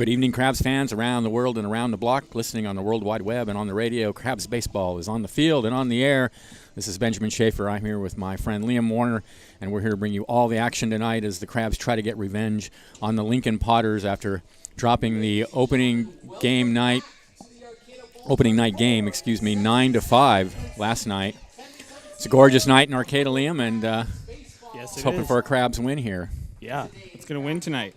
Good evening, Crabs fans around the world and around the block, listening on the World Wide Web and on the radio. Crabs baseball is on the field and on the air. This is Benjamin Schaefer. I'm here with my friend Liam Warner, and we're here to bring you all the action tonight as the Crabs try to get revenge on the Lincoln Potters after dropping the opening night game, 9-5 last night. It's a gorgeous night in Arcata, Liam, and yes, it's hoping for a Crabs win here. Yeah, it's going to win tonight.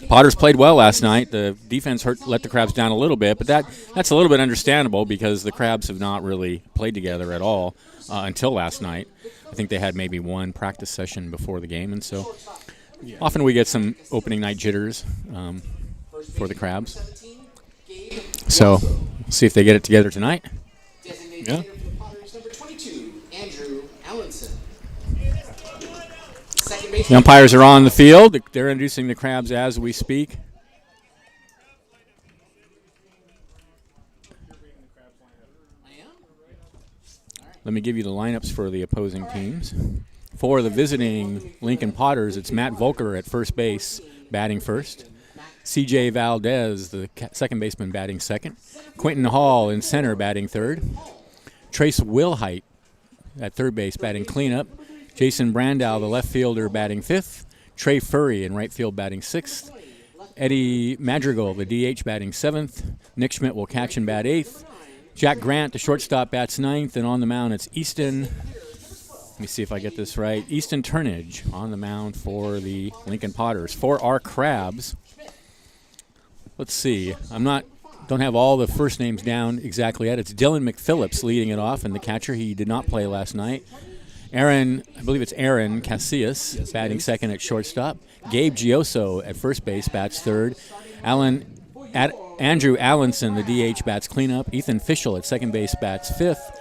Potters played well last night. The defense let the Crabs down a little bit, but that's a little bit understandable because the Crabs have not really played together at all until last night. I think they had maybe one practice session before the game, and so often we get some opening night jitters for the Crabs. So we'll see if they get it together tonight. Yeah. The umpires are on the field. They're introducing the Crabs as we speak. Let me give you the lineups for the opposing teams. For the visiting Lincoln Potters, it's Matt Volker at first base, batting first. C.J. Valdez, the second baseman, batting second. Quentin Hall in center, batting third. Trace Wilhite at third base, batting cleanup. Jason Brandow, the left fielder, batting fifth. Trey Furry in right field, batting sixth. Eddie Madrigal, the DH, batting seventh. Nick Schmidt will catch and bat eighth. Jack Grant, the shortstop, bats ninth. And on the mound, it's Easton. Let me see if I get this right. Easton Turnage on the mound for the Lincoln Potters. For our Crabs, let's see. Don't have all the first names down exactly yet. It's Dylan McPhillips leading it off, and the catcher. He did not play last night. I believe it's Aaron Casillas, batting second at shortstop. Gabe Gioso at first base, bats third. Andrew Allenson, the DH, bats cleanup. Ethan Fischel at second base, bats fifth.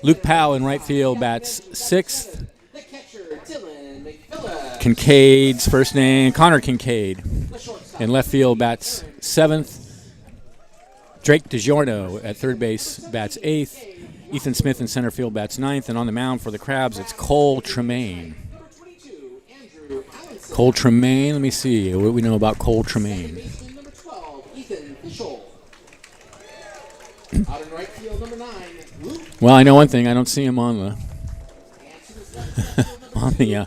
Luke Powell in right field, bats sixth. Kincaid's first name, Connor Kincaid. In left field, bats seventh. Drake DiGiorno at third base, bats eighth. Ethan Smith in center field, bats ninth. And on the mound for the Crabs, it's Cole Tremaine. Cole Tremaine, let me see what we know about Cole Tremaine. Well, I know one thing. I don't see him on the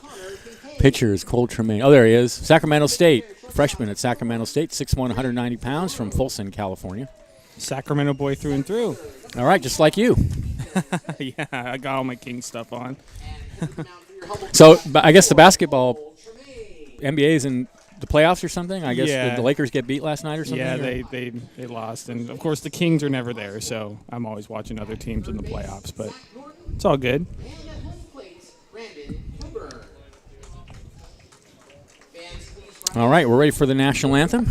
pitcher is Cole Tremaine. Oh, there he is. Sacramento State, freshman at Sacramento State, 6'1", 190 pounds from Folsom, California. Sacramento boy through and through. All right, just like you. Yeah, I got all my King stuff on. So I guess the basketball NBA is in the playoffs or something? I guess Yeah. the Lakers get beat last night or something? Yeah, or? they lost. And, of course, the Kings are never there, so I'm always watching other teams in the playoffs. But it's all good. All right, we're ready for the national anthem.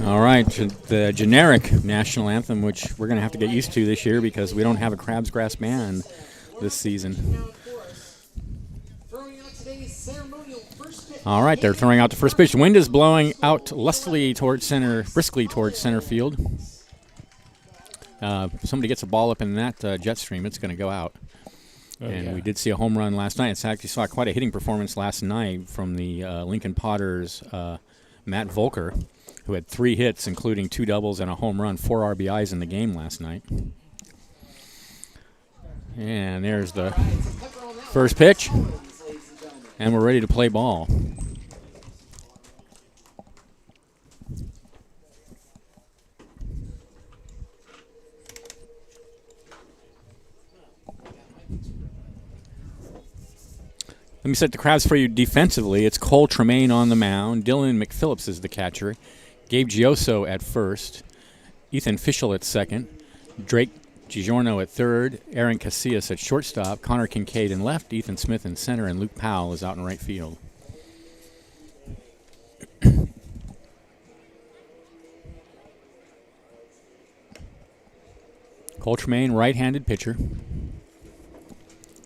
All right, the generic national anthem, which we're going to have to get used to this year because we don't have a Crabs Grass band this season. All right, they're throwing out the first pitch. Wind is blowing out briskly towards center field. If somebody gets a ball up in that jet stream, it's going to go out. We did see a home run last night. In fact, we saw quite a hitting performance last night from the Lincoln Potters' Matt Volker, who had 3 hits, including 2 doubles and a home run, 4 RBIs in the game last night. And there's the first pitch, and we're ready to play ball. Let me set the crowds for you defensively. It's Cole Tremaine on the mound. Dylan McPhillips is the catcher. Gabe Gioso at first. Ethan Fischel at second. Drake Giorno at third. Aaron Casillas at shortstop. Connor Kincaid in left. Ethan Smith in center. And Luke Powell is out in right field. Cole Tremaine, right-handed pitcher.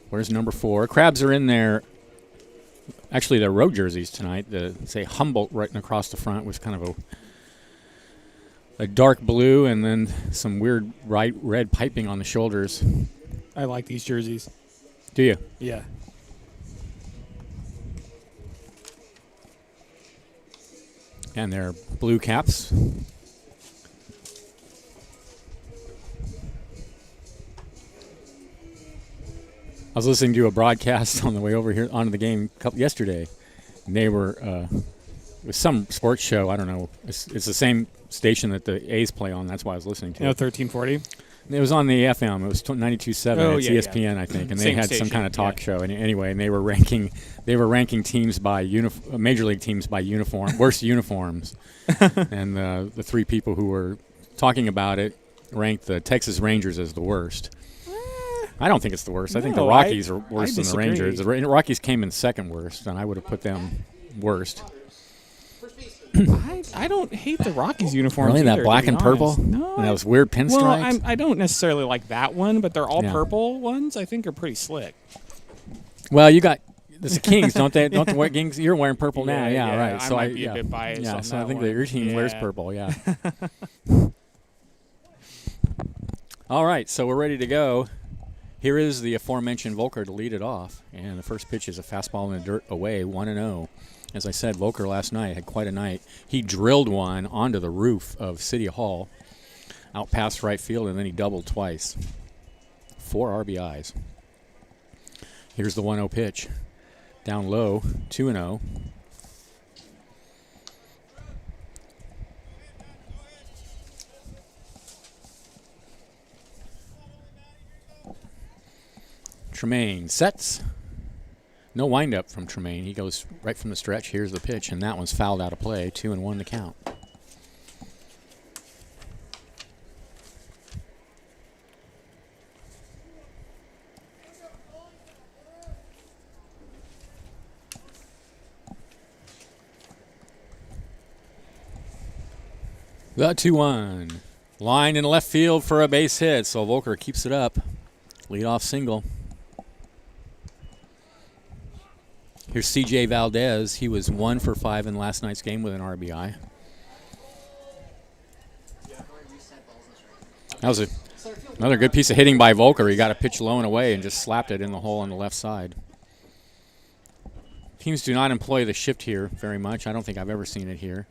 Where's number 4? Crabs are in there. Actually, their road jerseys tonight, say Humboldt right across the front was kind of a dark blue and then some weird red piping on the shoulders. I like these jerseys. Do you? Yeah. And their blue caps. I was listening to a broadcast on the way over here onto the game yesterday. And they were it was some sports show. I don't know. It's the same station that the A's play on. That's why I was listening to. 1340. It was on the FM. It was 92.7. Oh, It's yeah, ESPN, I think, and they Same had station, some kind of talk show. And anyway, and they were ranking teams by major league teams by worst uniforms. And the 3 people who were talking about it ranked the Texas Rangers as the worst. I don't think it's the worst. I think the Rockies are worse than the Rangers. The Rockies came in second worst, and I would have put them worst. I don't hate the Rockies uniforms. Really, either, that black to be and purple? honest. No, And those weird pinstripes? Well, I don't necessarily like that one, but they're all purple ones. I think are pretty slick. Well, you got the Kings, don't they? Don't the wear Kings? You're wearing purple now, right? I might be a bit biased. Yeah, on so that I think one. that your team wears purple. Yeah. All right, so we're ready to go. Here is the aforementioned Volker to lead it off, and the first pitch is a fastball in the dirt away, 1-0. As I said, Volker last night had quite a night. He drilled one onto the roof of City Hall, out past right field, and then he doubled twice. 4 RBIs. Here's the 1-0 pitch. Down low, 2-0. Tremaine sets. No windup from Tremaine. He goes right from the stretch. Here's the pitch, and that one's fouled out of play. 2-1 to count. The 2-1. Line in left field for a base hit, so Volker keeps it up. Leadoff single. Here's C.J. Valdez. He was 1 for 5 in last night's game with an RBI. That was another good piece of hitting by Volker. He got a pitch low and away and just slapped it in the hole on the left side. Teams do not employ the shift here very much. I don't think I've ever seen it here,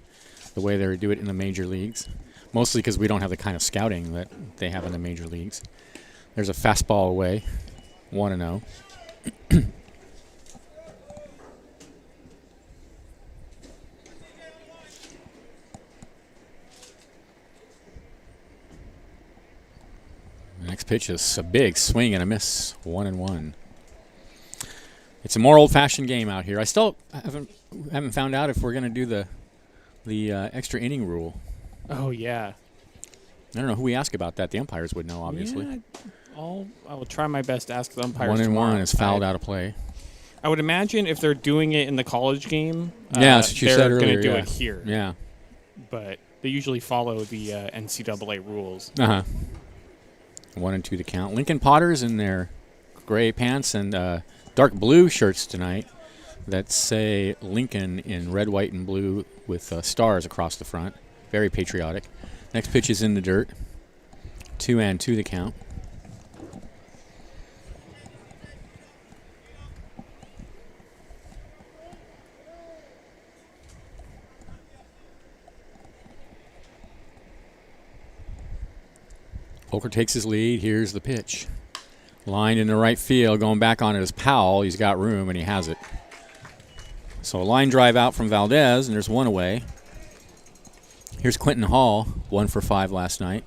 the way they do it in the major leagues. Mostly because we don't have the kind of scouting that they have in the major leagues. There's a fastball away, 1-0. The next pitch is a big swing and a miss, 1-1. It's a more old-fashioned game out here. I still haven't found out if we're going to do the extra inning rule. Oh yeah. I don't know who we ask about that. The umpires would know, obviously. Yeah, I will try my best to ask the umpires. 1-1 is fouled out of play. I would imagine if they're doing it in the college game, that's what you said they're going earlier, to do it here. Yeah. But they usually follow the NCAA rules. 1-2 to count. Lincoln Potters in their gray pants and dark blue shirts tonight that say Lincoln in red, white, and blue with stars across the front. Very patriotic. Next pitch is in the dirt. 2-2 to count. Volker takes his lead. Here's the pitch. Line in the right field, going back on it is Powell. He's got room, and he has it. So a line drive out from Valdez, and there's one away. Here's Quentin Hall, 1 for 5 last night.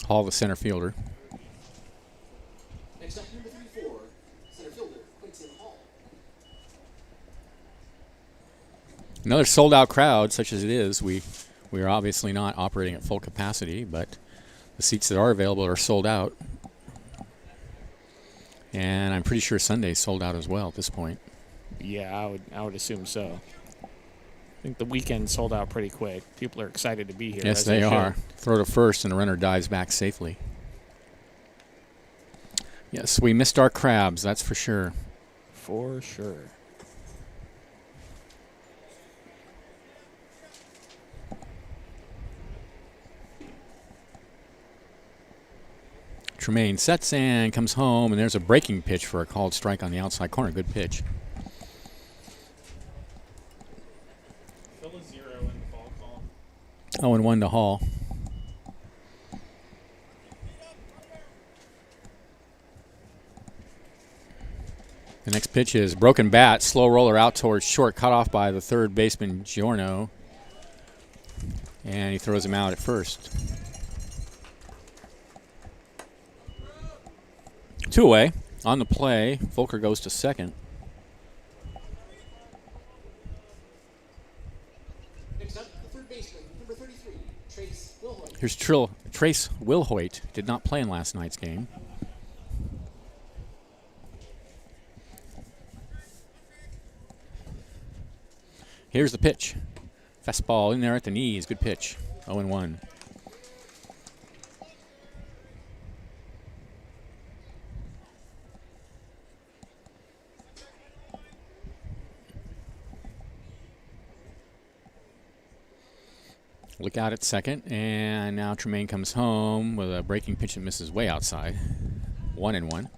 Hall, the center fielder. Next up, number 34, center fielder, Quentin Hall. Another sold-out crowd, such as it is. We are obviously not operating at full capacity, but the seats that are available are sold out. And I'm pretty sure Sunday's sold out as well at this point. Yeah, I would assume so. I think the weekend sold out pretty quick. People are excited to be here. Yes, as they should. are. Throw to first, and the runner dives back safely. Yes, we missed our crabs, that's for sure. For sure. Tremaine sets and comes home, and there's a breaking pitch for a called strike on the outside corner. Good pitch. Fill a 0 in the ball column. 0-1 to Hall. The next pitch is broken bat, slow roller out towards short, cut off by the third baseman Giorno, and he throws him out at first. 2 away. On the play, Volker goes to second. Next up, the third baseman, number 33, Trace Wilhoit. Here's Trace Wilhoit. Did not play in last night's game. Here's the pitch. Fastball in there at the knees. Good pitch. 0-1. Look out at second, and now Tremaine comes home with a breaking pitch that misses way outside. 1-1.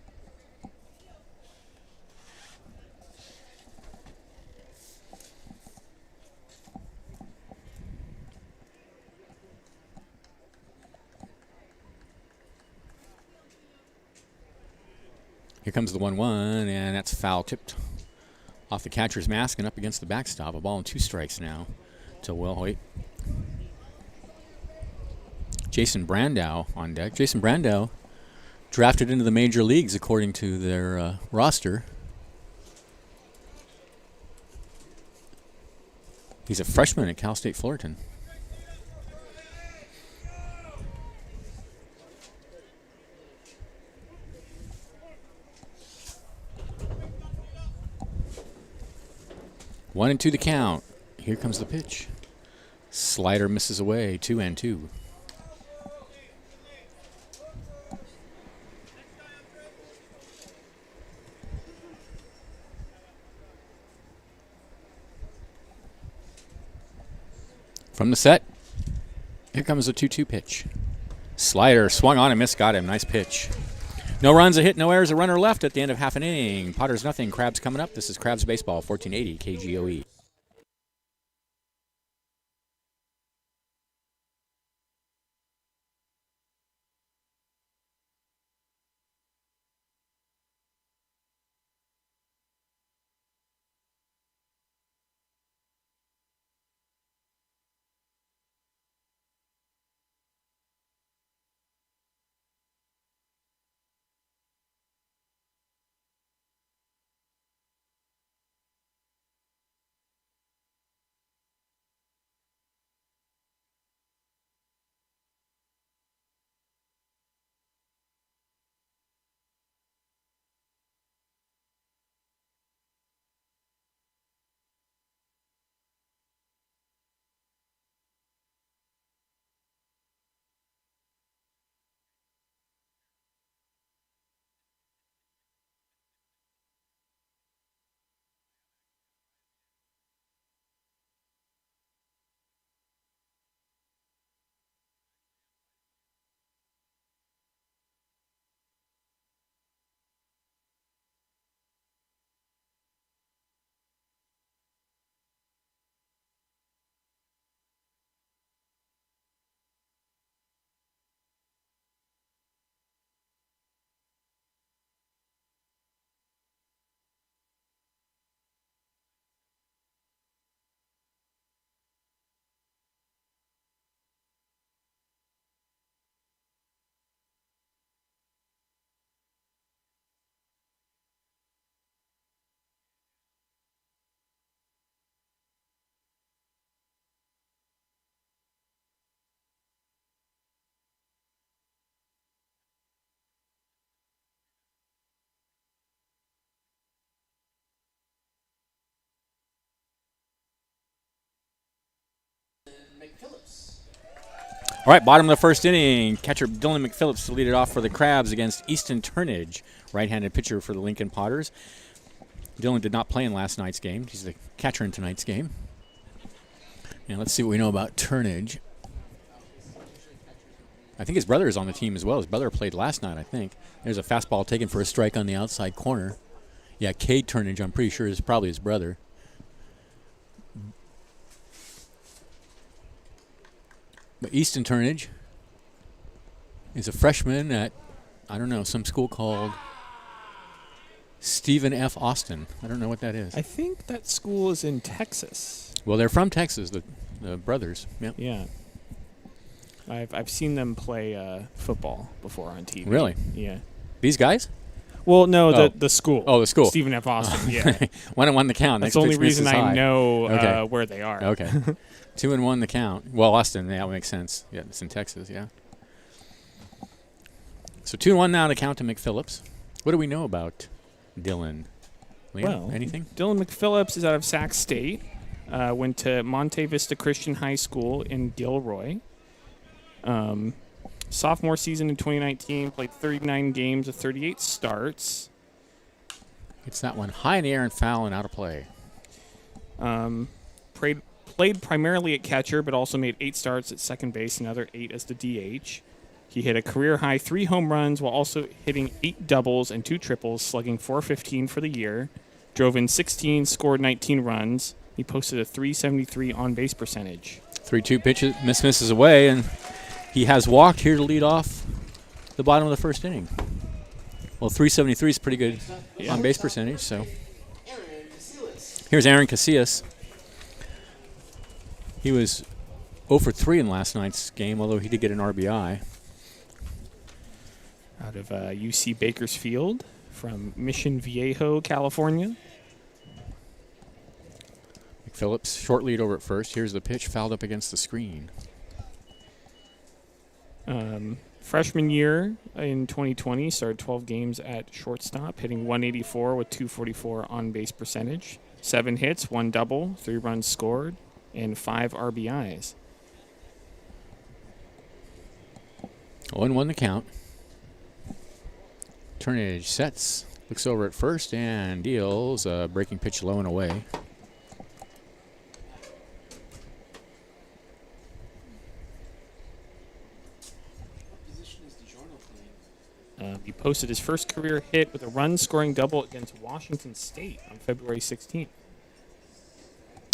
Here comes the 1-1, and that's foul tipped off the catcher's mask and up against the backstop. A ball and 2 strikes now to Wilhoit. Jason Brandow on deck. Jason Brandow drafted into the major leagues according to their roster. He's a freshman at Cal State Fullerton. One and 2 the count. Here comes the pitch. Slider misses away. 2-2. From the set, here comes a 2-2 pitch. Slider swung on and missed, got him. Nice pitch. No runs, a hit, no errors, a runner left at the end of half an inning. Potters nothing, Crabs coming up. This is Crabs Baseball, 1480 KGOE. All right, bottom of the first inning, catcher Dylan McPhillips to lead it off for the Crabs against Easton Turnage, right-handed pitcher for the Lincoln Potters. Dylan did not play in last night's game. He's the catcher in tonight's game. And let's see what we know about Turnage. I think his brother is on the team as well. His brother played last night, I think. There's a fastball taken for a strike on the outside corner. Yeah, Cade Turnage, I'm pretty sure, is probably his brother. But Easton Turnage is a freshman at, I don't know, some school called Stephen F. Austin. I don't know what that is. I think that school is in Texas. Well, they're from Texas, the brothers. Yep. Yeah. I've seen them play football before on TV. Really? Yeah. These guys? Well, no, the school. Oh, the school. Stephen F. Austin, yeah. 1-1 the count. That's Next the only pitch reason misses I high. know Okay. where they are. Okay. 2-1 the count. Well, Austin, yeah, that makes sense. Yeah, it's in Texas, yeah. So 2-1 now to count to McPhillips. What do we know about Dylan? Liam, Well, anything? Dylan McPhillips is out of Sac State. Went to Monte Vista Christian High School in Gilroy. Sophomore season in 2019, played 39 games with 38 starts. It's that one high in the air and foul and out of play. Played primarily at catcher, but also made 8 starts at second base, another 8 as the DH. He hit a career-high 3 home runs while also hitting 8 doubles and 2 triples, slugging .415 for the year. Drove in 16, scored 19 runs. He posted a .373 on-base percentage. 3-2 pitches, misses away, and he has walked here to lead off the bottom of the first inning. Well, .373 is pretty good on-base percentage, so. Here's Aaron Casillas. He was 0 for 3 in last night's game, although he did get an RBI. Out of UC Bakersfield from Mission Viejo, California. McPhillips, short lead over at first. Here's the pitch, fouled up against the screen. Freshman year in 2020, started 12 games at shortstop, hitting .184 with .244 on-base percentage. 7 hits, 1 double, 3 runs scored, and 5 RBIs. 0-1 the count. Turnage sets, looks over at first, and deals a breaking pitch low and away. He posted his first career hit with a run-scoring double against Washington State on February 16th.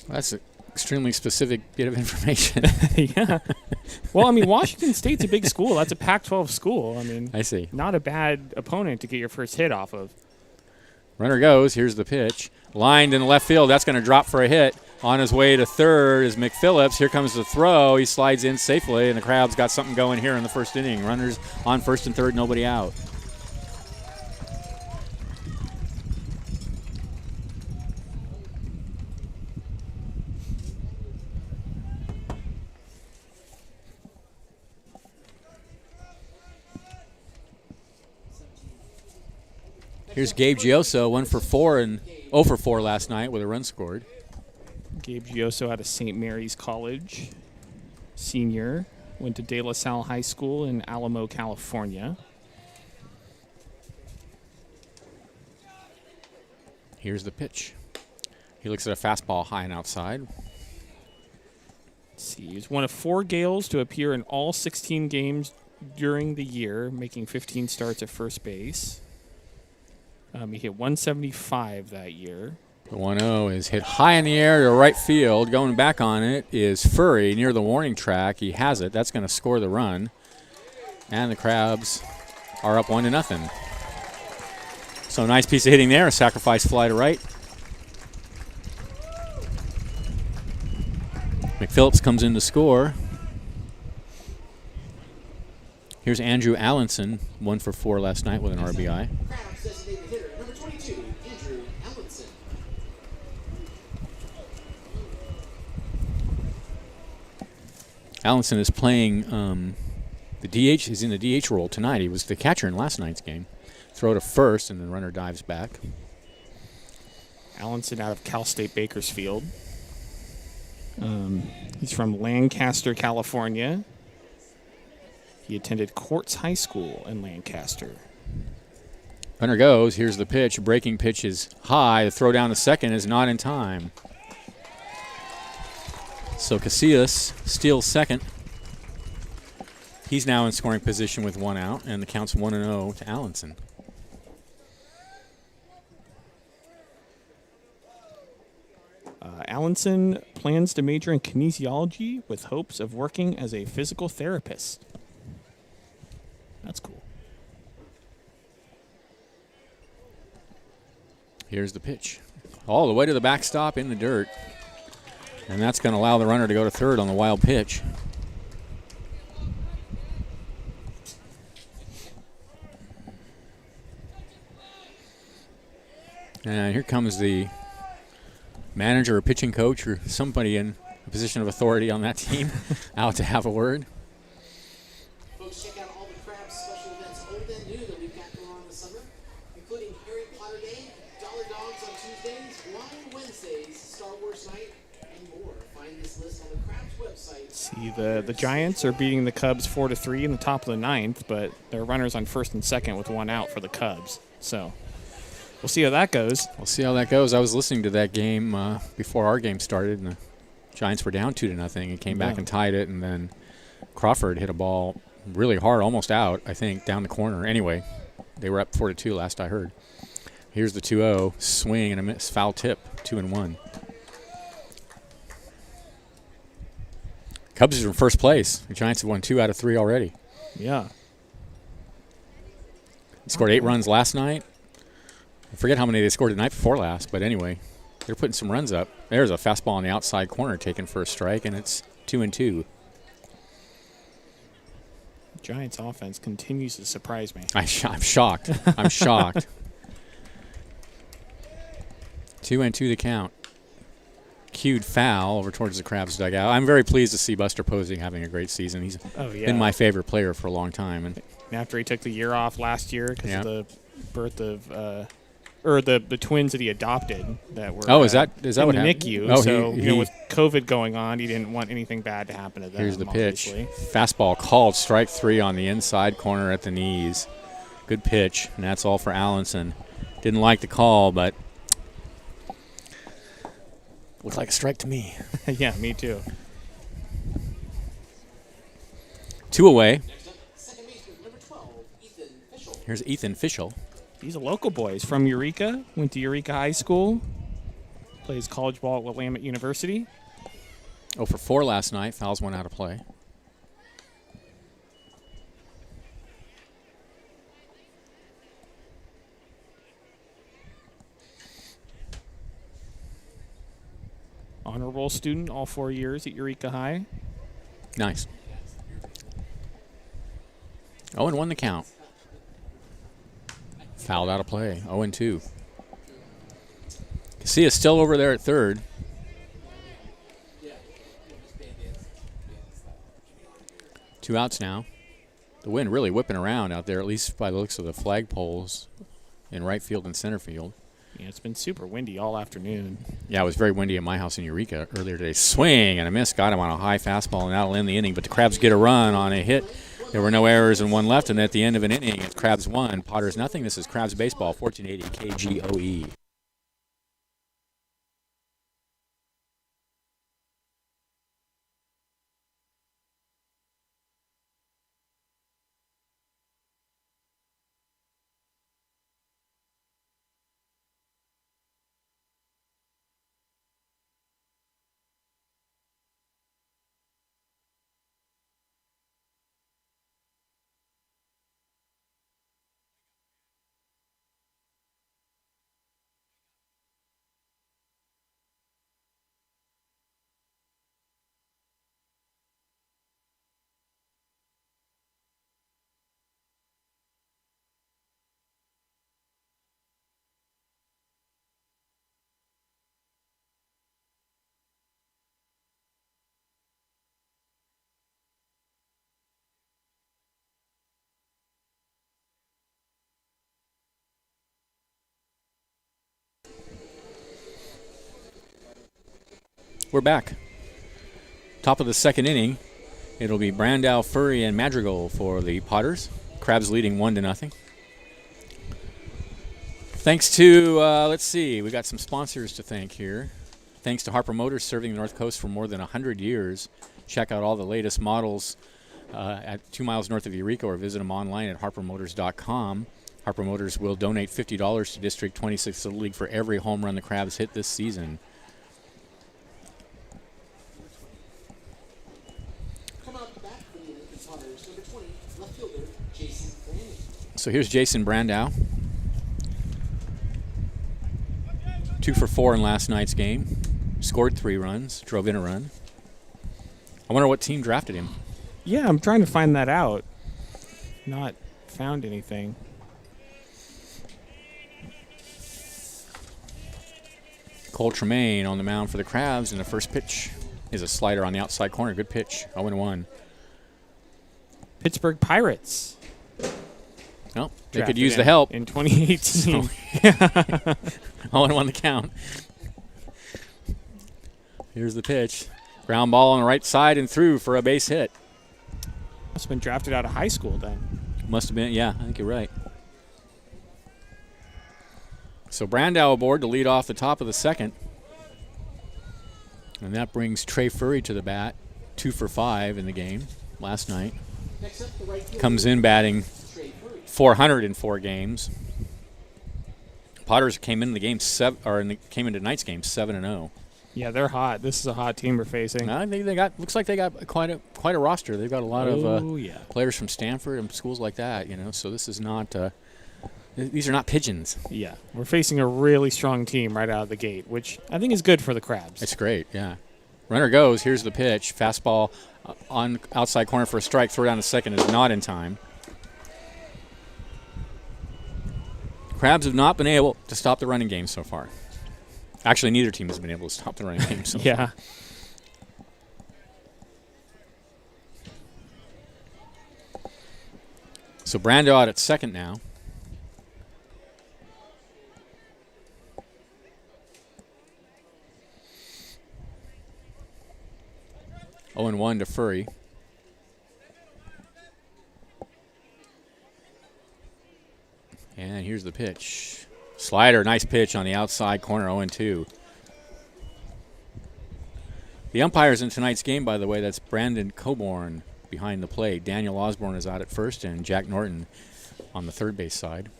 That's an extremely specific bit of information. Yeah. Well, I mean, Washington State's a big school. That's a Pac-12 school. I mean, I see. not a bad opponent to get your first hit off of. Runner goes. Here's the pitch. Lined in the left field. That's going to drop for a hit. On his way to third is McPhillips. Here comes the throw. He slides in safely, and the Crabs got something going here in the first inning. Runners on first and third, nobody out. Here's Gabe Gioso, 1 for 4 and 0 for 4 last night with a run scored. Gabe Gioso out of St. Mary's College, senior. Went to De La Salle High School in Alamo, California. Here's the pitch. He looks at a fastball high and outside. Let's see. He's one of 4 Gales to appear in all 16 games during the year, making 15 starts at first base. He hit .175 that year. The 1-0 is hit high in the air to right field. Going back on it is Furry near the warning track. He has it. That's going to score the run. And the Crabs are up 1-0. So nice piece of hitting there. A sacrifice fly to right. McPhillips comes in to score. Here's Andrew Allenson, 1 for 4 last night with an RBI. Crabs designated hitter, number 22, Andrew Allenson. Allenson is playing the DH. He's in the DH role tonight. He was the catcher in last night's game. Throw to first, and the runner dives back. Allenson out of Cal State Bakersfield. He's from Lancaster, California. He attended Quartz High School in Lancaster. Runner goes. Here's the pitch. Breaking pitch is high. The throw down to second is not in time. So Casillas steals second. He's now in scoring position with one out, and the count's 1-0 to Allenson. Allenson plans to major in kinesiology with hopes of working as a physical therapist. That's cool. Here's the pitch. All the way to the backstop in the dirt. And that's going to allow the runner to go to third on the wild pitch. And here comes the manager or pitching coach or somebody in a position of authority on that team out to have a word. Folks, check out all the Crabs special events, old and new, that we've got going on this summer, including Harry Potter Day, Dollar Dogs on Tuesdays, Wine Wednesdays, Star Wars Night, and more. Find this list on the Crabs website. See, the Giants are beating the Cubs 4-3 in the top of the ninth, but there are runners on first and second with one out for the Cubs. So we'll see how that goes. We'll see how that goes. I was listening to that game before our game started, and the Giants were down 2-0 and came back and tied it, and then Crawford hit a ball really hard, almost out, I think, down the corner. Anyway, they were up 4-2 last I heard. Here's the 2-0, swing and a miss, foul tip, 2-1. Cubs are in first place. The Giants have won 2 out of 3 already. Yeah. They scored 8 runs last night. I forget how many they scored the night before last, but anyway, they're putting some runs up. There's a fastball on the outside corner taken for a strike, and it's 2-2. Giants offense continues to surprise me. I'm shocked. I'm shocked. 2-2 the count. Cued foul over towards the Crabs dugout. I'm very pleased to see Buster Posey having a great season. He's been my favorite player for a long time. And after he took the year off last year because of the birth of or the twins that he adopted that were is that in what the happened? NICU. Oh, so with COVID going on, he didn't want anything bad to happen to them. Here's the pitch. Obviously. Fastball called, strike 3 on the inside corner at the knees. Good pitch, and that's all for Allenson. Didn't like the call, but looked like a strike to me. Yeah, me too. 2 away. Second baseman, number 12, Ethan Fischel. Here's Ethan Fischel. He's a local boy. He's from Eureka. Went to Eureka High School. Plays college ball at Willamette University. 0 for 4 last night. Fouls 1 out of play. Honor roll student all 4 years at Eureka High. Nice. 0-1 the count. Fouled out of play. 0-2. Casillas still over there at third. Two outs now. The wind really whipping around out there, at least by the looks of the flagpoles in right field and center field. Yeah, it's been super windy all afternoon. Yeah, it was very windy at my house in Eureka earlier today. Swing and a miss. Got him on a high fastball, and that'll end the inning. But the Crabs get a run on a hit. There were no errors and 1 left, and at the end of an inning, it's Crabs 1, Potters nothing. This is Crabs Baseball, 1480 KGOE. We're back. Top of the second inning. It'll be Brandau, Furry, and Madrigal for the Potters. Crabs leading 1-0. Thanks to, let's see, we got some sponsors to thank here. Thanks to Harper Motors, serving the North Coast for more than 100 years. Check out all the latest models at 2 miles north of Eureka, or visit them online at harpermotors.com. Harper Motors will donate $50 to District 26 of the league for every home run the Crabs hit this season. Come out back for the Lincoln Potters, number 20, left fielder, Jason Brandon. So here's Jason Brandau. 2 for 4 in last night's game. Scored 3 runs, drove in a run. I wonder what team drafted him. Yeah, I'm trying to find that out. Not found anything. Cole Tremaine on the mound for the Crabs, and the first pitch is a slider on the outside corner. Good pitch, 0-1. Pittsburgh Pirates. Well, they could Drafted use the him help. in 2018. 0-1 the count. Here's the pitch. Ground ball on the right side and through for a base hit. Must have been drafted out of high school then. Must have been, yeah, I think you're right. So Brandau aboard to lead off the top of the second. And that brings Trey Furry to the bat, 2 for 5 in the game last night. Next up, the right fielder, Comes in batting Trey Furry. 404 games. Potters came into the game came into tonight's game 7-0. Yeah, they're hot. This is a hot team we're facing. I think looks like they got quite a roster. They've got a lot of yeah. players from Stanford and schools like that, So this is not these are not pigeons. Yeah, we're facing a really strong team right out of the gate, which I think is good for the Crabs. It's great, yeah. Runner goes. Here's the pitch. Fastball on outside corner for a strike. Throw down to second is not in time. Crabs have not been able to stop the running game so far. Actually, neither team has been able to stop the running game so far. Yeah. So Brando out at second now. Oh, and 1 to Furry. And here's the pitch. Slider, nice pitch on the outside corner, 0-2. The umpires in tonight's game, by the way, that's Brandon Coburn behind the plate. Daniel Osborne is out at first, and Jack Norton on the third base side.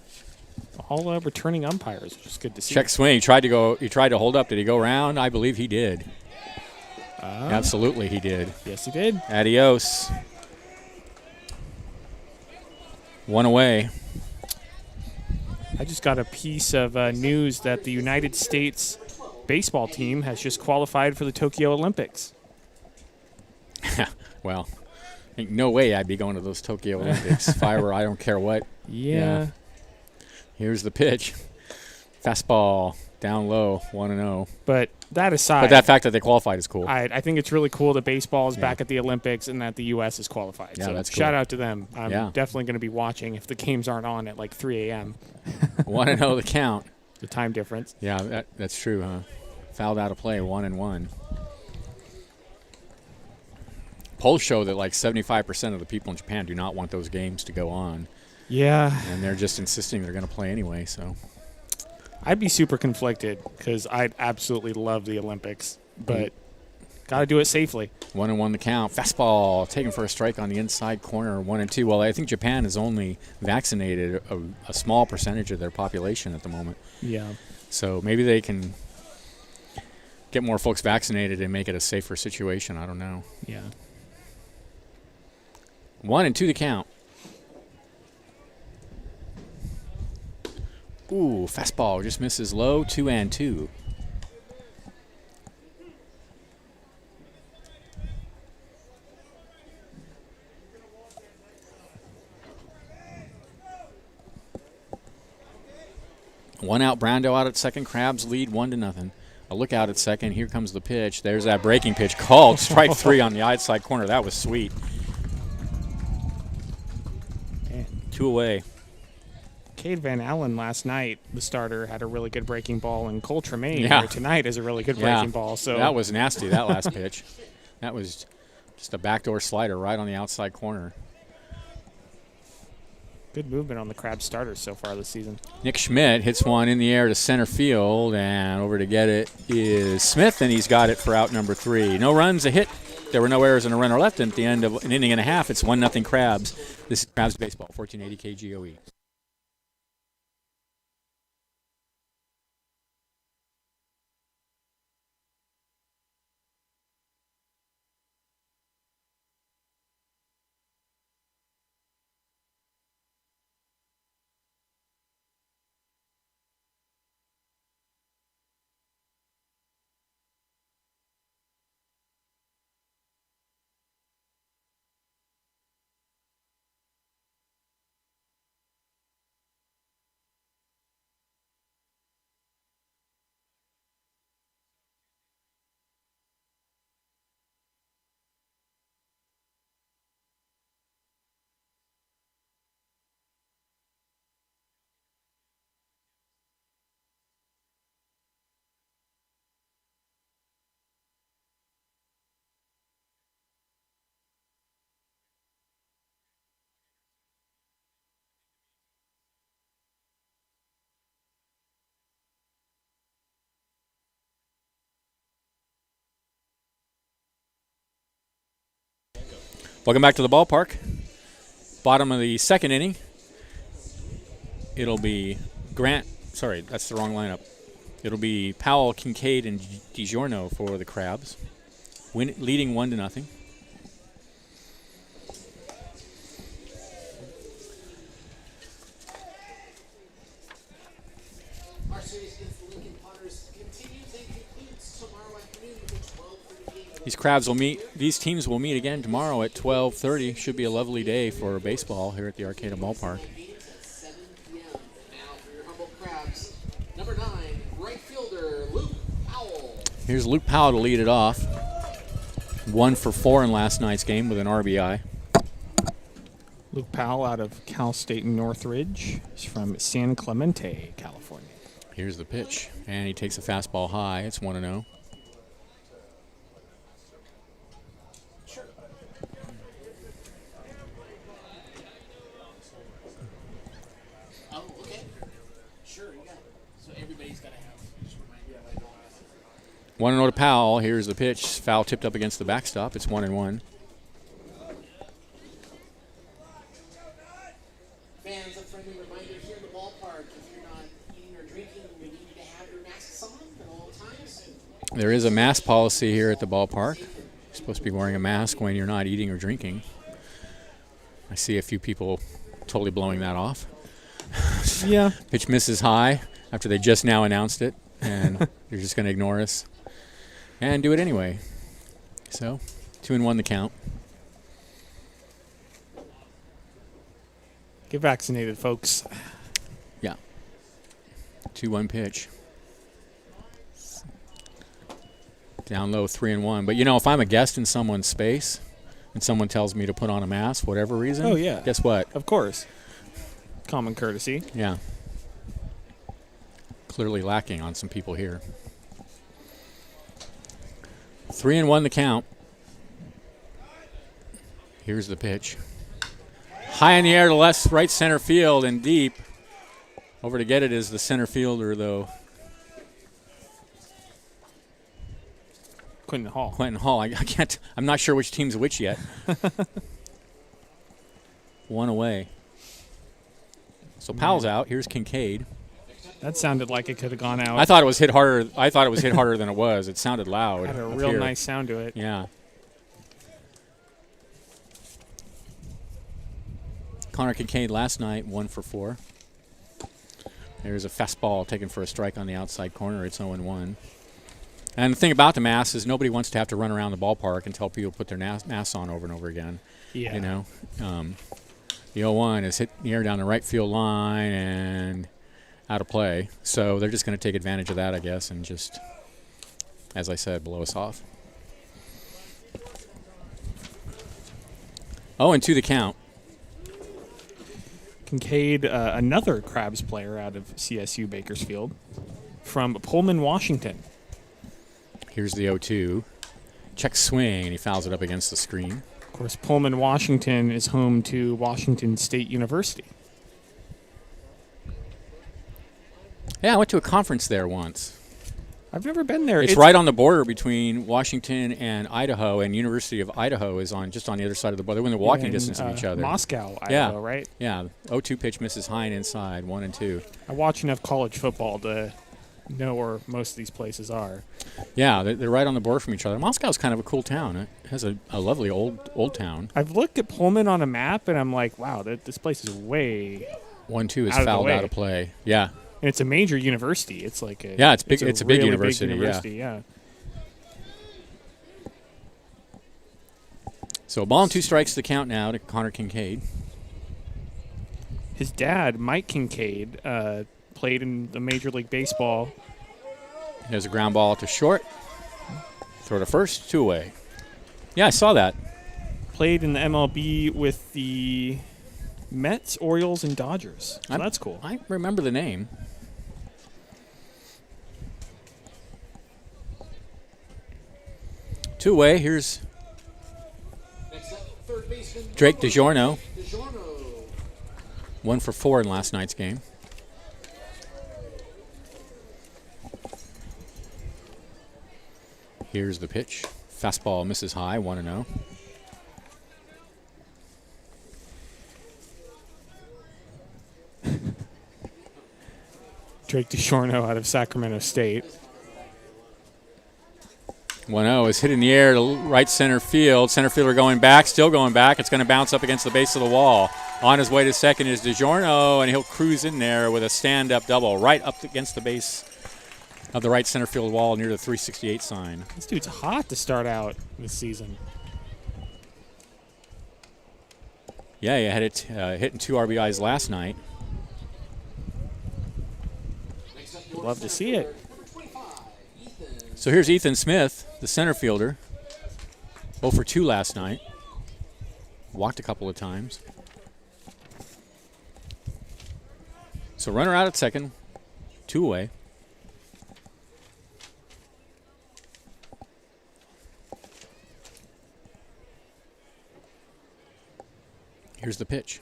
All returning umpires, which is good to see. Check swing. He tried to hold up. Did he go around? I believe he did. Absolutely, he did. Yes, he did. Adios. 1 away. I just got a piece of news that the United States baseball team has just qualified for the Tokyo Olympics. Well, ain't no way I'd be going to those Tokyo Olympics if I were, I don't care what. Yeah. Here's the pitch. Fastball down low, 1-0. But that aside, But that fact that they qualified is cool. I think it's really cool that baseball is back at the Olympics and that the U.S. is qualified. Yeah, so that's cool. shout out to them. I'm Yeah. definitely going to be watching if the games aren't on at like 3 a.m. 1-0 the count. The time difference. Yeah, that's true, huh? Fouled out of play, 1-1. Polls show that like 75% of the people in Japan do not want those games to go on. Yeah. And they're just insisting they're going to play anyway, so. I'd be super conflicted because I'd absolutely love the Olympics, but got to do it safely. 1-1 the count. Fastball taken for a strike on the inside corner, 1-2. Well, I think Japan has only vaccinated a small percentage of their population at the moment. Yeah. So maybe they can get more folks vaccinated and make it a safer situation. I don't know. Yeah. 1-2 the count. Ooh, fastball just misses low, 2-2. One out, Brando out at second. Crabs lead 1-0. A look out at second. Here comes the pitch. There's that breaking pitch called. Strike 3 on the outside corner. That was sweet. 2 away. Cade Van Allen last night, the starter, had a really good breaking ball, and Cole Tremaine Yeah. here tonight has a really good breaking ball. So that was nasty, that last pitch. That was Just a backdoor slider right on the outside corner. Good movement on the Crabs starters so far this season. Nick Schmidt hits one in the air to center field, and over to get it is Smith, and he's got it for out number 3. No runs, a hit. There were no errors and a runner left. And at the end of an inning and a half, it's 1-0 Crabs. This is Crabs Baseball, 1480 KGOE. Welcome back to the ballpark. Bottom of the second inning. It'll be sorry, that's the wrong lineup. It'll be Powell, Kincaid, and DiGiorno for the Crabs, leading 1-0. Our series against the Lincoln Potters continues and concludes tomorrow afternoon with a 12:30 game. These teams will meet again tomorrow at 12:30. Should be a lovely day for baseball here at the Arcata ballpark. 7 p.m. Now for your Humboldt Crabs, number 9, right fielder Luke Powell. Here's Luke Powell to lead it off. 1 for 4 in last night's game with an RBI. Luke Powell out of Cal State Northridge. He's from San Clemente, California. Here's the pitch, and he takes a fastball high. It's 1-0. Oh, okay. Sure, you got it. So everybody's got to have. Just remind you. 1-0 to Powell. Here's the pitch. Foul tipped up against the backstop. It's 1-1. Fans, a friendly reminder here in the ballpark: if you're not eating or drinking, we need you to have your masks on at all times. There is a mask policy here at the ballpark. You're supposed to be wearing a mask when you're not eating or drinking. I see a few people totally blowing that off. Yeah. Pitch misses high after they just now announced it, and they're just going to ignore us and do it anyway. So, 2-1 the count. Get vaccinated, folks. Yeah. 2-1 pitch. Down low, 3-1. But, if I'm a guest in someone's space and someone tells me to put on a mask, whatever reason, Oh, yeah. guess what? Of course. Common courtesy. Yeah. Clearly lacking on some people here. 3-1 the count. Here's the pitch. High in the air to right center field and deep. Over to get it is the center fielder, though. Quentin Hall. Quentin Hall. I can't. I'm not sure which team's which yet. 1 away. So Powell's out. Here's Kincaid. That sounded like it could have gone out. I thought it was hit harder. I thought it was hit harder than it was. It sounded loud. Had a up real here. nice sound to it. Yeah. Connor Kincaid last night, 1 for 4. There's a fastball taken for a strike on the outside corner. It's 0-1. And the thing about the mask is nobody wants to have to run around the ballpark and tell people to put their masks on over and over again. Yeah. The 0-1 is hit the air down the right field line and out of play. So they're just going to take advantage of that, I guess, and just, as I said, blow us off. 0-2 the count. Kincaid, another Crabs player out of CSU Bakersfield, from Pullman, Washington. Here's the 0-2. Check swing, and he fouls it up against the screen. Of course, Pullman, Washington is home to Washington State University. Yeah, I went to a conference there once. I've never been there. It's right on the border between Washington and Idaho, and University of Idaho is just on the other side of the border. They're within walking distance of each other. Moscow, Idaho, right? Yeah. 0-2 pitch misses high and inside, 1-2. I watch enough college football to know where most of these places are. Yeah, they're right on the border from each other. Moscow's kind of a cool town. It has a lovely old town. I've looked at Pullman on a map, and I'm like, wow, this place is way 1-2 is out of the fouled way. out of play. Yeah. And it's a major university. It's like a Yeah, it's big. It's a big really university. Yeah. So a ball and 2 strikes to count now to Connor Kincaid. His dad, Mike Kincaid, played in the Major League Baseball. There's a ground ball to short. Throw to first, 2 away. Yeah, I saw that. Played in the MLB with the Mets, Orioles, and Dodgers. So that's cool. I remember the name. Two away. Here's Next up, third baseman Drake DiGiorno. DiGiorno. 1 for 4 in last night's game. Here's the pitch. Fastball misses high, 1-0. Drake DiGiorno out of Sacramento State. 1-0 is hit in the air to right center field. Center fielder going back, still going back. It's going to bounce up against the base of the wall. On his way to second is DiGiorno, and he'll cruise in there with a stand-up double right up against the base of the right center field wall near the 368 sign. This dude's hot to start out this season. Yeah, he had it hitting 2 RBIs last night. Love to see it. So here's Ethan Smith, the center fielder. 0 for 2 last night. Walked a couple of times. So runner out at second, 2 away. Here's the pitch.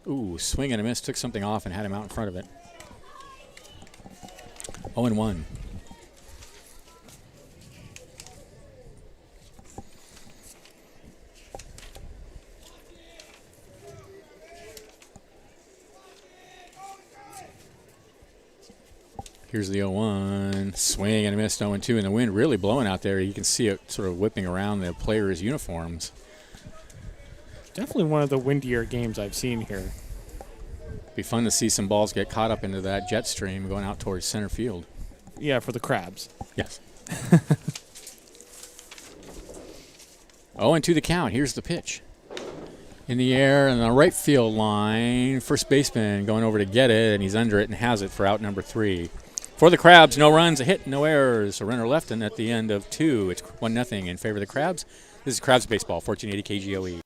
Ooh, swing and a miss. Took something off and had him out in front of it. 0-1. Here's the 0-1. Swing and a miss, 0-2. And the wind really blowing out there. You can see it sort of whipping around the players' uniforms. Definitely one of the windier games I've seen here. Be fun to see some balls get caught up into that jet stream going out towards center field. Yeah, for the Crabs. Yes. 0-2 the count. Here's the pitch. In the air and the right field line. First baseman going over to get it, and he's under it and has it for out number 3. For the Crabs, no runs, a hit, no errors. A runner left, and at the end of 2, it's 1-0 in favor of the Crabs. This is Crabs Baseball, 1480 KGOE.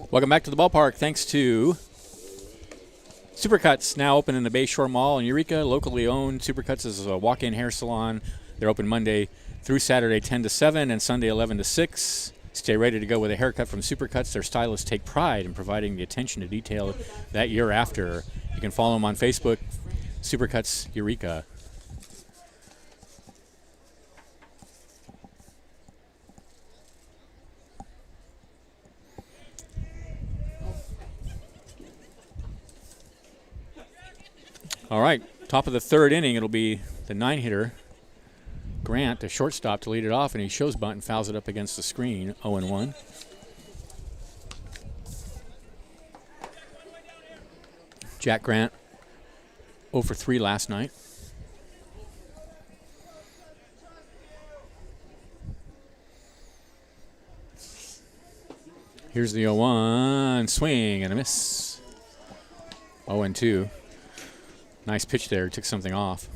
Welcome back to the ballpark. Thanks to Supercuts, now open in the Bayshore Mall in Eureka. Locally owned. Supercuts is a walk-in hair salon. They're open Monday through Saturday 10 to 7 and Sunday 11 to 6. Stay ready to go with a haircut from Supercuts. Their stylists take pride in providing the attention to detail that you're after. You can follow him on Facebook, Supercuts Eureka. All right, top of the third inning, it'll be the 9-hitter, Grant, the shortstop, to lead it off, and he shows bunt and fouls it up against the screen, 0-1. Jack Grant, 0 for 3 last night. Here's the 0-1, swing and a miss. 0-2. Nice pitch there, took something off.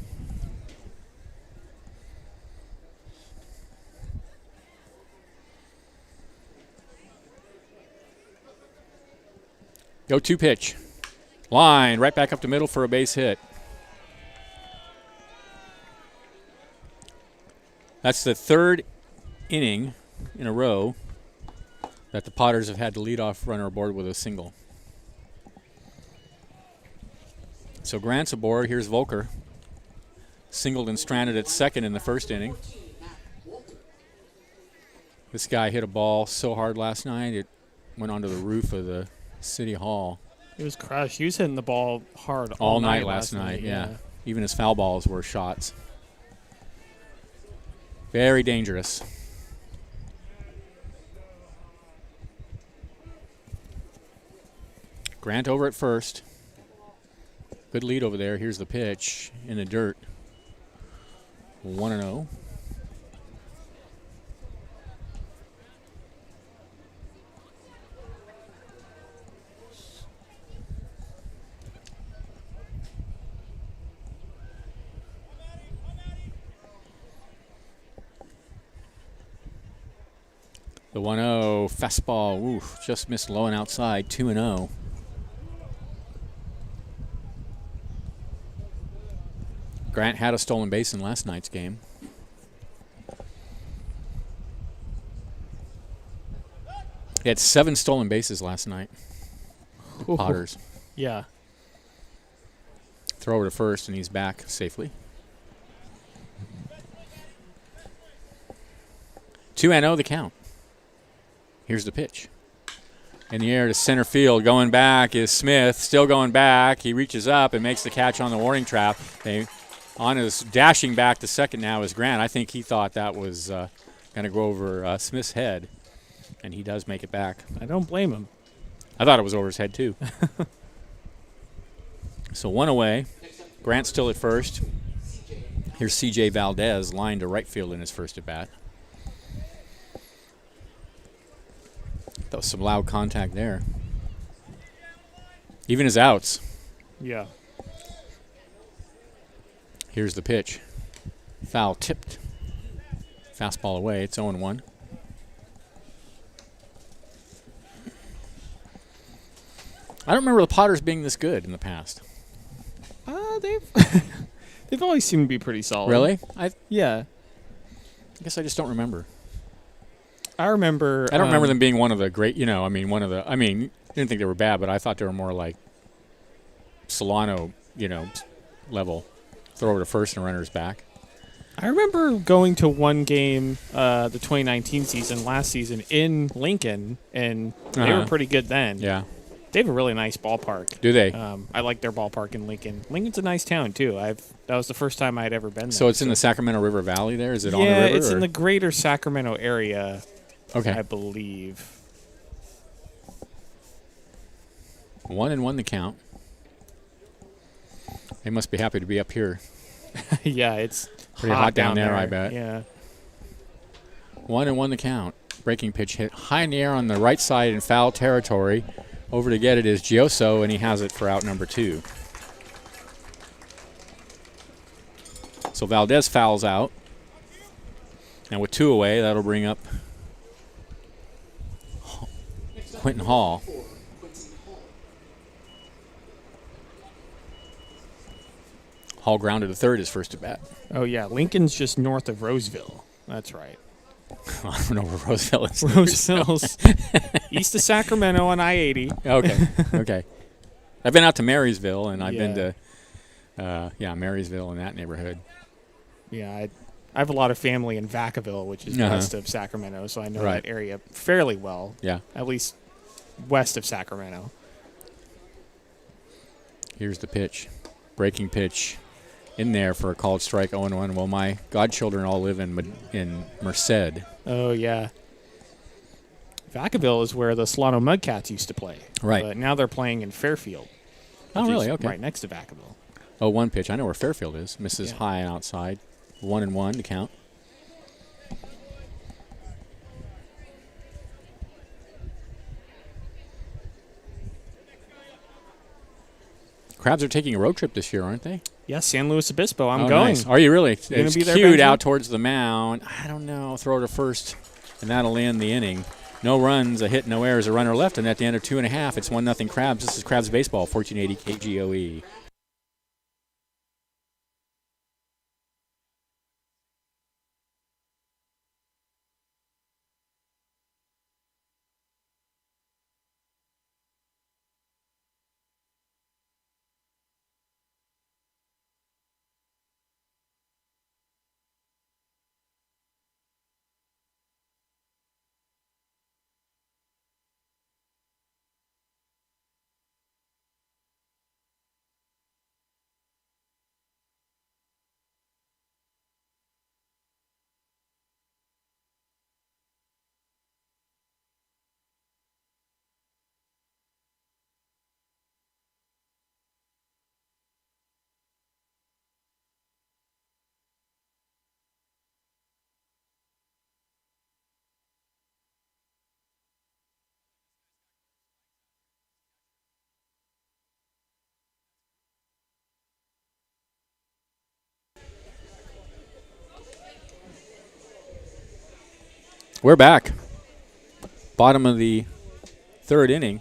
Go-to pitch. Line, right back up the middle for a base hit. That's the third inning in a row that the Potters have had the leadoff runner aboard with a single. So Grant's aboard. Here's Volker. Singled and stranded at second in the first inning. This guy hit a ball so hard last night it went onto the roof of the City Hall. He was crushed. He was hitting the ball hard all night last night. Yeah. Even his foul balls were shots. Very dangerous. Grant over at first. Good lead over there. Here's the pitch in the dirt. 1-0. The 1-0 fastball, oof, just missed low and outside, 2-0. Grant had a stolen base in last night's game. He had 7 stolen bases last night. Ooh. Potters. Yeah. Throw over to first, and he's back safely. 2-0 the count. Here's the pitch. In the air to center field. Going back is Smith. Still going back. He reaches up and makes the catch on the warning trap. On his dashing back to second now is Grant. I think he thought that was going to go over Smith's head, and he does make it back. I don't blame him. I thought it was over his head, too. So 1 away. Grant still at first. Here's C.J. Valdez, lined to right field in his first at-bat. That was some loud contact there. Even his outs. Yeah. Here's the pitch. Foul tipped. Fastball away. It's 0-1. I don't remember the Potters being this good in the past. They've always seemed to be pretty solid. Really? Yeah. I guess I just don't remember. I remember. I don't remember them being one of the great, didn't think they were bad, but I thought they were more like Solano, level. Throw over to first and runner's back. I remember going to one game, the 2019 season, last season, in Lincoln, and they were pretty good then. Yeah. They have a really nice ballpark. Do they? I like their ballpark in Lincoln. Lincoln's a nice town, too. That was the first time I'd ever been there. So it's in the Sacramento River Valley there? Is it on the river? Yeah, it's in the greater Sacramento area, okay. I believe. 1-1 the count. They must be happy to be up here. Yeah, it's pretty hot down there, I bet. Yeah. 1-1 the count. Breaking pitch hit high in the air on the right side in foul territory. Over to get it is Gioso, and he has it for out number 2. So Valdez fouls out. And with 2 away, that'll bring up Quentin Hall. Hall grounded to third his first at bat. Oh, yeah. Lincoln's just north of Roseville. That's right. I don't know where Roseville is. Roseville's east of Sacramento on I-80. Okay. I've been out to Marysville, and I've been Yeah. to Marysville in that neighborhood. Yeah, I have a lot of family in Vacaville, which is Uh-huh. west of Sacramento, so I know Right. that area fairly well, Yeah. at least west of Sacramento. Here's the pitch. Breaking pitch in there for a called strike 0-1. Well, my godchildren all live in Merced. Oh, yeah. Vacaville is where the Solano Mudcats used to play. Right. But now they're playing in Fairfield. Oh, which really? is Okay. right next to Vacaville. Oh, one pitch. I know where Fairfield is. Misses Yeah. high and outside. 1-1 to count. Crabs are taking a road trip this year, aren't they? Yeah, San Luis Obispo. I'm Oh, going. nice. Are you really? gonna It's be there, cued Benji? out towards the mound. I don't know. Throw to first, and that'll end the inning. No runs, a hit, no errors, a runner left, and at the end of 2.5, it's 1-0 Crabs. This is Crabs Baseball, 1480 KGOE. We're back. Bottom of the third inning.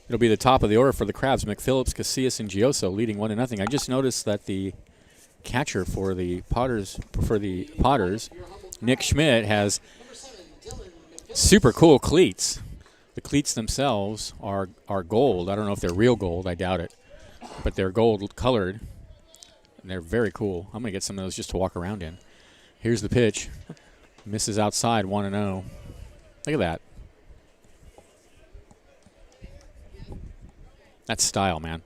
It'll be the top of the order for the Crabs. McPhillips, Casillas, and Gioso leading 1-0. I just noticed that the catcher for the Potters, Nick Schmidt, has super cool cleats. The cleats themselves are gold. I don't know if they're real gold. I doubt it. But they're gold colored. And they're very cool. I'm going to get some of those just to walk around in. Here's the pitch. Misses outside, 1-0. Look at that. That's style, man.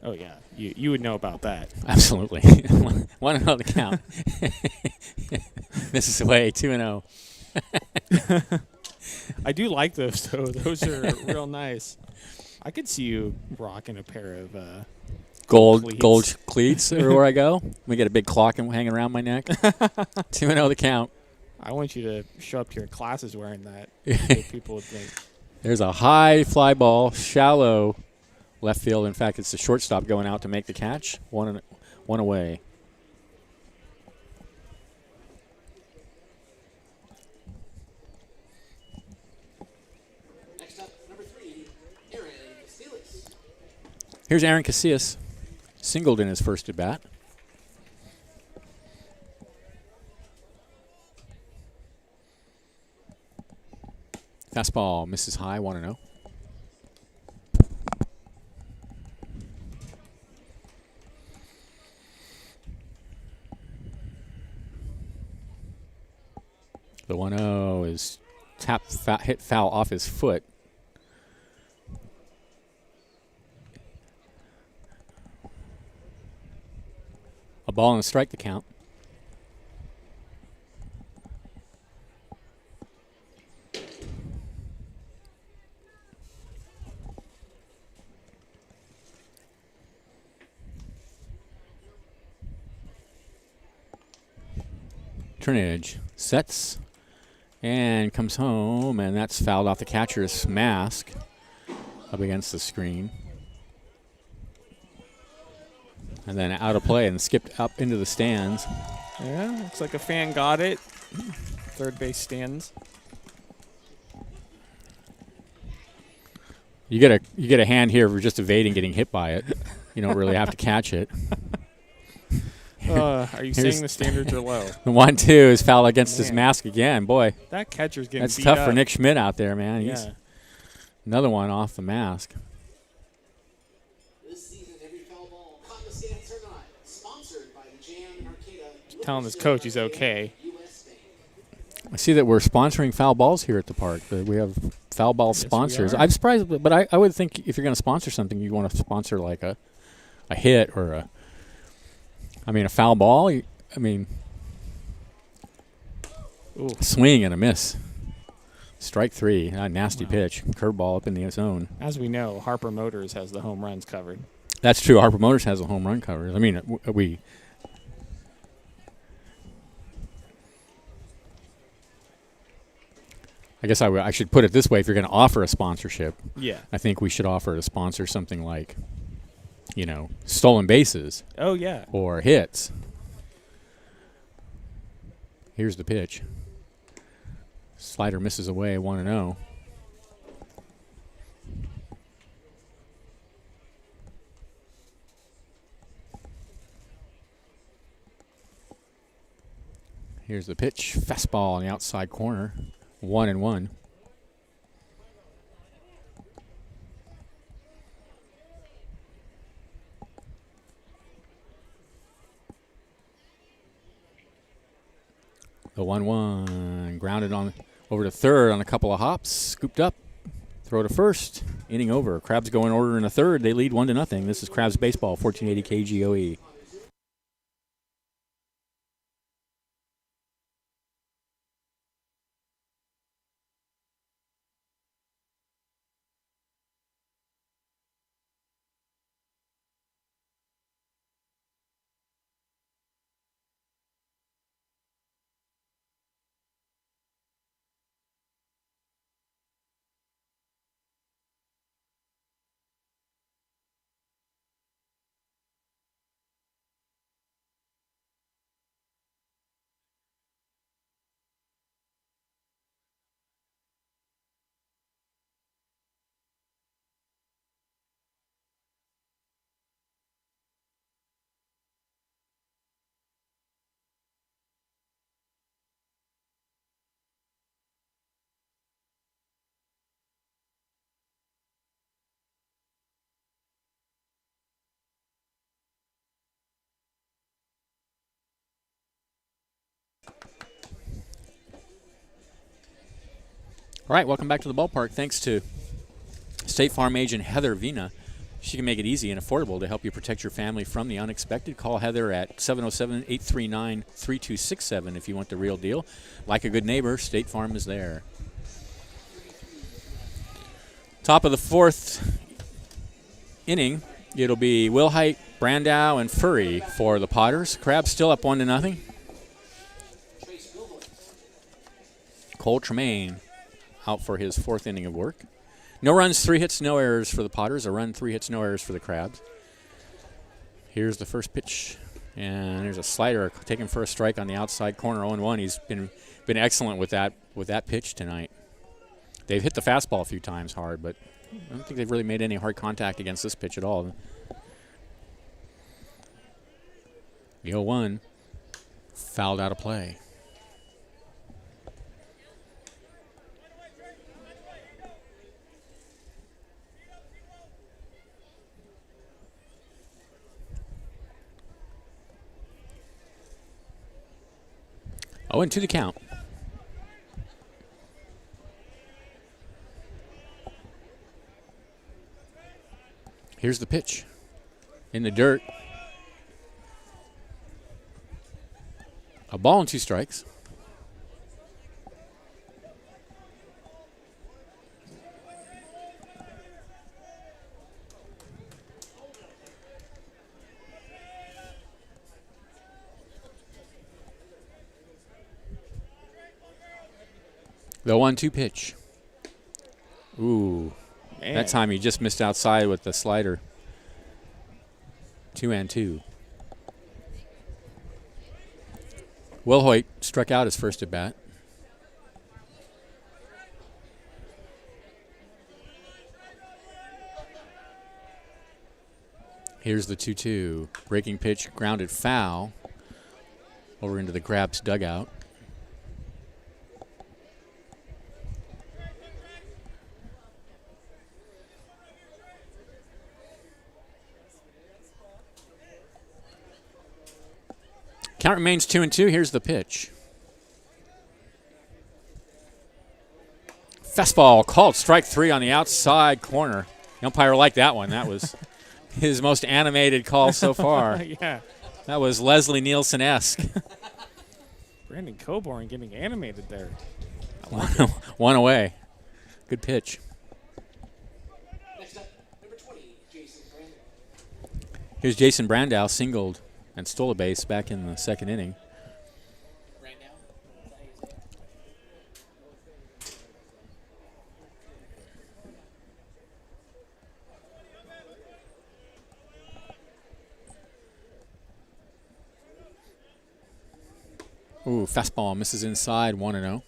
Oh, yeah. You would know about that. Absolutely. 1-0 the count. This is away, 2-0. I do like those, though. Those are real nice. I could see you rocking a pair of Gold cleats. everywhere I go. We get a big clock hanging around my neck. 2-0 the count. I want you to show up to your classes wearing that. So people would think. There's a high fly ball, shallow left field. In fact, it's the shortstop going out to make the catch. One away. Next up, number 3, Aaron Casillas. Here's Aaron Casillas. Singled in his first at bat. Fastball misses high, 1-0. The 1-0 is hit foul off his foot. A ball and a strike to count. Trinidge sets and comes home, and that's fouled off the catcher's mask up against the screen. And then out of play and skipped up into the stands. Yeah, looks like a fan got it. Third base stands. You get a hand here for just evading getting hit by it. You don't really have to catch it. Are you Here's- saying the standards are low? The 1-2 is fouled against his Man. mask again. Boy, That catcher's getting that's beat tough up. for Nick Schmidt out there, man. Yeah. Another one off the mask. This season, every foul ball caught in the stands or not. Sponsored by the Jam and Arcata. Telling his coach he's okay. US Bank. I see that we're sponsoring foul balls here at the park. That we have foul ball Yes, we sponsors. are. I'm surprised, but I would think if you're going to sponsor something, you want to sponsor like a hit or a foul ball. I mean, Ooh. swing and a miss. Strike 3. A nasty Wow. pitch. Curveball up in the zone. As we know, Harper Motors has the home runs covered. That's true. Harper Motors has a home run cover. I mean, we. I guess I should put it this way. If you're going to offer a sponsorship, Yeah. I think we should offer to sponsor something like, stolen bases Oh, yeah. or hits. Here's the pitch. Slider misses away, 1-0. Here's the pitch. Fastball on the outside corner. 1-1. The 1-1 grounded on over to third on a couple of hops. Scooped up. Throw to first. Inning over. Crabs go in order in the third. They lead 1-0. This is Crabs baseball, 1480 KGOE. All right, welcome back to the ballpark. Thanks to State Farm agent Heather Vina. She can make it easy and affordable to help you protect your family from the unexpected. Call Heather at 707-839-3267 if you want the real deal. Like a good neighbor, State Farm is there. Top of the fourth inning, it'll be Wilhite, Brandow, and Furry for the Potters. Crabs still up 1-0. Cole Tremaine out for his fourth inning of work. No runs, 3 hits, no errors for the Potters. A run, 3 hits, no errors for the Crabs. Here's the first pitch, and there's a slider taken for a strike on the outside corner, 0-1. He's been excellent with that pitch tonight. They've hit the fastball a few times hard, but I don't think they've really made any hard contact against this pitch at all. The 0-1 fouled out of play. Oh, and to the count. Here's the pitch. In the dirt. A ball and 2 strikes. The 1-2 pitch. Ooh. Man. That time he just missed outside with the slider. 2-2. Wilhoit struck out his first at bat. Here's the 2-2. Breaking pitch, grounded foul over into the Crabs dugout. Count remains 2-2. Here's the pitch. Fastball called strike 3 on the outside corner. The umpire liked that one. That was his most animated call so far. Yeah. That was Leslie Nielsen-esque. Brandon Coburn getting animated there. One away. Good pitch. Next up, number 20, Jason Brandon. Here's Jason Brandow, singled and stole a base back in the second inning. Ooh, fastball misses inside, 1-0.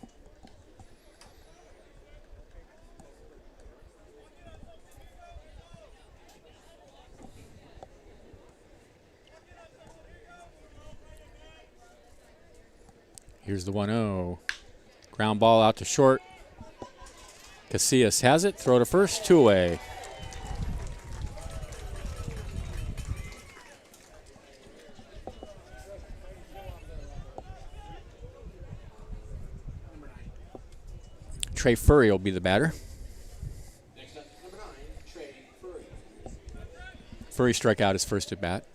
Here's the 1-0. Ground ball out to short. Casillas has it. Throw to first. 2 away. Trey Furry will be the batter. Next up, number 9, Trey Furry. Furry struck out his first at bat.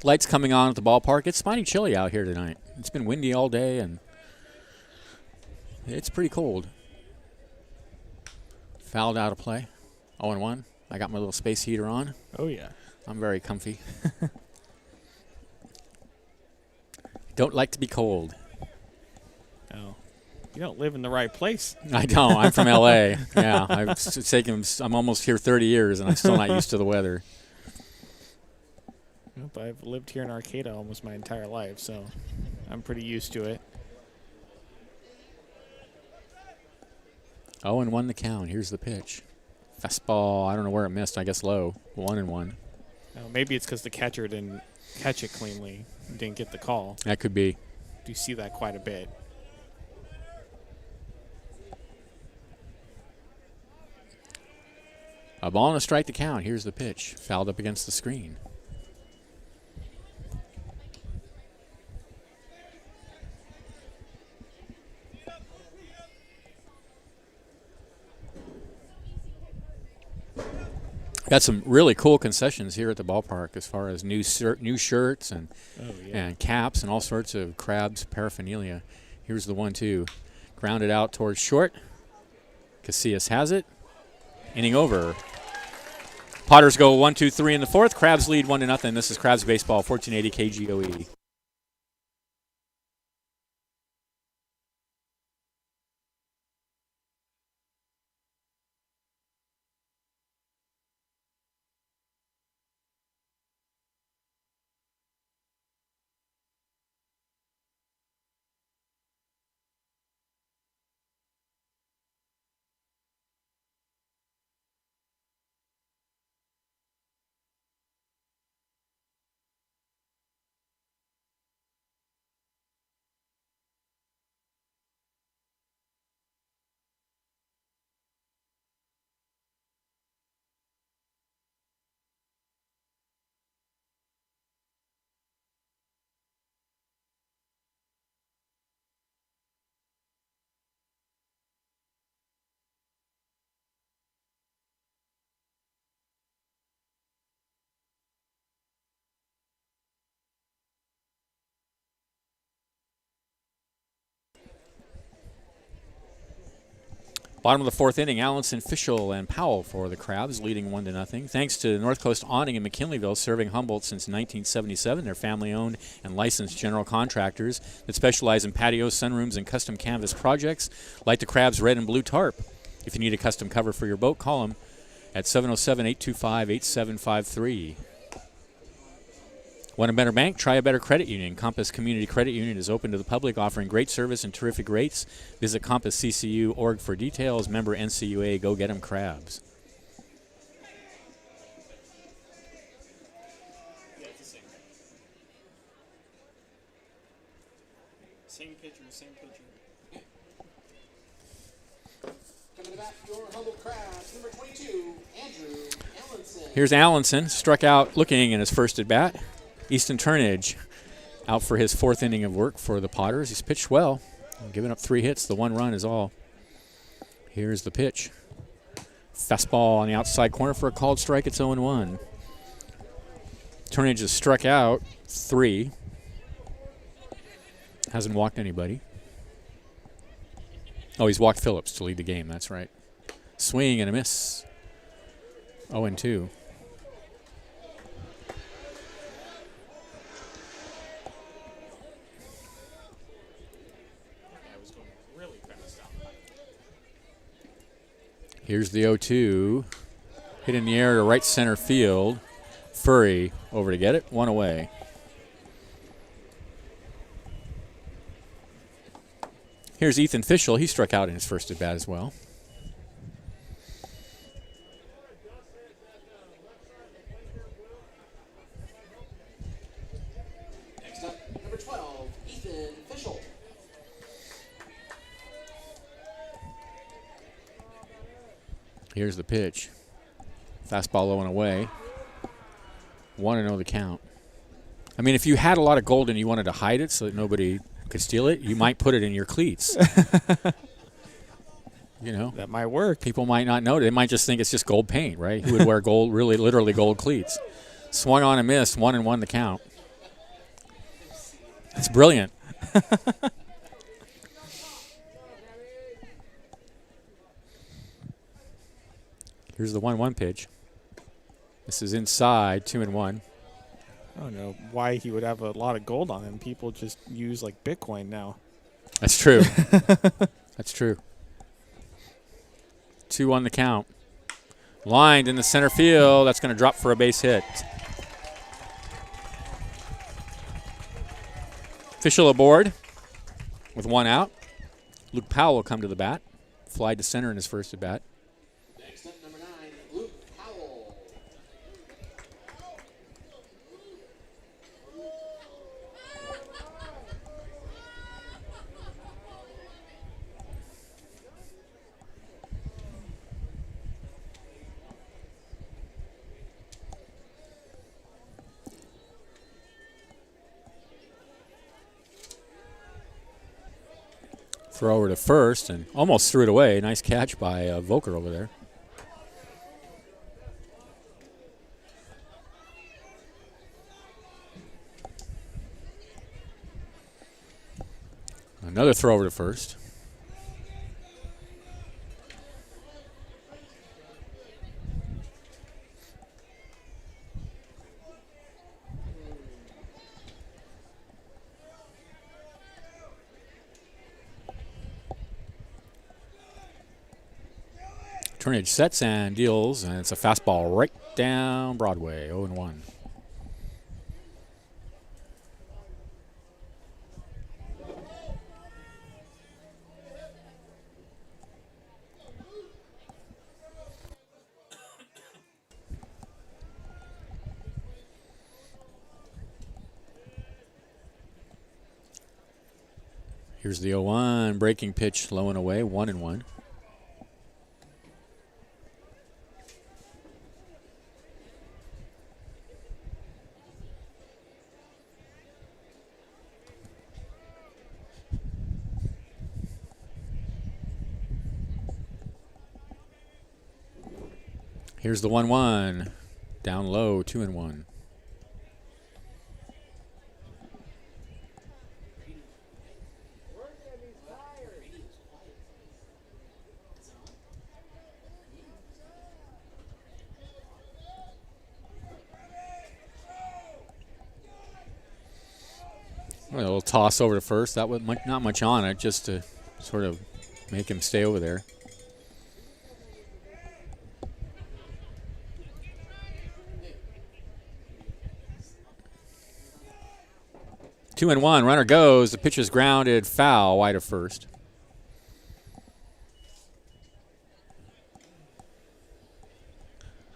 Lights coming on at the ballpark. It's mighty chilly out here tonight. It's been windy all day, and it's pretty cold. Fouled out of play. 0-1. I got my little space heater on. Oh, yeah. I'm very comfy. Don't like to be cold. Oh. You don't live in the right place. I don't. I'm from L.A. Yeah, I'm almost here 30 years, and I'm still not used to the weather. Nope, I've lived here in Arcata almost my entire life, so I'm pretty used to it. 0-1 the count. Here's the pitch. Fastball. I don't know where it missed. I guess low. 1-1. Maybe it's because the catcher didn't catch it cleanly, didn't get the call. That could be. You see that quite a bit. A ball and a strike to count. Here's the pitch. Fouled up against the screen. Got some really cool concessions here at the ballpark as far as new shirts and and caps and all sorts of Crabs paraphernalia. Here's the 1-2. Grounded out towards short. Casillas has it. Inning over. Potters go 1-2-3 in the fourth. Crabs lead 1-0. This is Crabs Baseball, 1480 KGOE. Bottom of the fourth inning, Allenson, Fischel, and Powell for the Crabs, leading 1-0. Thanks to North Coast Awning in McKinleyville, serving Humboldt since 1977. They're family-owned and licensed general contractors that specialize in patios, sunrooms, and custom canvas projects, like the Crabs' red and blue tarp. If you need a custom cover for your boat, call them at 707-825-8753. Want a better bank? Try a better credit union. Compass Community Credit Union is open to the public, offering great service and terrific rates. Visit compassccu.org for details. Member NCUA. Go get 'em Crabs. Same pitcher, same pitcher. Coming to bat, your Humboldt Crabs, number 22, Andrew Here's Allenson, struck out looking in his first at bat. Easton Turnage out for his 4th inning of work for the Potters. He's pitched well, giving up 3 hits. The 1 run is all. Here's the pitch. Fastball on the outside corner for a called strike. It's 0-1. Turnage has struck out 3. Hasn't walked anybody. Oh, he's walked Phillips to lead the game. That's right. Swing and a miss. 0-2. Here's the 0-2. Hit in the air to right center field. Furry over to get it. 1 away. Here's Ethan Fischel. He struck out in his first at bat as well. Next up, number 12, Ethan Fischel. Here's the pitch. Fastball low and away. 1-0 the count. I mean, if you had a lot of gold and you wanted to hide it so that nobody could steal it, you might put it in your cleats. You know, That might work. people might not know. They might just think it's just gold paint, right? Who would wear gold, really, literally gold cleats? Swung on and missed. 1-1 the count. It's brilliant. Here's the 1-1 pitch. This is inside, 2-1. I don't know why he would have a lot of gold on him. People just use like Bitcoin now. That's true. That's true. 2-1 the count. Lined in the center field. That's going to drop for a base hit. Fischel aboard with 1 out. Luke Powell will come to the bat. Fly to center in his first at bat. Next up, number 9, Luke Powell. Throw over to first and almost threw it away. Nice catch by Volker over there. Another throw over to first. Turnage sets and deals, and it's a fastball right down Broadway, 0-1. Here's the 0-1, breaking pitch low and away, 1-1. Here's the 1-1, down low, 2-1. A little toss over to first. That was not much on it, just to sort of make him stay over there. Two and one. Runner goes. The pitch is grounded foul wide of first.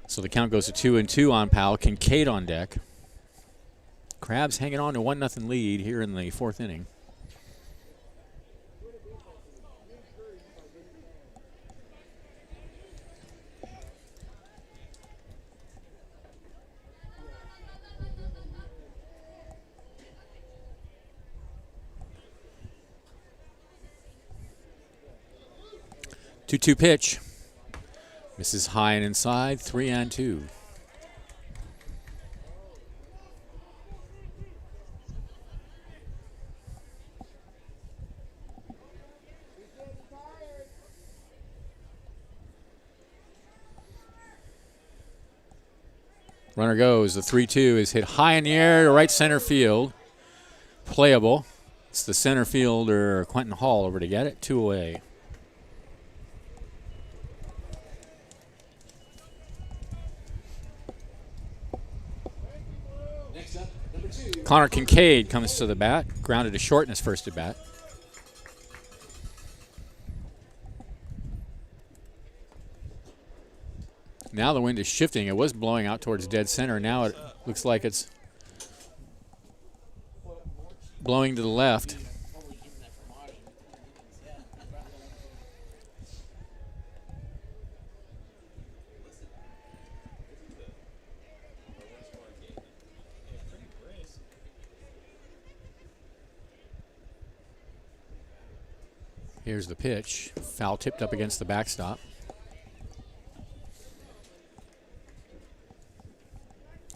So the count goes to 2-2 on Powell. Kincaid on deck. Crabs hanging on to 1-0 lead here in the fourth inning. 2-2 pitch. Misses high and inside, 3-2. Runner goes. The 3-2 is hit high in the air to right center field. Playable. It's the center fielder, Quentin Hall, over to get it. 2 away. Next up, number 2. Connor Kincaid comes to the bat. Grounded to short in his first at bat. Now the wind is shifting. It was blowing out towards dead center. Now it looks like it's blowing to the left. Here's the pitch. Foul tipped up against the backstop.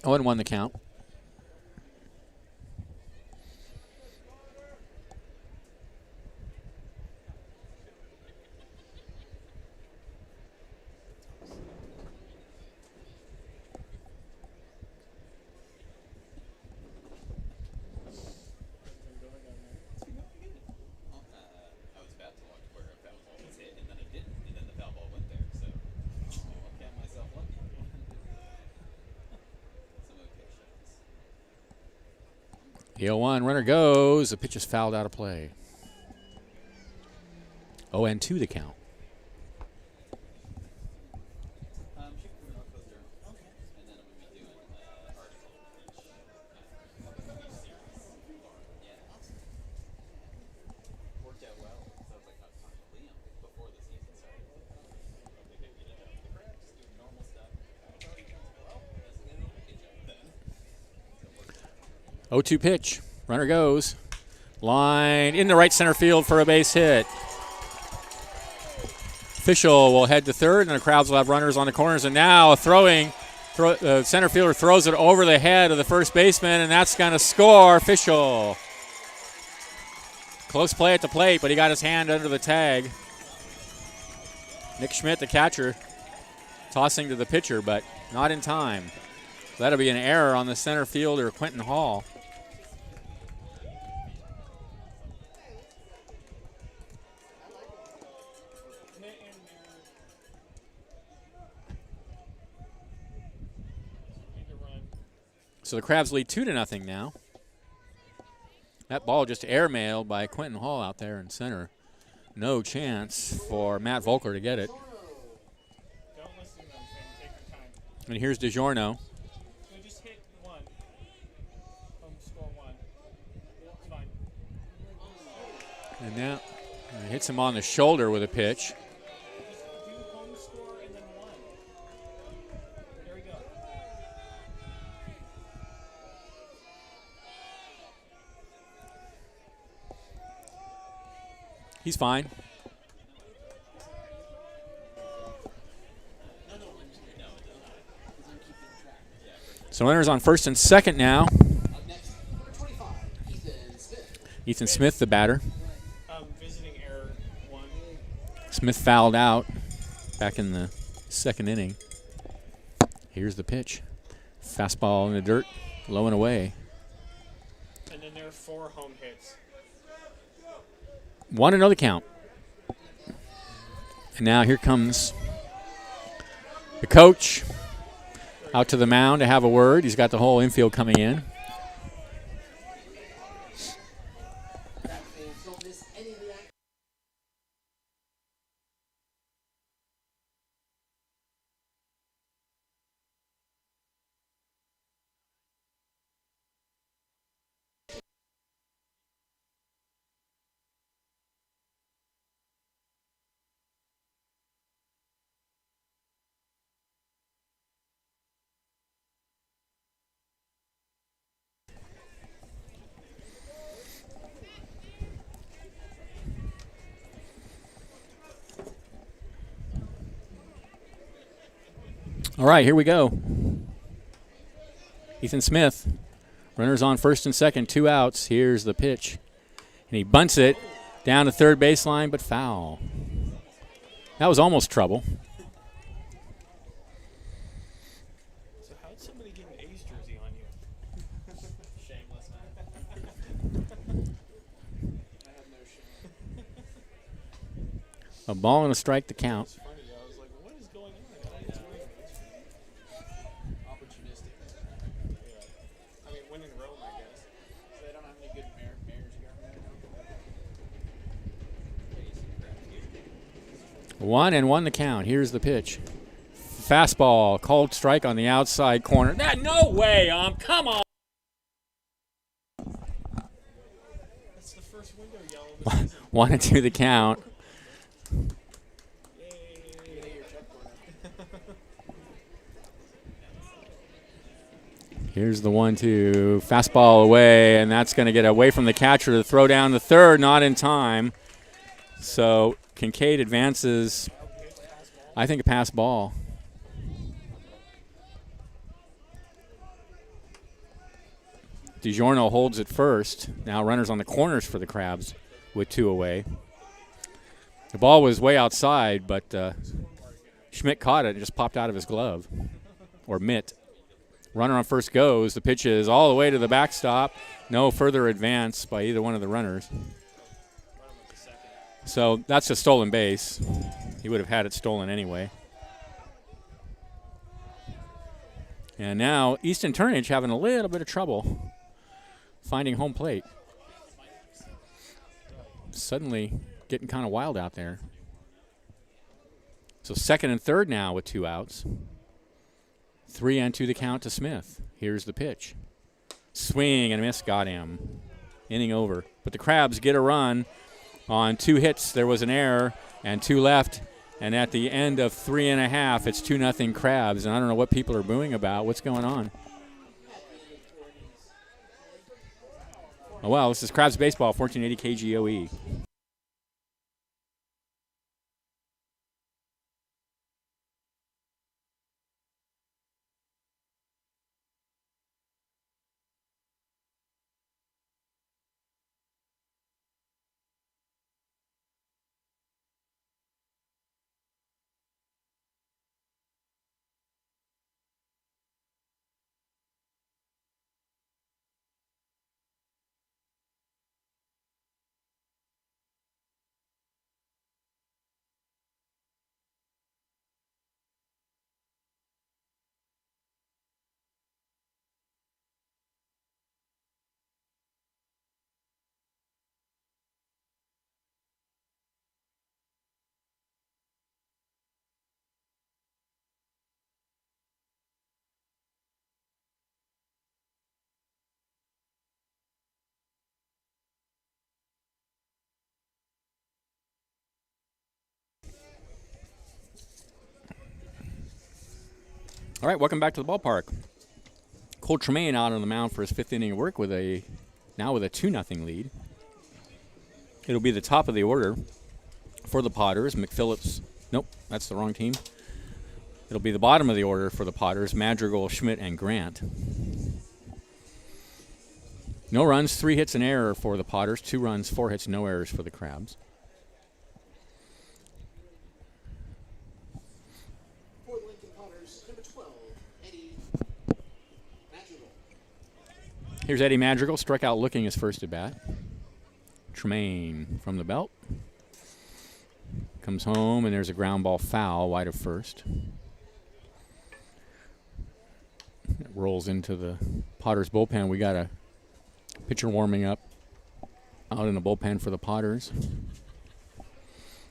0-1 the count. The 0-1 runner goes. The pitch is fouled out of play. 0-2 the count. Oh, 2 pitch. Runner goes. Line in the right center field for a base hit. Official will head to third, and the crowds will have runners on the corners. And now a center fielder throws it over the head of the first baseman, and that's going to score. Official. Close play at the plate, but he got his hand under the tag. Nick Schmidt, the catcher, tossing to the pitcher, but not in time. That'll be an error on the center fielder, Quentin Hall. So the Crabs lead 2-0 now. That ball just airmailed by Quentin Hall out there in center. No chance for Matt Volker to get it. Don't listen to them, Finn. Take your time. And here's DiGiorno. So just hit 1. Score 1. It's fine. And now he hits him on the shoulder with a pitch. Just do home score and then 1. There we go. He's fine. So runners on first and second now. Up next, number 25, Ethan Smith. Ethan Smith, the batter. Visiting error 1. Smith fouled out back in the second inning. Here's the pitch. Fastball in the dirt, low and away. And then there are 4 home hits. 1-0 the count. And now here comes the coach out to the mound to have a word. He's got the whole infield coming in. All right, here we go. Ethan Smith, runners on first and second, 2 outs. Here's the pitch. And he bunts it down to third baseline, but foul. That was almost trouble. So how'd somebody get an A's jersey on you? Shameless, man. I have no shame. A ball and a strike to count. It's funny. I was like, what is going on? Opportunistic. Yeah. I mean, when in Rome, I guess. So they don't have any good mariners here. 1-1 the count. Here's the pitch. Fastball, cold strike on the outside corner. No way, come on. That's the first window yellow of the season. 1-2 the count. Here's the 1-2. Fastball away, and that's going to get away from the catcher to throw down the third, not in time. So Kincaid advances. I think a pass ball. DiGiorno holds it first. Now runners on the corners for the Crabs with 2 away. The ball was way outside, but Schmidt caught it and just popped out of his glove or mitt. Runner on first goes. The pitch is all the way to the backstop. No further advance by either one of the runners. So that's a stolen base. He would have had it stolen anyway. And now Easton Turnage having a little bit of trouble finding home plate. Suddenly getting kind of wild out there. So second and third now with 2 outs. 3-2 the count to Smith. Here's the pitch. Swing and a miss, got him. Inning over. But the Crabs get a run on 2 hits. There was an error and 2 left. And at the end of 3.5, it's 2-0 Crabs. And I don't know what people are booing about. What's going on? Oh, well, this is Crabs baseball, 1480 KGOE. All right, welcome back to the ballpark. Cole Tremaine out on the mound for his 5th inning of work with a 2-0 lead. It'll be the top of the order for the Potters. McPhillips, nope, that's the wrong team. It'll be the bottom of the order for the Potters, Madrigal, Schmidt, and Grant. No runs, 3 hits, an error for the Potters. 2 runs, 4 hits, no errors for the Crabs. For the Lincoln Potters, number 12, Eddie Madrigal. Here's Eddie Madrigal, struck out looking his first at bat. Tremaine from the belt. Comes home, and there's a ground ball foul wide of first. It rolls into the Potters bullpen. We got a pitcher warming up out in the bullpen for the Potters.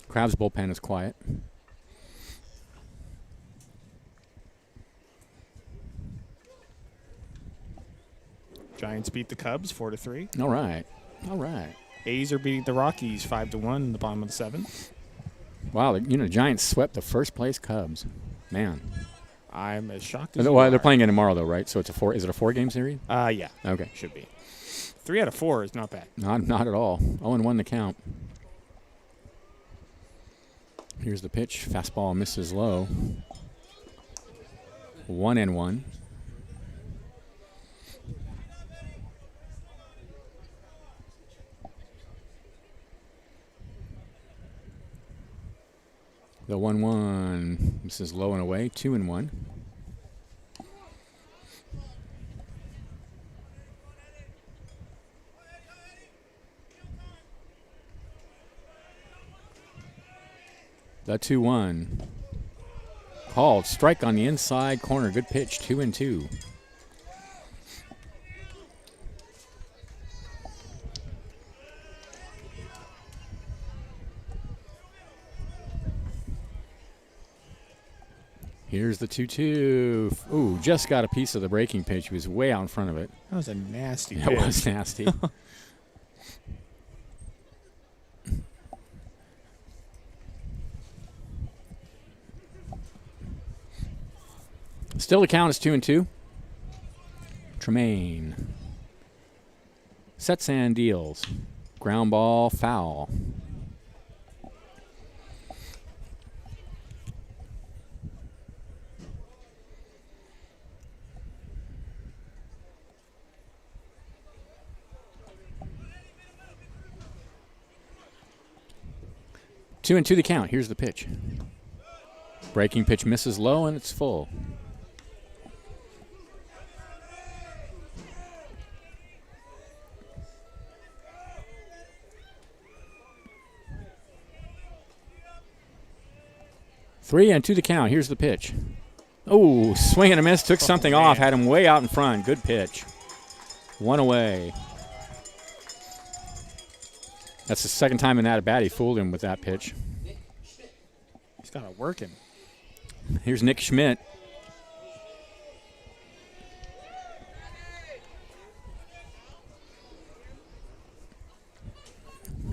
Crabs bullpen is quiet. Giants beat the Cubs 4-3. All right. All right. A's are beating the Rockies 5-1 in the bottom of the 7th. Wow, the Giants swept the first place Cubs. Man. I'm as shocked as you Well, are. they're playing it tomorrow though, right? So it's is it a 4-game series? Yeah. Okay. Should be. 3 out of 4 is not bad. Not at all. 0-1 the count. Here's the pitch. Fastball misses low. 1-1. The 1-1. This is low and away. 2-1. The 2-1. Called. Strike on the inside corner. Good pitch. 2-2. Here's the 2-2. Ooh, just got a piece of the breaking pitch. He was way out in front of it. That was a nasty pitch. That was nasty. Still the count is 2-2. Tremaine. Sets and deals. Ground ball, foul. Two and two the count. Here's the pitch. Breaking pitch misses low and it's full. Three and two the count. Here's the pitch. Oh, swing and a miss. Took something off. Had him way out in front. Good pitch. One away. That's the second time in that at bat he fooled him with that pitch. He's got it working. Here's Nick Schmidt.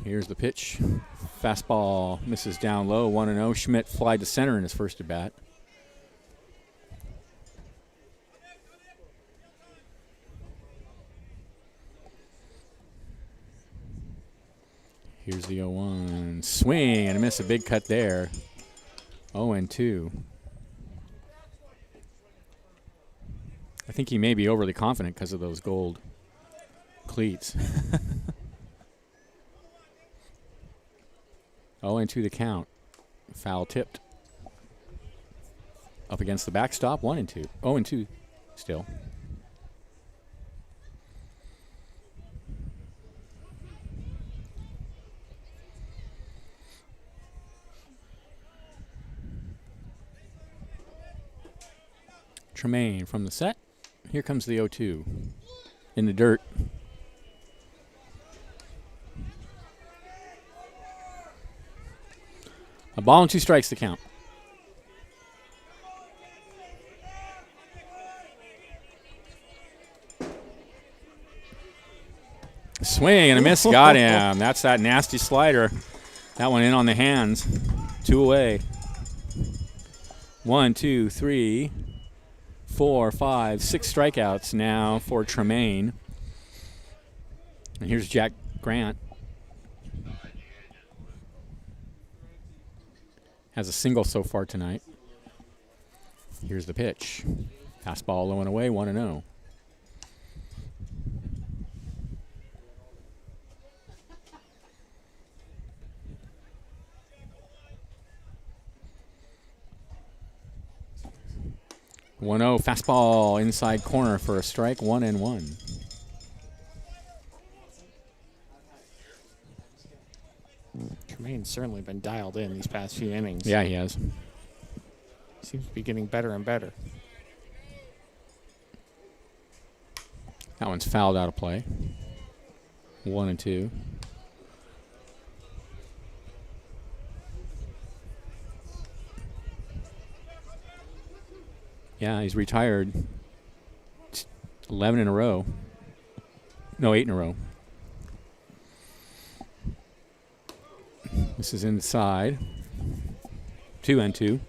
Here's the pitch. Fastball misses down low. 1-0. Schmidt flied to center in his first at bat. Here's the 0-1. Swing and a miss. A big cut there. 0-2. I think he may be overly confident because of those gold cleats. 0-2 the count. Foul tipped. Up against the backstop. 1-2. 0-2 still. Tremaine from the set. Here comes the 0-2. In the dirt. A ball and 2 strikes to count. Swing and a miss. Got him. That's that nasty slider. That one in on the hands. 2 away. 1, 2, 3, 4, 5, 6 strikeouts now for Tremaine. And here's Jack Grant. Has a single so far tonight. Here's the pitch. Fastball low and away, 1-0. Fastball inside corner for a strike, 1-1. Tremaine's certainly been dialed in these past few innings. Yeah, he has. Seems to be getting better and better. That one's fouled out of play. 1-2. Yeah, he's retired. 11 in a row. No, 8 in a row. This is inside. 2-2.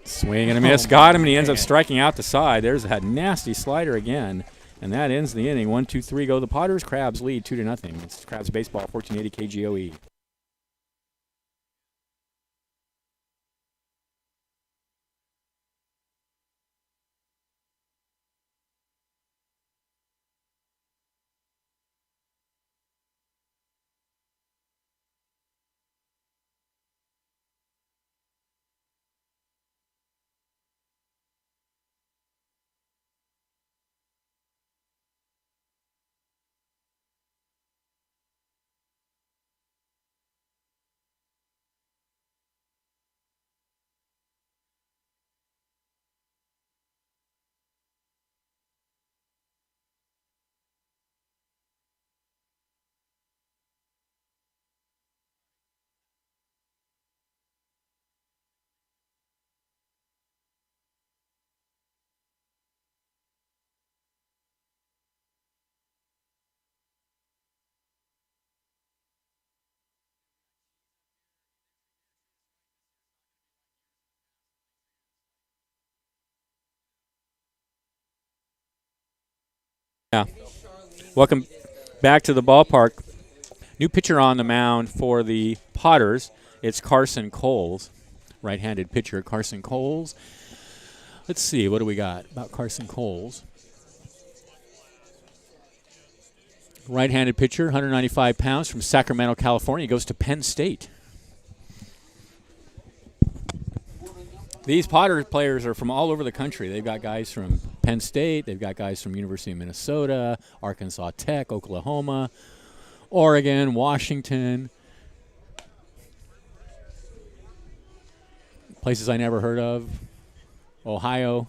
Swing and a miss. Got him, and he ends up striking out the side. There's that nasty slider again. And that ends the inning. 1, 2, 3 go the Potters. Crabs lead 2-0. It's Crabs baseball, 1480 KGOE. Yeah. Welcome back to the ballpark. New pitcher on the mound for the Potters. It's Carson Coles, right-handed pitcher Carson Coles. Let's see, what do we got about Carson Coles? Right-handed pitcher, 195 pounds, from Sacramento, California. He goes to Penn State. These Potter players are from all over the country. They've got guys from Penn State. They've got guys from University of Minnesota, Arkansas Tech, Oklahoma, Oregon, Washington. Places I never heard of. Ohio.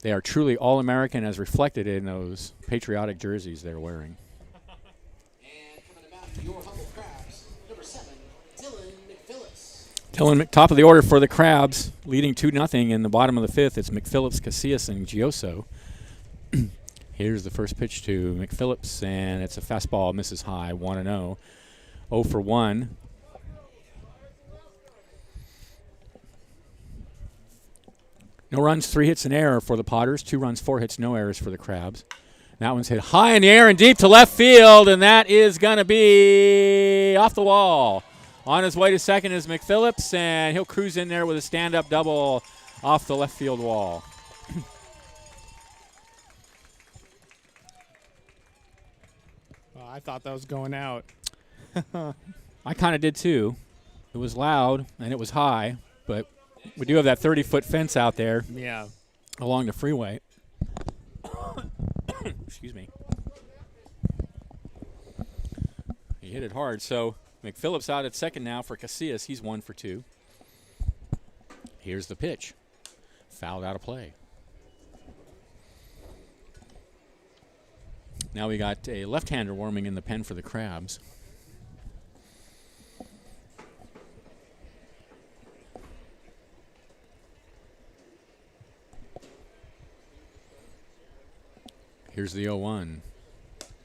They are truly All-American as reflected in those patriotic jerseys they're wearing. And coming about your humble Crabs, number 7, Dylan McPhillips. Dylan, top of the order for the Crabs, leading 2-0 in the bottom of the fifth. It's McPhillips, Casillas, and Gioso. Here's the first pitch to McPhillips, and it's a fastball, misses high, 1-0. 0 for 1. No runs, 3 hits, an error for the Potters. 2 runs, 4 hits, no errors for the Crabs. That one's hit high in the air and deep to left field, and that is going to be off the wall. On his way to second is McPhillips, and he'll cruise in there with a stand-up double off the left field wall. Well, I thought that was going out. I kind of did too. It was loud and it was high, but we do have that 30-foot fence out there Yeah. along the freeway. Excuse me. He hit it hard, so McPhillips out at second now for Casillas. He's 1 for 2. Here's the pitch. Fouled out of play. Now we got a left-hander warming in the pen for the Crabs. Here's the 0-1.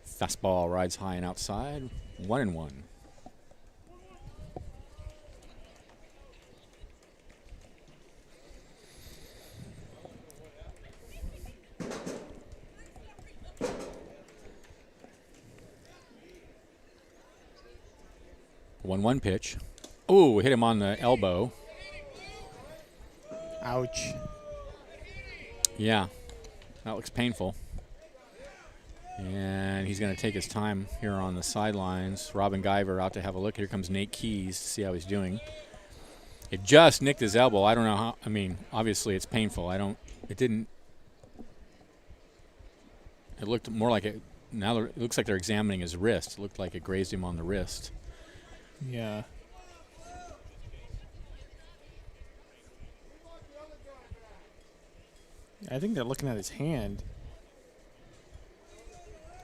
Fastball rides high and outside. 1-1. One pitch. Ooh, hit him on the elbow. Ouch. Yeah, that looks painful. And he's going to take his time here on the sidelines. Robin Guyver out to have a look. Here comes Nate Keys to see how he's doing. It just nicked his elbow. I don't know how. I mean, obviously it's painful. It didn't. It looked more like it. Now it looks like they're examining his wrist. It looked like it grazed him on the wrist. Yeah. I think they're looking at his hand.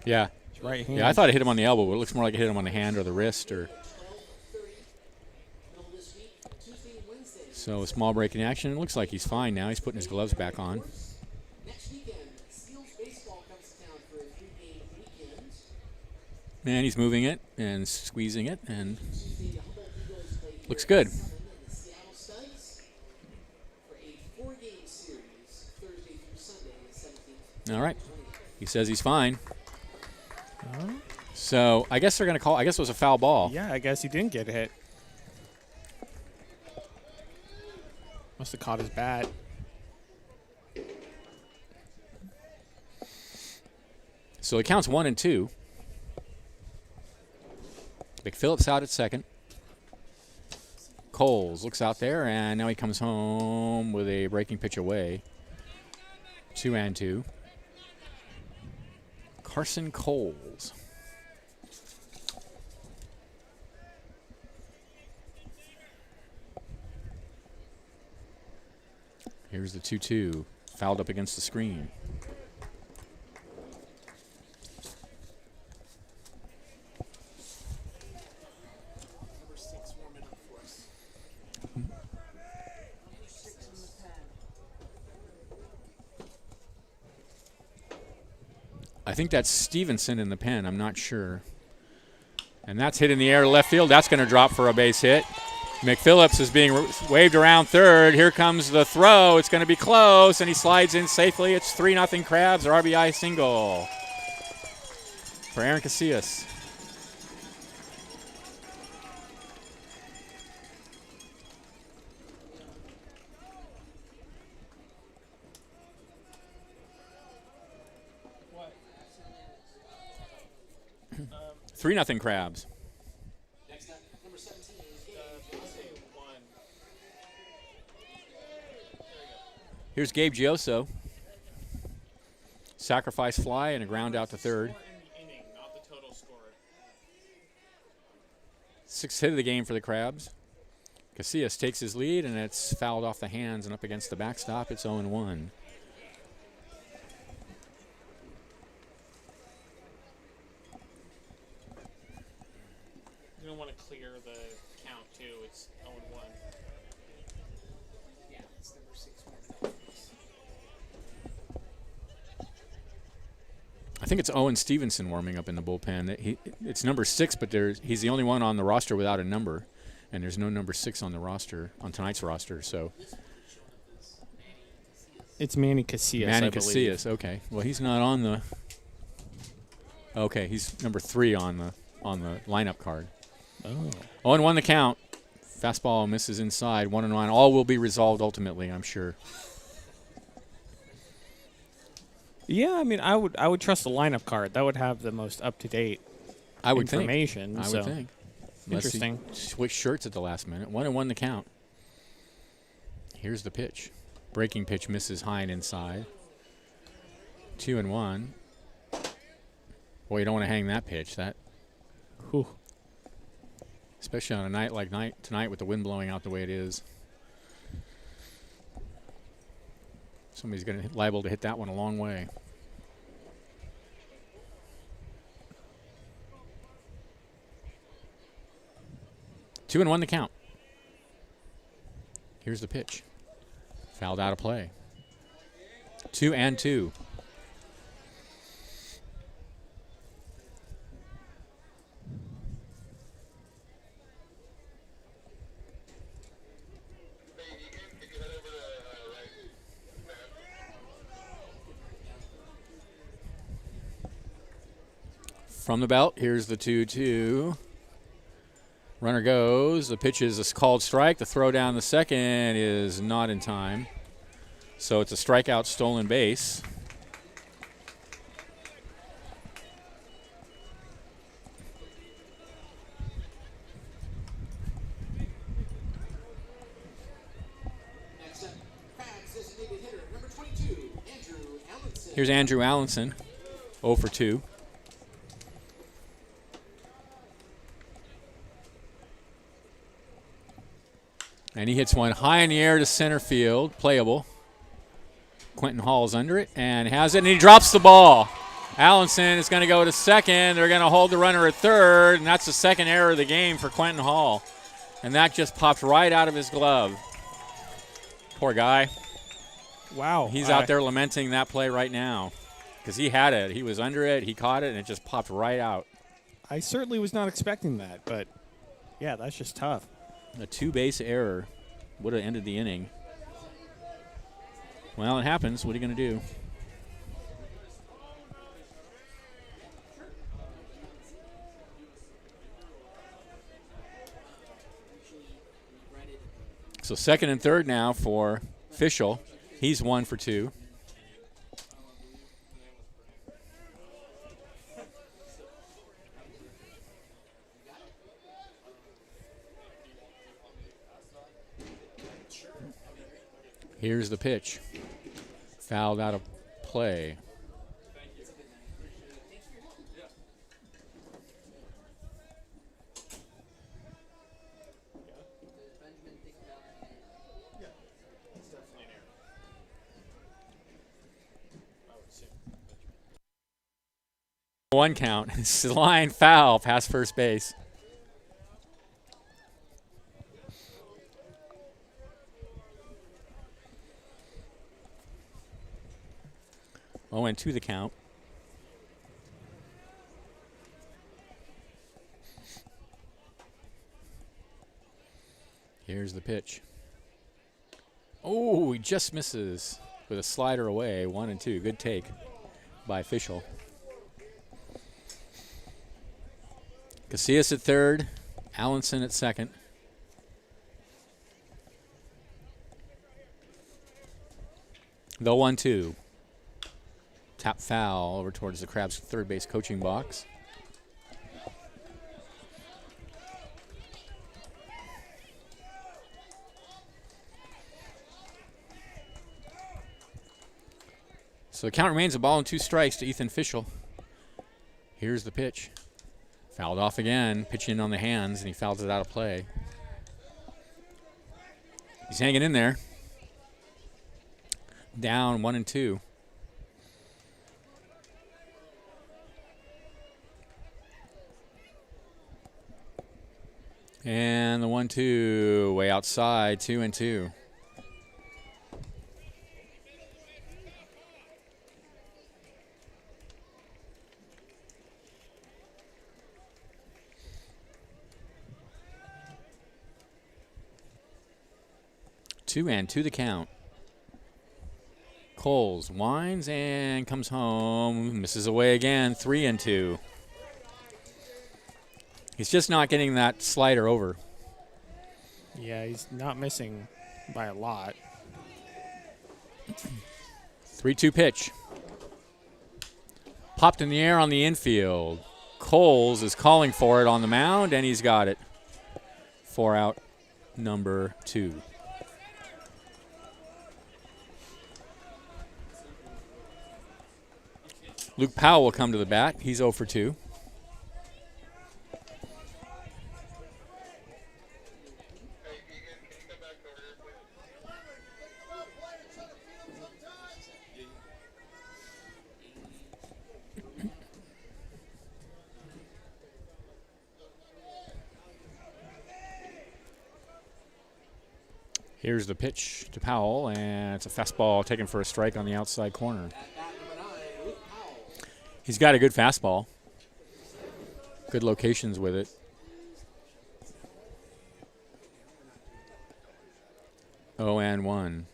Yeah. His right hand. Yeah, I thought it hit him on the elbow, but it looks more like it hit him on the hand or the wrist. So a small break in action. It looks like he's fine now. He's putting his gloves back on. Next weekend, Seals baseball comes to town for a 3-game weekend. And he's moving it and squeezing it, and looks good. The Seattle Studs for a 4-game series, Thursday through Sunday. All right. He says he's fine. So I guess they're going to call. I guess it was a foul ball. Yeah, I guess he didn't get hit. Must have caught his bat. So it counts 1 and 2. McPhillips out at second. Coles looks out there, and now he comes home with a breaking pitch away. 2 and 2. Carson Coles. Here's the 2-2, fouled up against the screen. Number 6 warming up for us. Number 6 in the pen. I think that's Stevenson in the pen. I'm not sure. And that's hit in the air to left field. That's going to drop for a base hit. McPhillips is being waved around third. Here comes the throw. It's going to be close, and he slides in safely. It's 3-0 Crabs, RBI single for Aaron Casillas. What? 3-0 Crabs. Next up, number 17 is Here's Gabe Gioso. Sacrifice fly and a ground out to third. Sixth hit of the game for the Crabs. Casillas takes his lead, and it's fouled off the hands and up against the backstop. It's 0-1. You don't want to clear the count, too. It's 0-1. yeah, it's number 6 warming up for us. I think it's Owen Stevenson warming up in the bullpen. It's number 6, but he's the only one on the roster without a number, and there's no number 6 on the roster, on tonight's roster. So It's Manny Casillas, Manny I believe. Casillas, okay. Well, he's not on the. Okay, he's number 3 on the lineup card. Oh. 0-1 the count. Fastball misses inside. 1-1. All will be resolved ultimately, I'm sure. Yeah, I mean, I would trust the lineup card. That would have the most up-to-date I would information. think. I so. would think. Unless he Interesting. switched shirts at the last minute. 1-1 the count. Here's the pitch. Breaking pitch misses high and inside. 2-1. Boy, you don't want to hang that pitch. That, Whew. especially on a night like tonight with the wind blowing out the way it is. Somebody's liable to hit that one a long way. Two and one the count. Here's the pitch. Fouled out of play. 2-2. From the belt, here's the 2-2. Runner goes. The pitch is a called strike. The throw down the second is not in time. So it's a strikeout, stolen base. Next up, Crabs designated hitter, number 22, Andrew Allenson. Here's Andrew Allenson, 0 for 2. And he hits one high in the air to center field, playable. Quentin Hall's under it and has it, and he drops the ball. Allenson is going to go to second. They're going to hold the runner at third, and that's the second error of the game for Quentin Hall. And that just popped right out of his glove. Poor guy. Wow. He's out there lamenting that play right now because he had it. He was under it. He caught it, and it just popped right out. I certainly was not expecting that, but, yeah, that's just tough. A 2-base error would have ended the inning. Well, it happens. What are you going to do? So second and third now for Fischel. He's 1 for 2. Here's the pitch. Fouled out of play. One count. It's a line foul past first base. Oh, and 2 the count. Here's the pitch. Oh, he just misses with a slider away. 1 and 2. Good take by Fischel. Casillas at third. Allenson at second. The 1-2. Tap foul over towards the Crabs' third base coaching box. So the count remains a ball and 2 strikes to Ethan Fischel. Here's the pitch. Fouled off again, pitching on the hands, and he fouls it out of play. He's hanging in there. Down 1 and 2. And the 1-2 way outside, 2 and 2. Two and 2 the count. Coles winds and comes home. Misses away again. 3 and 2. He's just not getting that slider over. Yeah, he's not missing by a lot. 3-2 pitch. Popped in the air on the infield. Coles is calling for it on the mound, and he's got it. 4 out, number 2. Luke Powell will come to the bat. He's 0 for 2. Here's the pitch to Powell, and it's a fastball taken for a strike on the outside corner. He's got a good fastball. Good locations with it. 0-1.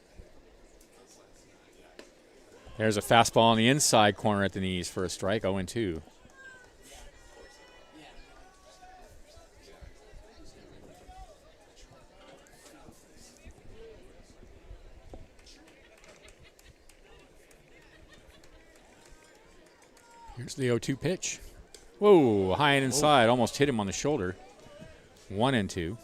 There's a fastball on the inside corner at the knees for a strike. 0-2. Here's the 0-2 pitch. Whoa, high and inside. Almost hit him on the shoulder. 1-2.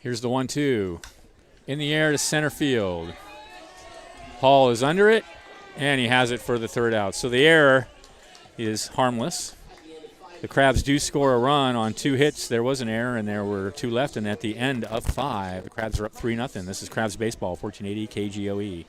Here's the 1-2. In the air to center field. Hall is under it, and he has it for the third out. So the error is harmless. The Crabs do score a run on 2 hits. There was an error, and there were 2 left. And at the end of 5, the Crabs are up 3-0. This is Crabs Baseball, 1480 KGOE.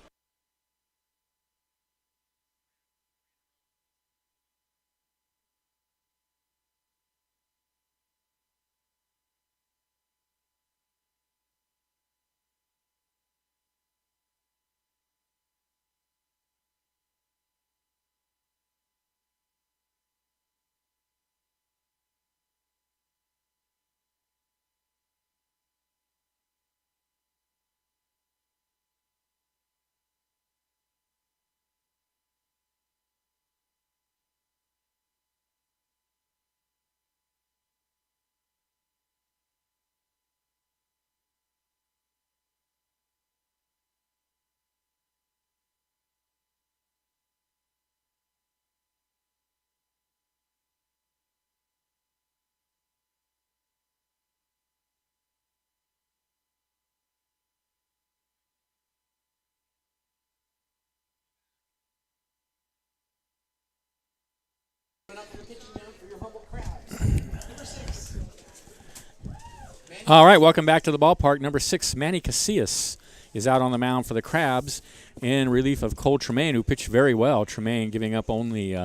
All right, welcome back to the ballpark. Number 6, Manny Casillas is out on the mound for the Crabs in relief of Cole Tremaine, who pitched very well. Tremaine giving up only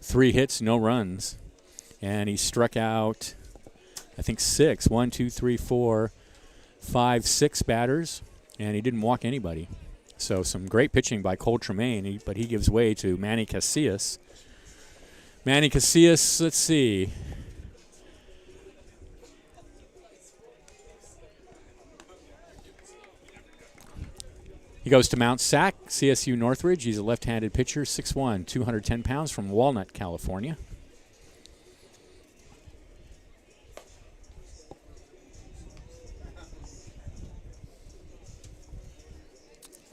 3 hits, no runs. And he struck out, I think, 6. 1, 2, 3, 4, 5, 6 batters, and he didn't walk anybody. So some great pitching by Cole Tremaine, but he gives way to Manny Casillas. Manny Casillas, let's see. He goes to Mount Sac, CSU Northridge. He's a left-handed pitcher, 6'1", 210 pounds from Walnut, California.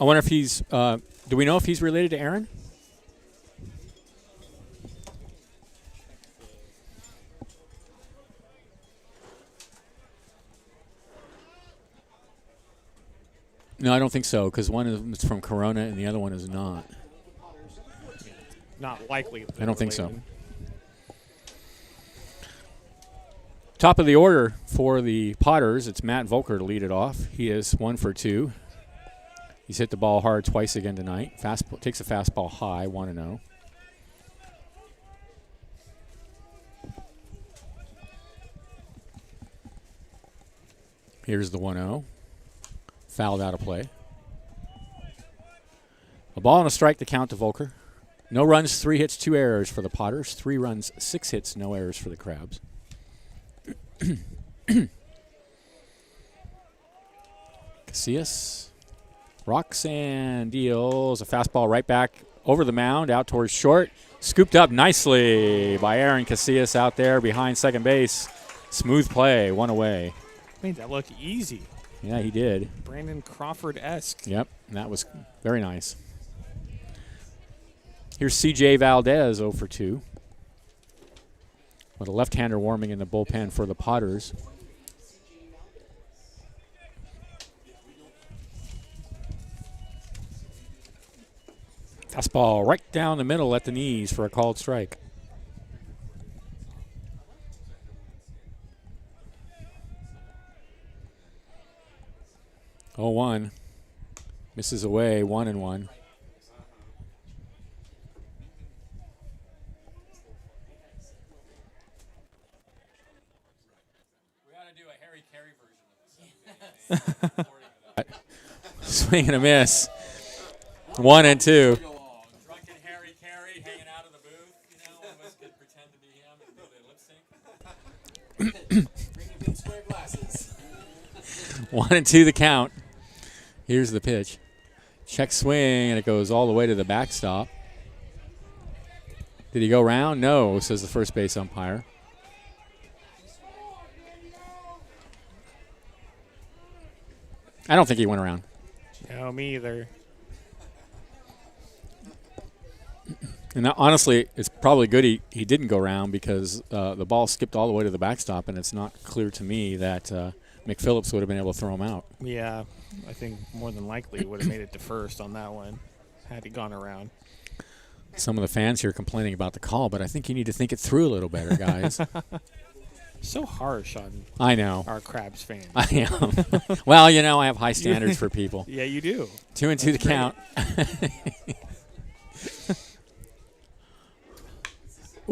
I wonder if he's, do we know if he's related to Aaron? No, I don't think so, because one is from Corona and the other one is not. Not likely. I don't think so. Top of the order for the Potters, it's Matt Volker to lead it off. He is 1 for 2. He's hit the ball hard twice again tonight. Fastball, takes a fastball high, 1-0. Here's the 1-0. Fouled out of play. A ball and a strike to count to Volker. No runs, 3 hits, 2 errors for the Potters. 3 runs, 6 hits, no errors for the Crabs. Casillas rocks and deals a fastball right back over the mound, out towards short. Scooped up nicely by Aaron Casillas out there behind second base. Smooth play, 1 away. Made that look easy. Yeah, he did. Brandon Crawford-esque. Yep, that was very nice. Here's C.J. Valdez, 0 for 2. With a left-hander warming in the bullpen for the Potters. Fastball right down the middle at the knees for a called strike. Oh, 1. Misses away, 1-1. We ought to do a Harry Carey version of this. Swing and a miss. 1 and 2. Drunken Harry Carey hanging out of the booth. You know, one of us could pretend to be him and do the lip sync. Bring your big square glasses. 1 and 2 the count. Here's the pitch. Check swing, and it goes all the way to the backstop. Did he go round? No, says the first base umpire. I don't think he went around. No, me either. And that, honestly, it's probably good he didn't go around because the ball skipped all the way to the backstop, and it's not clear to me that McPhillips would have been able to throw him out. Yeah, I think more than likely would have made it to first on that one had he gone around. Some of the fans here complaining about the call, but I think you need to think it through a little better, guys. So harsh on I know. our Crabs fans. I am. Well, you know, I have high standards for people. Yeah, you do. 2 and 2 the count.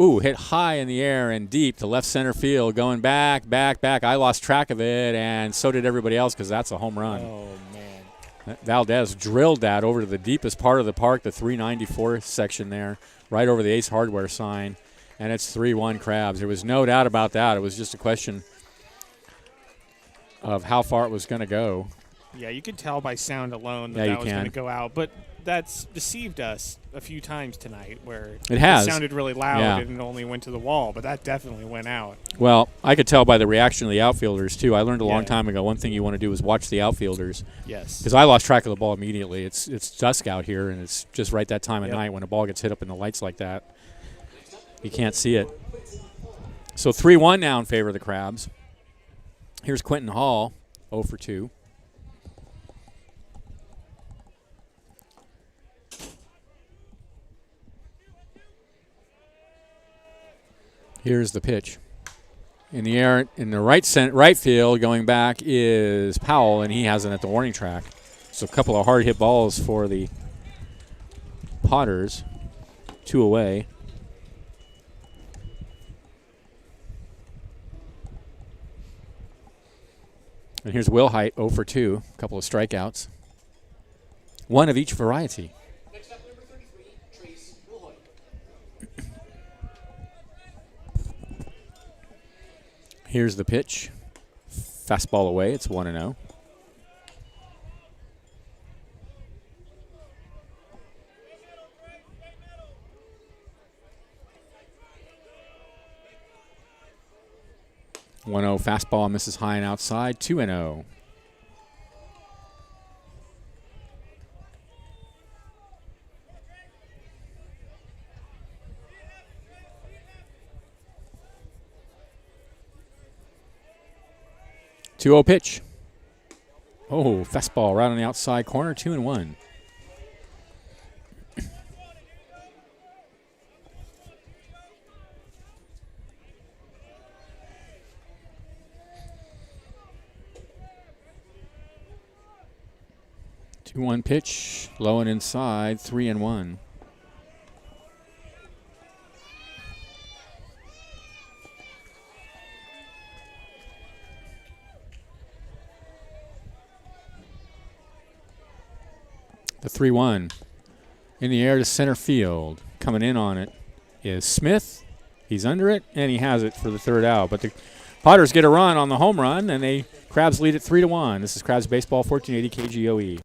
Ooh, hit high in the air and deep to left center field, going back. I lost track of it, and so did everybody else because that's a home run. Oh, man. Valdez drilled that over to the deepest part of the park, the 394 section there, right over the Ace Hardware sign, and it's 3-1 Crabs. There was no doubt about that. It was just a question of how far it was going to go. Yeah, you could tell by sound alone that Yeah, you that was going to can. go out, but that's deceived us a few times tonight where It has. sounded really loud Yeah. and it only went to the wall, but that definitely went out. Well, I could tell by the reaction of the outfielders, too. I learned a long Yeah. time ago one thing you want to do is watch the outfielders. Yes. Because I lost track of the ball immediately. It's dusk out here, and it's just right that time of Yep. night when a ball gets hit up in the lights like that. You can't see it. So 3-1 now in favor of the Crabs. Here's Quentin Hall, 0 for 2. Here's the pitch. In the air, in the right field, going back is Powell, and he has it at the warning track. So a couple of hard hit balls for the Potters. 2 away. And here's Will Height, 0 for 2. A couple of strikeouts. One of each variety. Next up, number 33, Trace Wilhoit. Here's the pitch. Fastball away. It's 1-0. Fastball misses high and outside. 2-0. Two-0 pitch. Oh, fastball right on the outside corner. 2-1. Two-one pitch, low and inside. 3-1. The 3-1 in the air to center field. Coming in on it is Smith. He's under it, and he has it for the third out. But the Potters get a run on the home run, and Crabs lead it 3-1. This is Crabs Baseball, 1480 KGOE.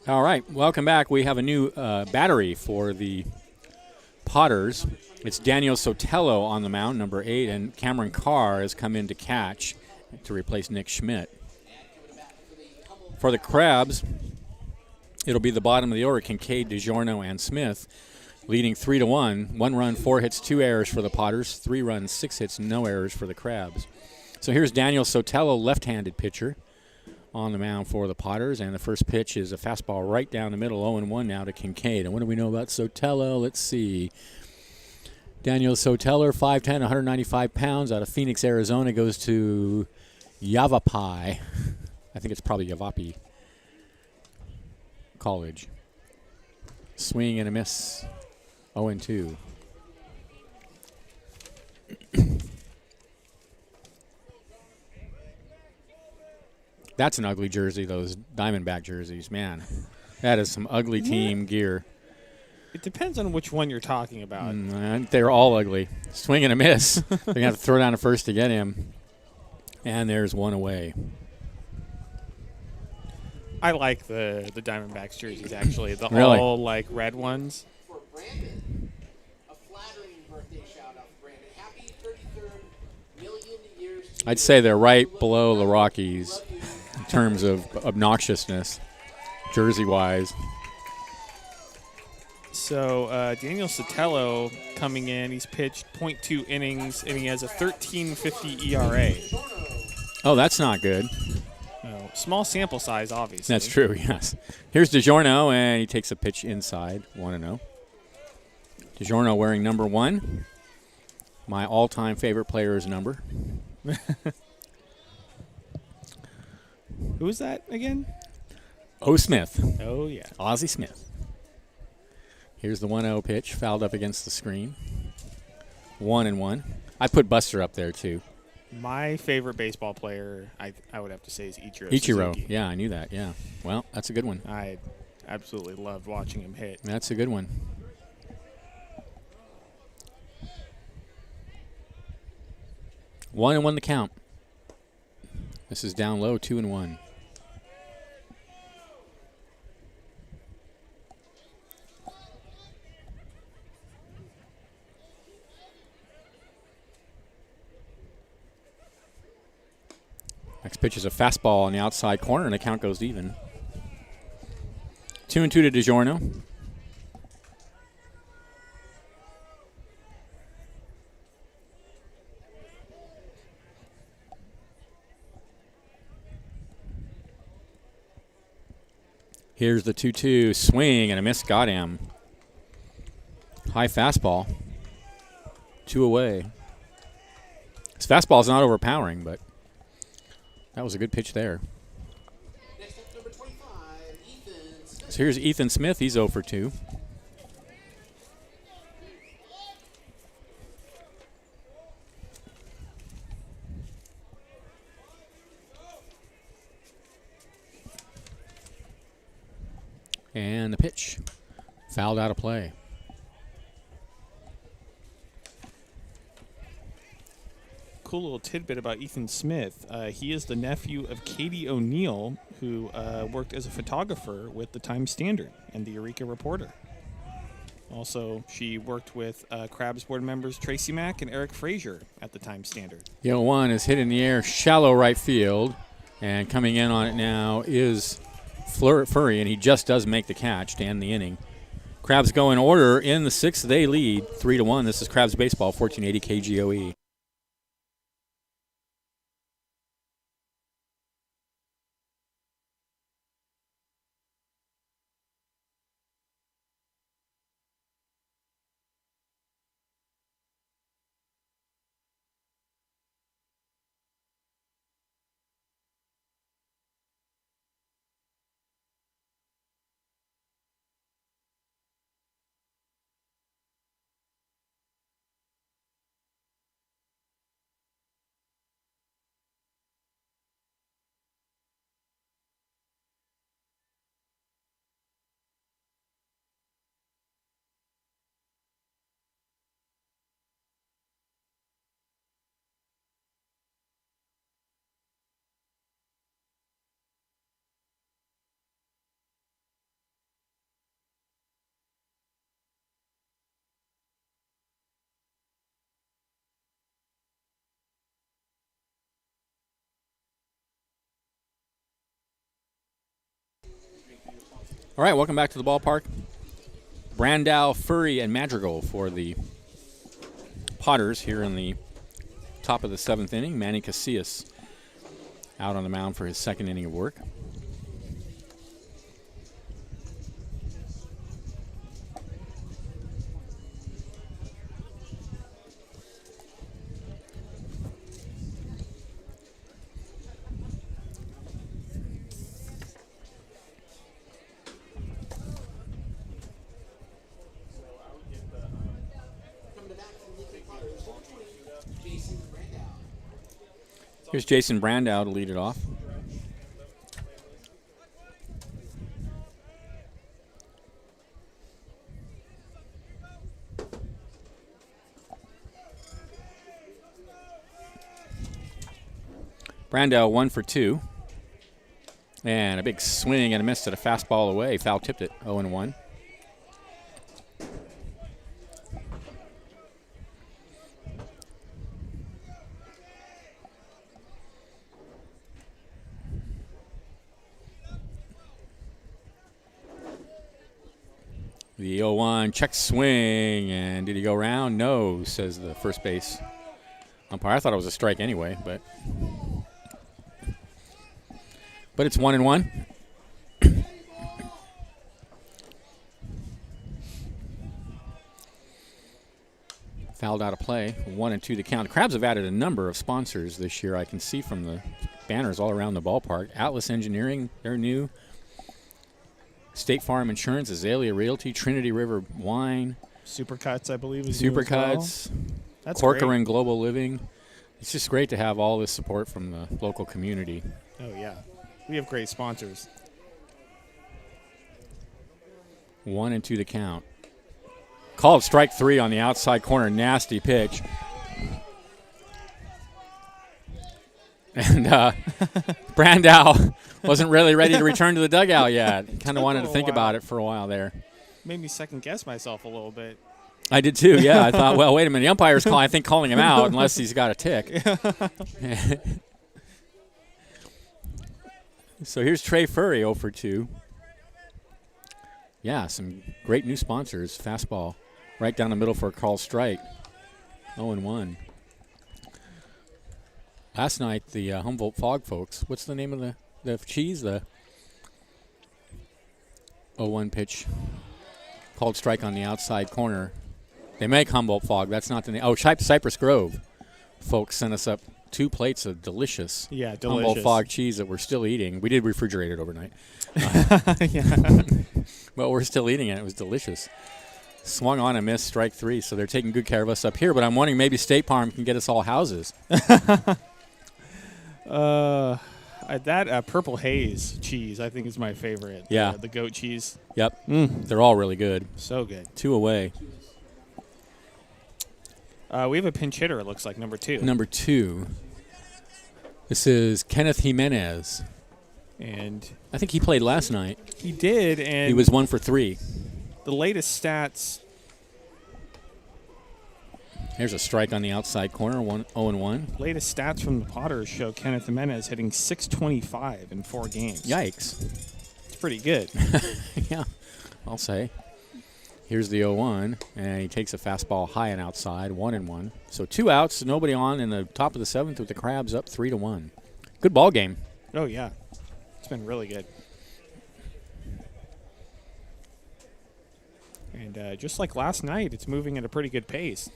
All right, welcome back. We have a new battery for the Potters. It's Daniel Sotelo on the mound, number 8, and Cameron Carr has come in to catch to replace Nick Schmidt. For the Crabs, it'll be the bottom of the order, Kincaid, DiGiorno, and Smith, leading 3-1. 1 run, 4 hits, 2 errors for the Potters. 3 runs, 6 hits, no errors for the Crabs. So here's Daniel Sotelo, left-handed pitcher, on the mound for the Potters, and the first pitch is a fastball right down the middle, 0-1 now to Kincaid. And what do we know about Sotelo? Let's see. Daniel Sotelo, 5'10", 195 pounds, out of Phoenix, Arizona, goes to Yavapai. I think it's probably Yavapai College. Swing and a miss, 0-2. That's an ugly jersey, those Diamondback jerseys. Man, that is some ugly team gear. It depends on which one you're talking about. They're all ugly. Swing and a miss. They're going to have to throw down a first to get him. And there's one away. I like the Diamondbacks jerseys, actually. The Really? all, like, red ones. For Brandon, a flattering birthday shout out for Brandon. Happy 33rd million years to I'd say they're right below the Rockies in terms of obnoxiousness, jersey-wise. So Daniel Sotelo coming in. He's pitched .2 innings, and he has a 13.50 ERA. Oh, that's not good. Small sample size, obviously. That's true, yes. Here's DiGiorno, and he takes a pitch inside, 1-0. DiGiorno wearing number 1. My all-time favorite player's number. Who is that again? O. Smith. Oh, yeah. Ozzie Smith. Here's the 1-0 pitch, fouled up against the screen. 1-1. I put Buster up there, too. My favorite baseball player, I would have to say, is Ichiro Ichiro. Suzuki. Yeah, I knew that, yeah. Well, that's a good one. I absolutely loved watching him hit. That's a good one. One and one the count. This is down low, 2-1. Next pitch is a fastball on the outside corner, and the count goes even. 2-2 to DiGiorno. Here's the 2-2 swing and a miss. Got him. High fastball. 2 away. His fastball is not overpowering, but that was a good pitch there. Next up, number 25, Ethan Smith. So here's Ethan Smith. He's 0 for 2. And the pitch. Fouled out of play. Cool little tidbit about Ethan Smith. He is the nephew of Katie O'Neill, who worked as a photographer with the Times-Standard and the Eureka Reporter. Also, she worked with Crabs board members Tracy Mack and Eric Frazier at the Times-Standard. The 0-1 is hit in the air, shallow right field. And coming in on it now is Furry, and he just does make the catch to end the inning. Crabs go in order in the 6th. They lead 3-1. This is Crabs Baseball, 1480 KGOE. All right, welcome back to the ballpark. Brandow, Furry, and Madrigal for the Potters here in the top of the 7th inning. Manny Casillas out on the mound for his 2nd inning of work. Here's Jason Brandow to lead it off. Brandel 1 for 2. And a big swing and a miss at a fastball away. Foul tipped it, 0-1. The 0-1 check swing, and did he go round? No, says the first base umpire. I thought it was a strike anyway, but it's 1-1. Fouled out of play. 1-2 the count. Crabs have added a number of sponsors this year. I can see from the banners all around the ballpark. Atlas Engineering, they're new. State Farm Insurance, Azalea Realty, Trinity River Wine. Supercuts, I believe, is new as Supercuts. well. That's Corcoran Global Living. It's just great to have all this support from the local community. Oh, yeah. We have great sponsors. 1-2 the count. Called strike 3 on the outside corner. Nasty pitch. And Brandau wasn't really ready to return to the dugout yet. Kind of wanted to think about it for a while there. Made me second guess myself a little bit. I did too, yeah. I thought, well, wait a minute. The umpire's calling him out unless he's got a tick. So here's Trey Furry, 0 for 2. Yeah, some great new sponsors. Fastball right down the middle for a called strike. 0-1. Last night, the Humboldt Fog folks, what's the name of the cheese? The 0-1 pitch. Called strike on the outside corner. They make Humboldt Fog. That's not the name. Oh, Cypress Grove folks sent us up 2 plates of delicious Humboldt Fog cheese that we're still eating. We did refrigerate it overnight. Yeah. But we're still eating it. It was delicious. Swung on and missed, strike 3. So they're taking good care of us up here. But I'm wondering maybe State Farm can get us all houses. That Purple Haze cheese, I think, is my favorite. Yeah. The goat cheese. Yep. They're all really good. So good. 2 away. We have a pinch hitter, it looks like, number 2. Number 2. This is Kenneth Jimenez. And I think he played last night. he did, and He was 1 for 3. the latest stats. Here's a strike on the outside corner, 0-1. Latest stats from the Potters show Kenneth Jimenez hitting .625 in 4 games. Yikes. It's pretty good. Yeah, I'll say. Here's the 0-1, and he takes a fastball high and outside, 1-1. So 2 outs, nobody on in the top of the 7th with the Crabs up 3-1. Good ball game. Oh, yeah. It's been really good. And just like last night, it's moving at a pretty good pace.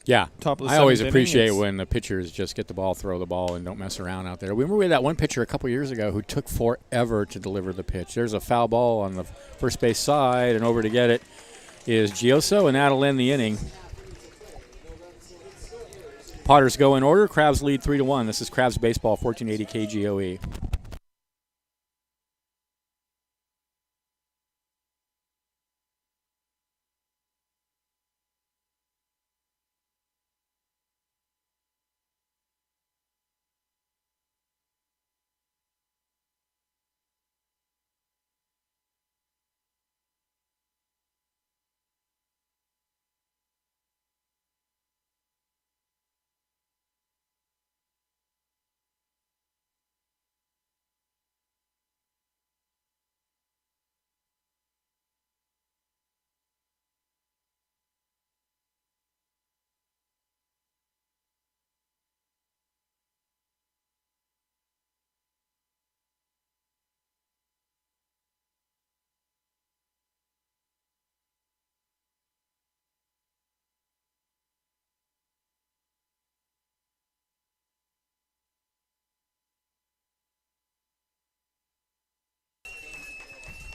Yeah, Top of the I always 7th inning, appreciate it's- when the pitchers just get the ball, throw the ball, and don't mess around out there. Remember we had that one pitcher a couple years ago who took forever to deliver the pitch. There's a foul ball on the first base side, and over to get it is Gioso, and that'll end the inning. Potters go in order. Crabs lead 3-1. This is Crabs Baseball, 1480 KGOE.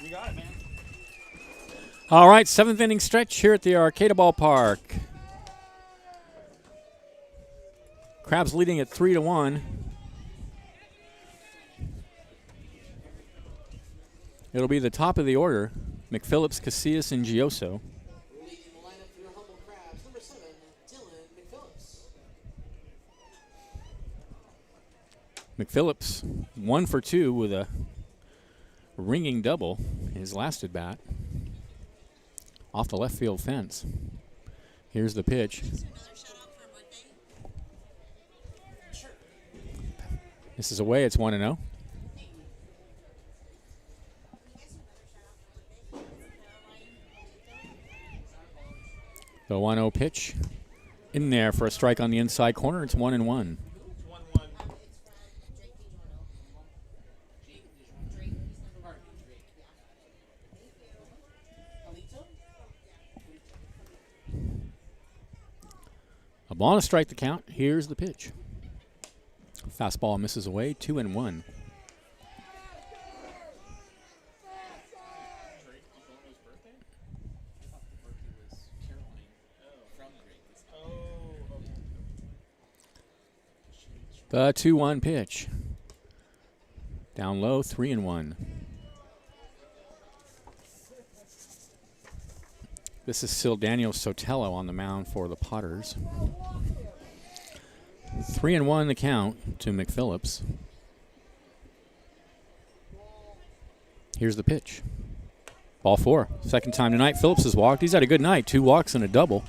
You got it, man. All right, 7th inning stretch here at the Arcata Ballpark. Crabs leading at 3-1. It'll be the top of the order. McPhillips, Casillas, and Gioso. Leading the lineup for your Humboldt Crabs, number 7, Dylan McPhillips. McPhillips 1 for 2 with a ringing double in his last at bat off the left field fence. Here's the pitch. This is away. It's 1-0. The 1-0 pitch in there for a strike on the inside corner. It's 1-1. A ball and a strike to count. Here's the pitch. Fastball misses away. 2-1. The 2-1 pitch. Down low, 3-1. This is still Daniel Sotelo on the mound for the Potters. 3-1 the count to McPhillips. Here's the pitch. Ball 4. Second time tonight Phillips has walked. He's had a good night. 2 walks and a double.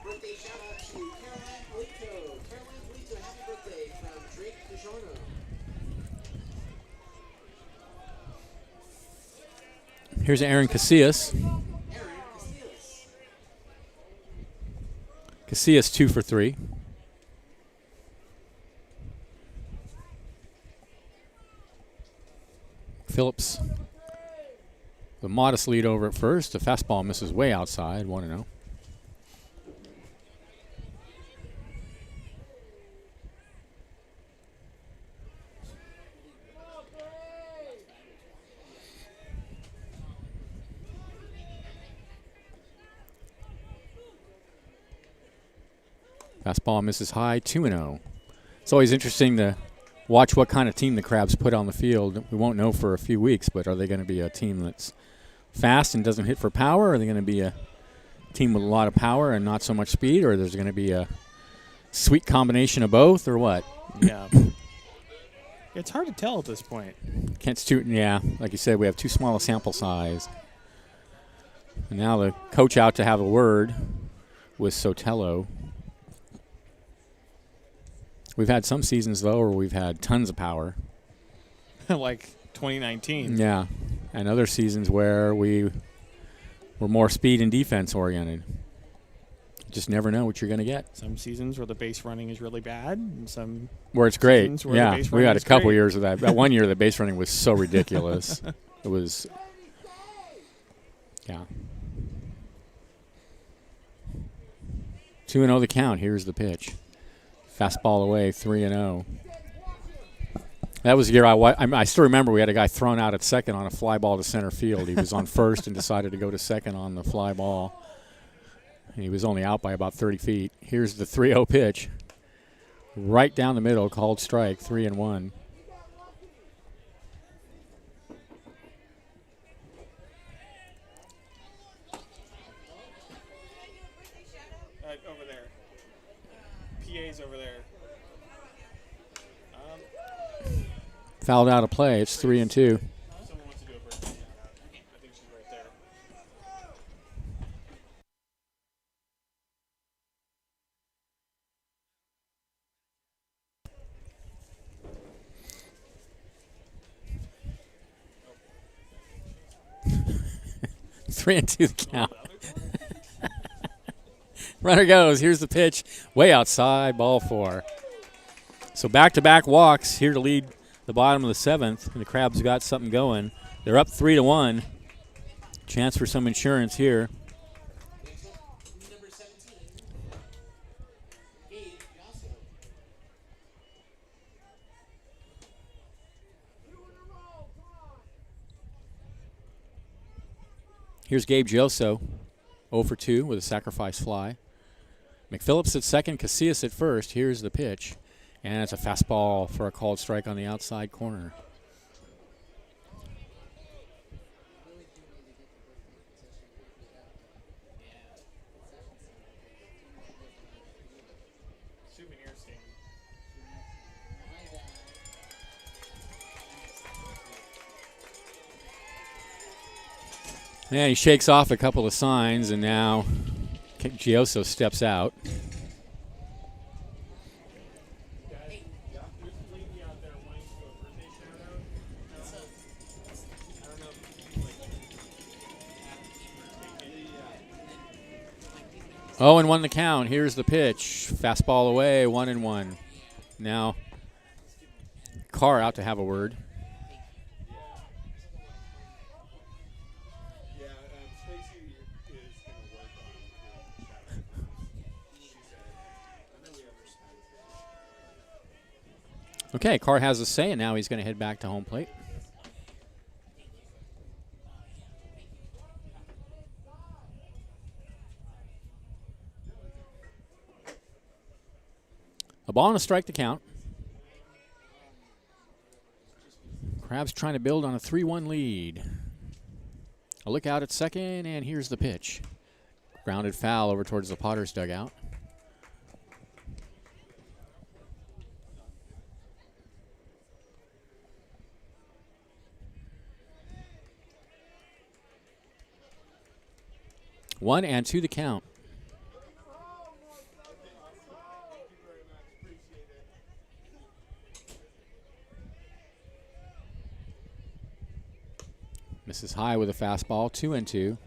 Birthday shout out to Caroline Polito. Caroline Polito, happy birthday from Drake DiGiorno. Here's Aaron Casillas. Aaron Casillas. Casillas 2 for 3. Phillips, the modest lead over at first. The fastball misses way outside, 1-0. Fastball misses high, 2-0. It's always interesting to watch what kind of team the Crabs put on the field. We won't know for a few weeks, but are they going to be a team that's fast and doesn't hit for power? Or are they going to be a team with a lot of power and not so much speed? Or there's going to be a sweet combination of both, or what? Yeah. It's hard to tell at this point. Yeah, like you said, we have too small a sample size. And now the coach out to have a word with Sotelo. We've had some seasons, though, where we've had tons of power. Like 2019. Yeah, and other seasons where we were more speed and defense oriented. Just never know what you're going to get. Some seasons where the base running is really bad, and some where it's great. seasons where Yeah, the base we running had a is couple great. years of that. That 1 year, the base running was so ridiculous. It was, yeah. 2-0 the count. Here's the pitch. Fastball away, 3-0. That was the year I still remember we had a guy thrown out at second on a fly ball to center field. He was on first and decided to go to second on the fly ball. And he was only out by about 30 feet. Here's the 3-0 pitch. Right down the middle, called strike, 3-1. Over there. PA's over there. Fouled out of play. It's 3-2. Someone wants to do a birthday shout out. I think she's right there. Three and two the count. Runner goes. Here's the pitch. Way outside. Ball 4. So back-to-back walks here to lead the bottom of the 7th. And the Crabs got something going. They're up 3-1. Chance for some insurance here. Number 17, Gabe Josso. Here's Gabe Gioso, 0 for 2 with a sacrifice fly. McPhillips at second, Casillas at first. Here's the pitch. And it's a fastball for a called strike on the outside corner. Souvenir stand. And he shakes off a couple of signs, and now Gioso steps out. Oh, and 1 the count. Here's the pitch. Fastball away, 1-1. Now, Carr out to have a word. Okay, Carr has a say, and now he's going to head back to home plate. A ball and a strike to count. Crabs trying to build on a 3-1 lead. A look out at second, and here's the pitch. Grounded foul over towards the Potters dugout. One and 2 to count. Misses high with a fastball, 2-2.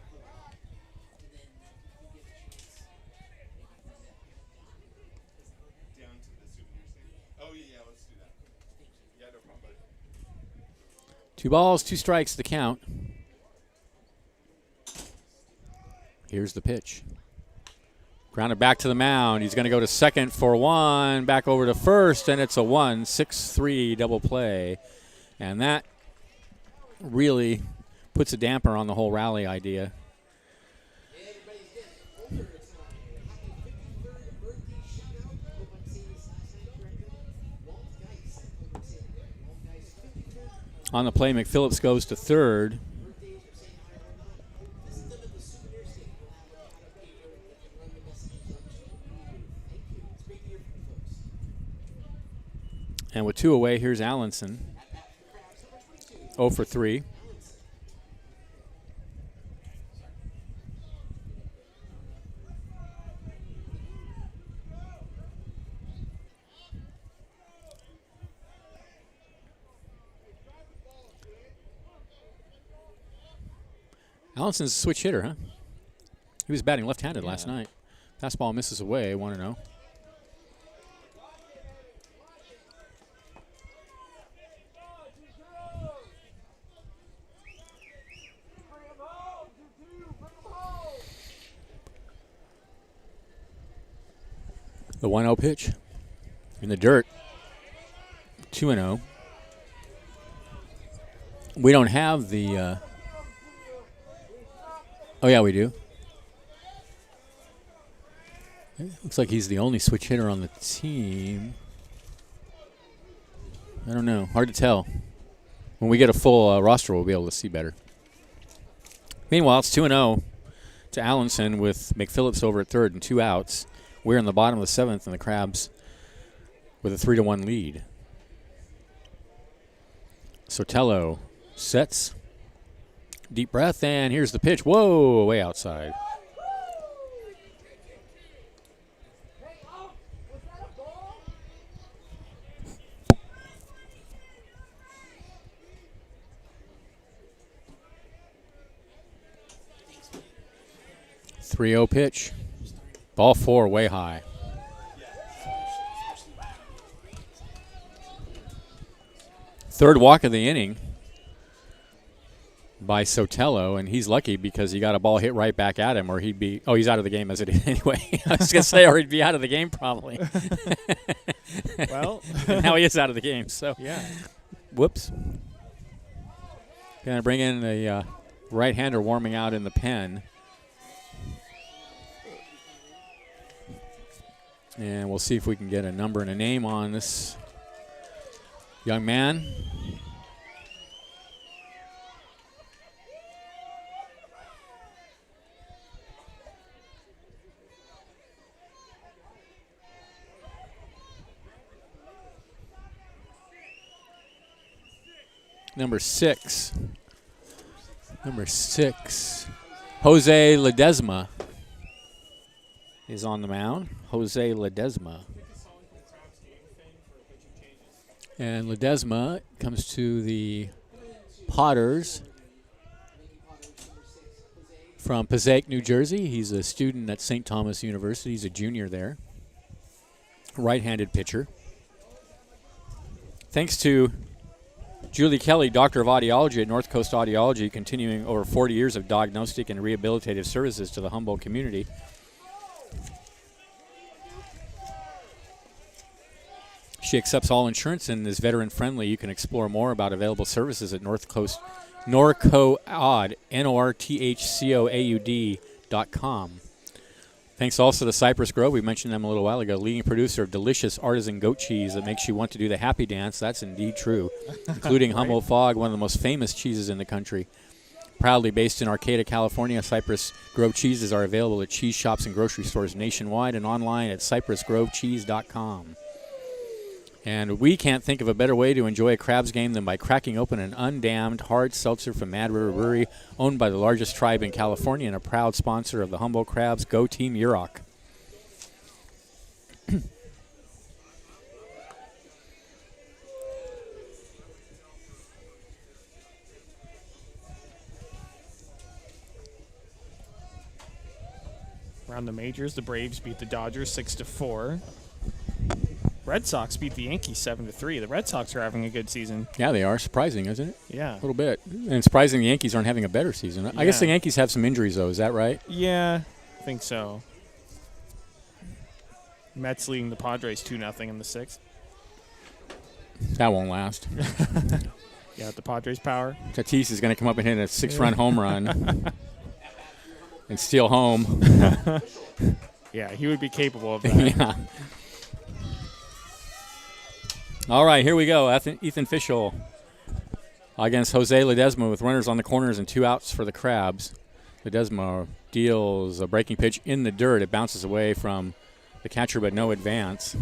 Two balls, 2 strikes to count. Here's the pitch. Grounded back to the mound. He's going to go to second for 1, back over to first, and it's a 1-6-3 double play. And that really puts a damper on the whole rally idea. On the play, McPhillips goes to third. And with 2 away, here's Allenson. 0 for 3. Allison's a switch hitter, huh? He was batting left-handed last night. Fastball misses away, 1-0. The 1-0 pitch in the dirt. 2-0. We don't have the... Oh, yeah, we do. It looks like he's the only switch hitter on the team. I don't know. Hard to tell. When we get a full roster, we'll be able to see better. Meanwhile, it's 2-0 to Allenson with McPhillips over at third and 2 outs. We're in the bottom of the 7th, and the Crabs with a 3-1 lead. Sotelo sets. Deep breath, and here's the pitch. Whoa, way outside. .30 pitch. Ball 4, way high. Third walk of the inning by Sotelo, and he's lucky because he got a ball hit right back at him, or he'd be, oh, he's out of the game as it is anyway. I was going to say, or he'd be out of the game probably. Well. Now he is out of the game, so. Yeah. Whoops. Going to bring in a right-hander warming out in the pen. And we'll see if we can get a number and a name on this young man. Number 6. Number 6. Jose Ledesma is on the mound. Jose Ledesma. And Ledesma comes to the Potters from Passaic, New Jersey. He's a student at St. Thomas University. He's a junior there. Right-handed pitcher. Thanks to Julie Kelly, Doctor of Audiology at North Coast Audiology, continuing over 40 years of diagnostic and rehabilitative services to the Humboldt community. She accepts all insurance and is veteran-friendly. You can explore more about available services at NorthCoast, NorCoAud, NorthCoAud.com. Thanks also to Cypress Grove. We mentioned them a little while ago. Leading producer of delicious artisan goat cheese that makes you want to do the happy dance. That's indeed true. Including Humboldt Fog, one of the most famous cheeses in the country. Proudly based in Arcata, California, Cypress Grove cheeses are available at cheese shops and grocery stores nationwide and online at cypressgrovecheese.com. And we can't think of a better way to enjoy a Crabs game than by cracking open an undammed hard seltzer from Mad River Brewery, owned by the largest tribe in California and a proud sponsor of the Humboldt Crabs. Go Team Yurok. Around the majors, the Braves beat the Dodgers 6-4. Red Sox beat the Yankees 7-3. The Red Sox are having a good season. Yeah, they are. Surprising, isn't it? Yeah. A little bit. And surprising the Yankees aren't having a better season. I guess the Yankees have some injuries, though. Is that right? Yeah, I think so. Mets leading the Padres 2-0 in the sixth. That won't last. Yeah, the Padres power. Tatis is going to come up and hit a 6-run home run and steal home. Yeah, he would be capable of that. Yeah. All right, here we go. Ethan Fischel against Jose Ledesma with runners on the corners and 2 outs for the Crabs. Ledesma deals a breaking pitch in the dirt. It bounces away from the catcher, but no advance.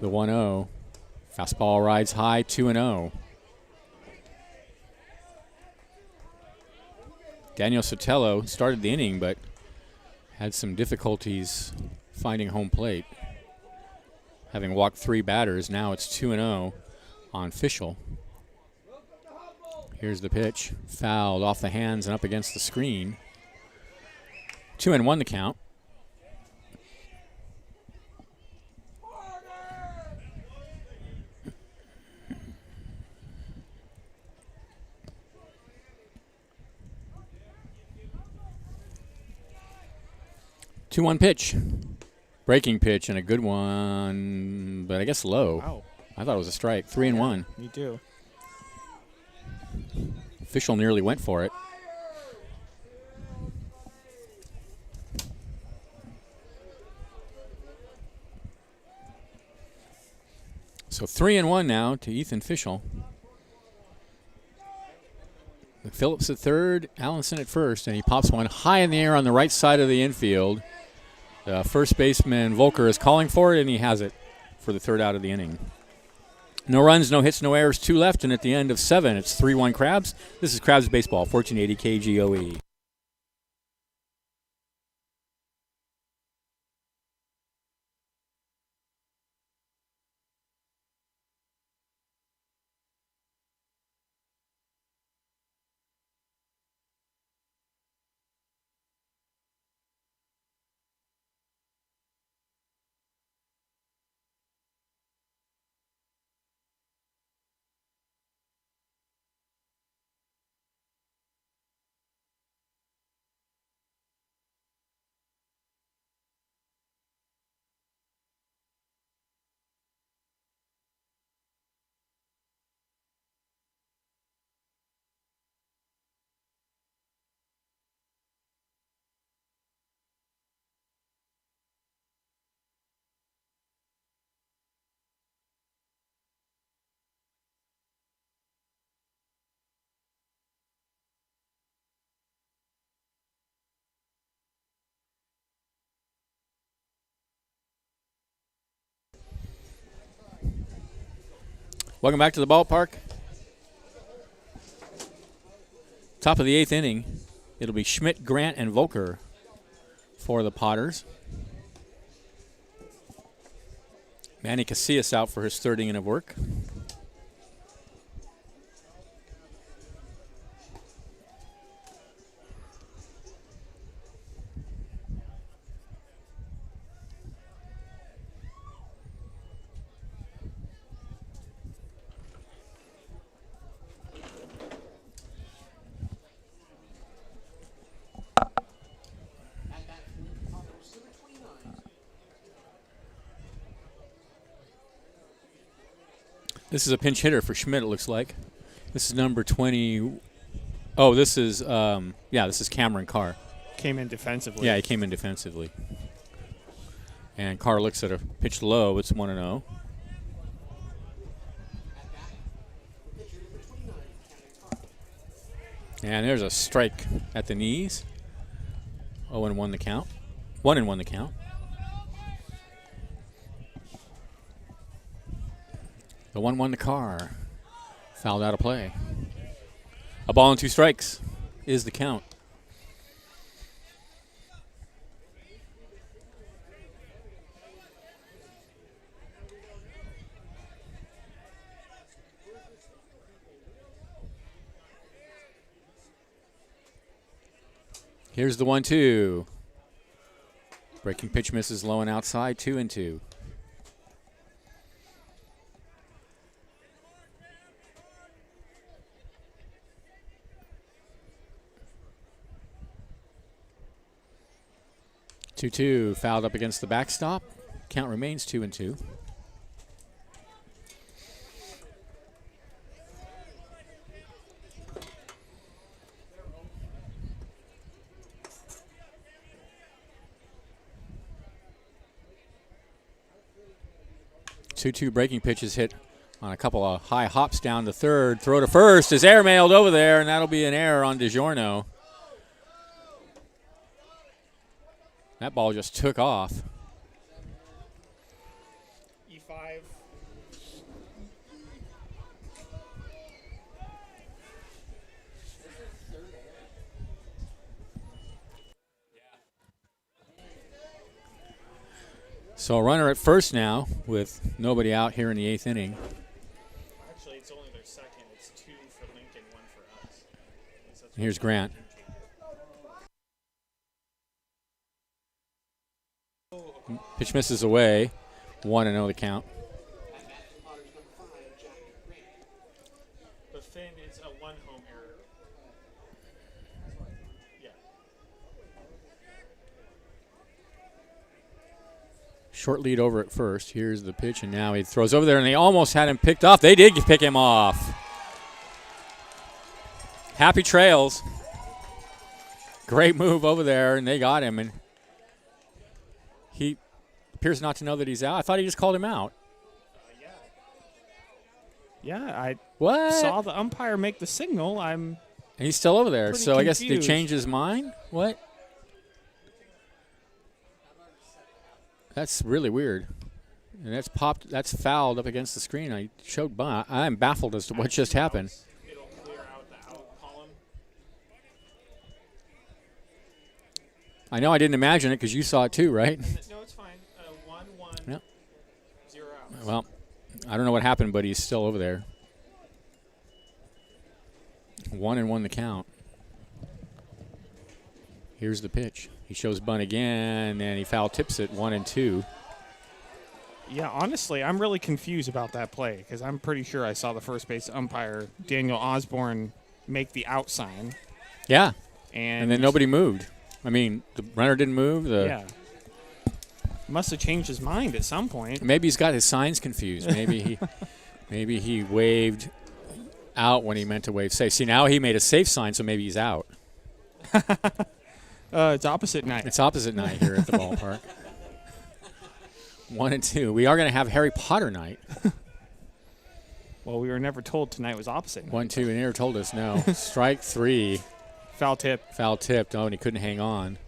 The 1-0. Fastball rides high, 2-0. Daniel Sotelo started the inning, but had some difficulties finding home plate. Having walked 3 batters, now it's 2-0 on Fischel. Here's the pitch. Fouled off the hands and up against the screen. 2-1 the count. Two-one pitch. Breaking pitch and a good one, but I guess low. Wow. I thought it was a strike. 3-1. Me too. Fischel nearly went for it. So 3-1 now to Ethan Fischel. Phillips at third, Allenson at first, and he pops one high in the air on the right side of the infield. The first baseman, Volker, is calling for it, and he has it for the 3rd out of the inning. No runs, no hits, no errors, 2 left, and at the end of 7, it's 3-1 Crabs. This is Crabs Baseball, 1480 KGOE. Welcome back to the ballpark. Top of the 8th inning. It'll be Schmidt, Grant, and Volker for the Potters. Manny Casillas out for his 3rd inning of work. This is a pinch hitter for Schmidt, it looks like. This is number 20. Oh, this is, this is Cameron Carr. Came in defensively. Yeah, he came in defensively. And Carr looks at a pitch low. It's 1-0. And there's a strike at the knees. 0-1 the count. 1-1 the count. The 1-1 to Carr. Fouled out of play. A ball and 2 strikes is the count. Here's the 1-2. Breaking pitch misses low and outside, 2-2. Two fouled up against the backstop. Count remains 2-2. Two breaking pitches hit on a couple of high hops down to third. Throw to first is airmailed over there, and that'll be an error on DiGiorno. That ball just took off. E5. So a runner at first now with nobody out here in the 8th inning. Actually, it's only their second. It's 2 for Lincoln, 1 for us. Here's Grant. Pitch misses away. 1-0 the count. The Finn is a 1 home error. Yeah. Short lead over at first. Here's the pitch, and now he throws over there, and they almost had him picked off. They did pick him off. Happy trails. Great move over there, and they got him, and he appears not to know that he's out. I thought he just called him out. Yeah, I What? saw the umpire make the signal. And he's still over there, pretty so I guess they confused. changed his mind? What? That's really weird. And that's fouled up against the screen. I showed bunt. I'm baffled as to what just happened. It'll clear out the out column. I know I didn't imagine it because you saw it too, right? No, it's fine. 1-1, Yep. 0 outs. Well, I don't know what happened, but he's still over there. 1-1 the count. Here's the pitch. He shows bunt again, and he foul tips it 1-2. Yeah, honestly, I'm really confused about that play because I'm pretty sure I saw the first base umpire, Daniel Osborne, make the out sign. Yeah, And and then nobody moved. I mean, the runner didn't move. Yeah. Must have changed his mind at some point. Maybe he's got his signs confused. Maybe he waved out when he meant to wave safe. See, now he made a safe sign, so maybe he's out. It's opposite night. It's opposite night here at the ballpark. 1-2. We are going to have Harry Potter night. Well, we were never told tonight was opposite night. 1-2, and he never told us no. Strike 3. Foul tip. Foul tipped. Oh, and he couldn't hang on.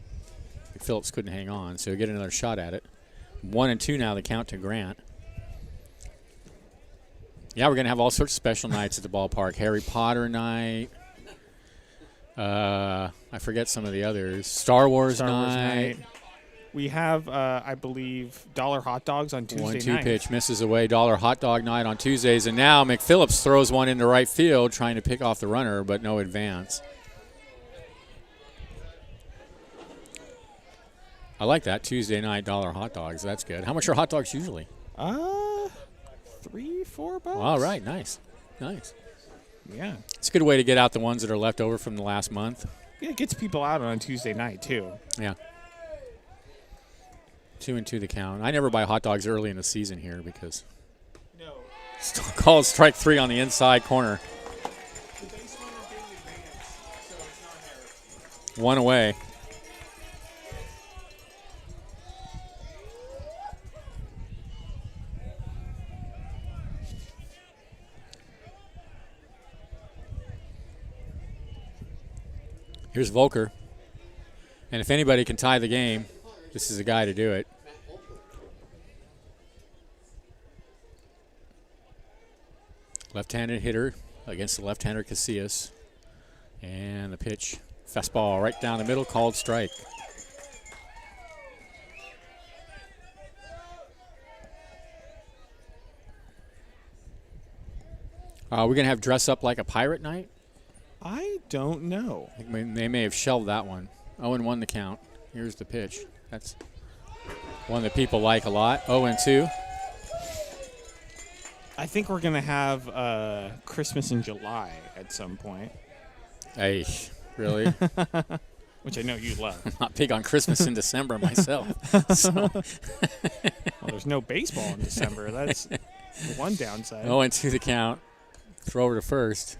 Phillips couldn't hang on, so he'll get another shot at it. 1-2 now, the count to Grant. Yeah, we're going to have all sorts of special nights at the ballpark. Harry Potter night. I forget some of the others. Star Wars night. We have, I believe, $1 hot dogs on Tuesday night. 1-2 pitch misses away. $1 hot dog night on Tuesdays. And now McPhillips throws one into right field trying to pick off the runner, but no advance. I like that. Tuesday night $1 hot dogs. That's good. How much are hot dogs usually? $3-4. All right. Nice. Nice. Yeah. It's a good way to get out the ones that are left over from the last month. Yeah, it gets people out on Tuesday night, too. Yeah. 2-2 the count. I never buy hot dogs early in the season here because called strike 3 on the inside corner. The base runner didn't advance, so it's not Harry. One away. Here's Volker. And if anybody can tie the game, this is the guy to do it. Left-handed hitter against the left-hander Casillas. And the pitch, fastball right down the middle, called strike. We're going to have dress up like a pirate night. I don't know. I think they may have shelved that one. 0-1 the count. Here's the pitch. That's one that people like a lot. 0-2. I think we're going to have Christmas in July at some point. Hey, really? Which I know you love. I'm not big on Christmas in December myself. So. Well, there's no baseball in December. That's the one downside. 0-2 the count. Throw over to first.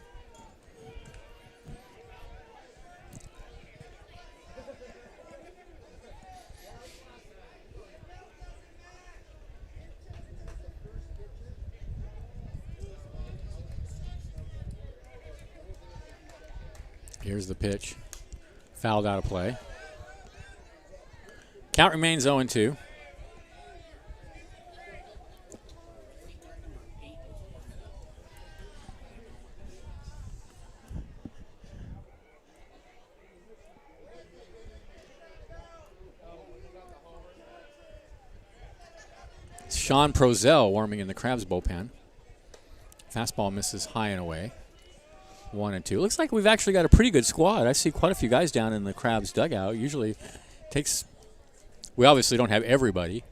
Here's the pitch. Fouled out of play. Count remains 0-2. Sean Prozell warming in the Crabs bullpen. Fastball misses high and away. 1-2. Looks like we've actually got a pretty good squad. I see quite a few guys down in the Crabs dugout. Usually takes, we obviously don't have everybody,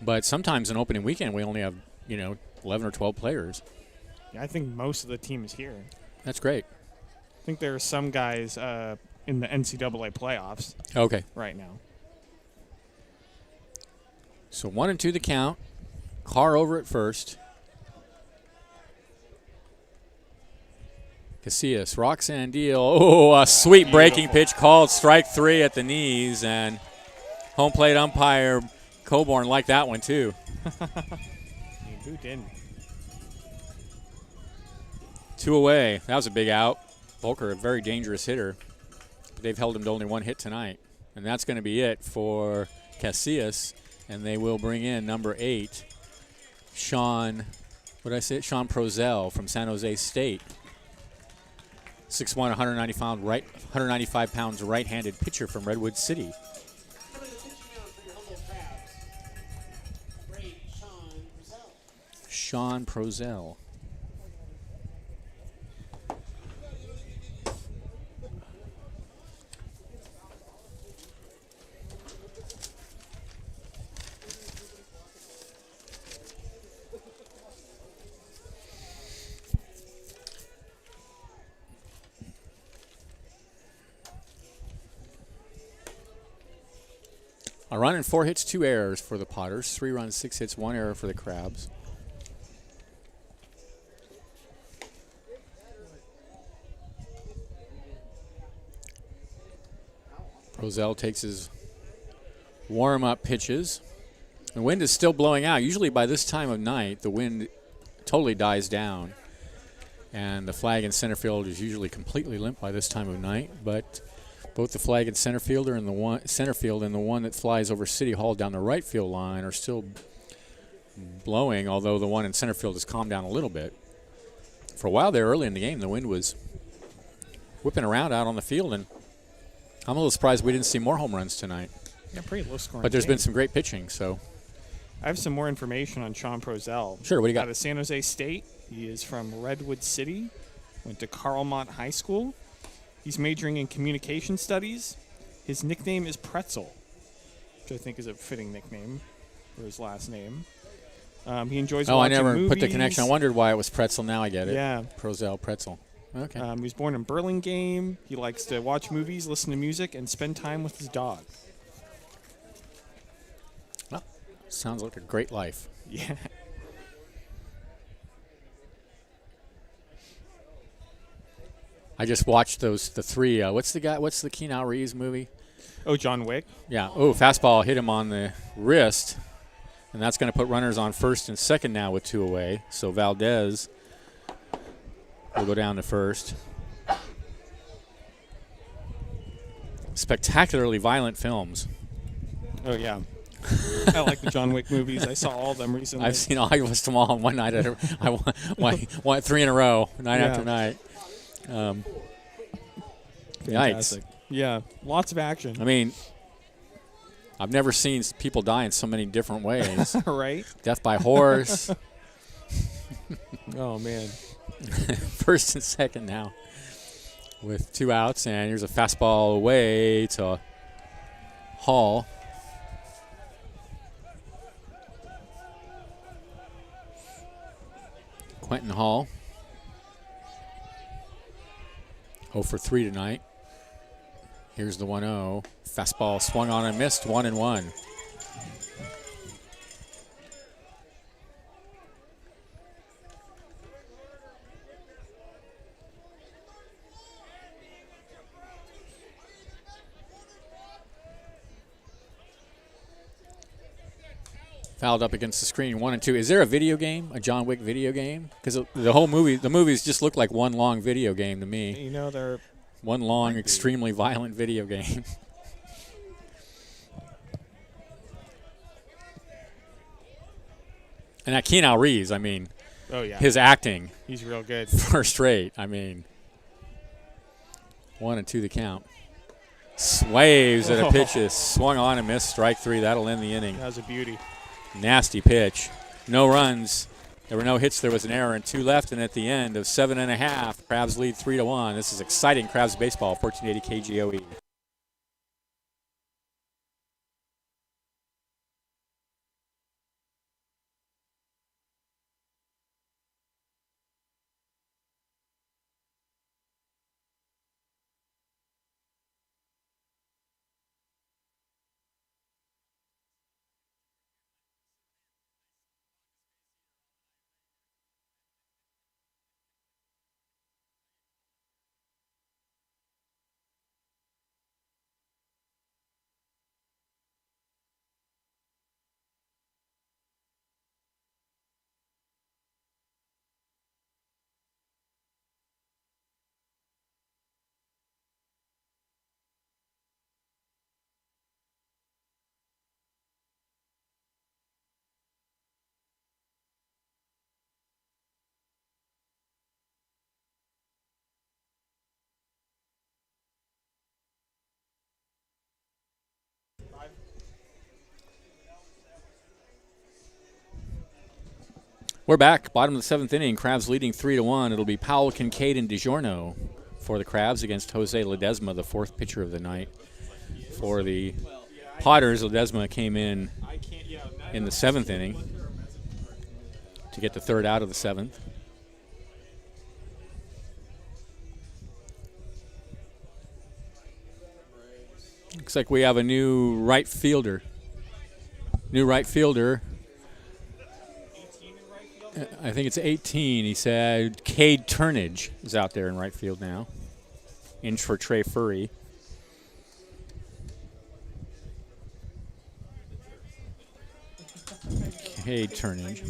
but sometimes an opening weekend we only have, 11 or 12 players. Yeah, I think most of the team is here. That's great. I think there are some guys in the NCAA playoffs Okay. right now. So 1-2 the count. Carr over at first. Casillas, Roxanne Deal. Oh, a sweet breaking pitch called strike 3 at the knees, and home plate umpire Coburn liked that one too. Who didn't? 2 away. That was a big out. Volker, a very dangerous hitter. They've held him to only 1 hit tonight, and that's going to be it for Casillas, and they will bring in number 8, Sean Prozell from San Jose State. 6'1", 195 pounds right-handed pitcher from Redwood City. Sean Prozell. A run and 4 hits, 2 errors for the Potters. 3 runs, 6 hits, 1 error for the Crabs. Prozell takes his warm-up pitches. The wind is still blowing out. Usually by this time of night, the wind totally dies down. And the flag in center field is usually completely limp by this time of night. But both the flag in center fielder and the one that flies over City Hall down the right field line are still blowing, although the one in center field has calmed down a little bit. For a while there early in the game, the wind was whipping around out on the field, and I'm a little surprised we didn't see more home runs tonight. Yeah, pretty low scoring. But there's game. been some great pitching, so. I have some more information on Sean Prozell. Sure, what do you got? Out of San Jose State. He is from Redwood City, went to Carlmont High School. He's majoring in communication studies. His nickname is Pretzel, which I think is a fitting nickname for his last name. He enjoys I watching never movies. put the connection. I wondered why it was Pretzel. Now I get it. Yeah. Prozell, Pretzel. Okay. He was born in Burlingame. He likes to watch movies, listen to music, and spend time with his dog. Well, sounds like a great life. Yeah. I just watched the three. What's the Keanu Reeves movie? Oh, John Wick. Yeah. Oh, fastball hit him on the wrist, and that's going to put runners on first and second now with 2 away. So Valdez will go down to first. Spectacularly violent films. Oh, yeah. I like the John Wick movies. I saw all of them recently. I watched them all one night. I won 3 in a row, night after night. Yikes. Yeah, lots of action. I mean, I've never seen people die in so many different ways. Right? Death by horse. Oh, man. First and second now with 2 outs, and here's a fastball away to Hall. Quentin Hall. 0 for 3 tonight. Here's the 1-0. Fastball swung on and missed, 1-1. Fouled up against the screen, 1-2. Is there a video game, a John Wick video game? Because the whole movie, the movies just look like one long video game to me. You know, they're one long, extremely violent video game. And that Keanu Reeves, I mean, oh yeah, his acting, he's real good. First rate. I mean, 1-2 the count. Swaves at a pitch is swung on and missed. Strike 3. That'll end the inning. That was a beauty. Nasty pitch. No runs. There were no hits. There was an error and 2 left. And at the end of 7.5, Crabs lead 3-1. This is exciting Crabs baseball. 1480 KGOE. We're back. Bottom of the 7th inning. Crabs leading 3-1. It'll be Powell, Kincaid, and DiGiorno for the Crabs against Jose Ledesma, the 4th pitcher of the night. For the Potters, Ledesma came in the 7th inning to get the 3rd out of the 7th. Looks like we have a new right fielder. I think it's 18, he said. Cade Turnage is out there in right field now. In for Trey Furry. Cade Turnage.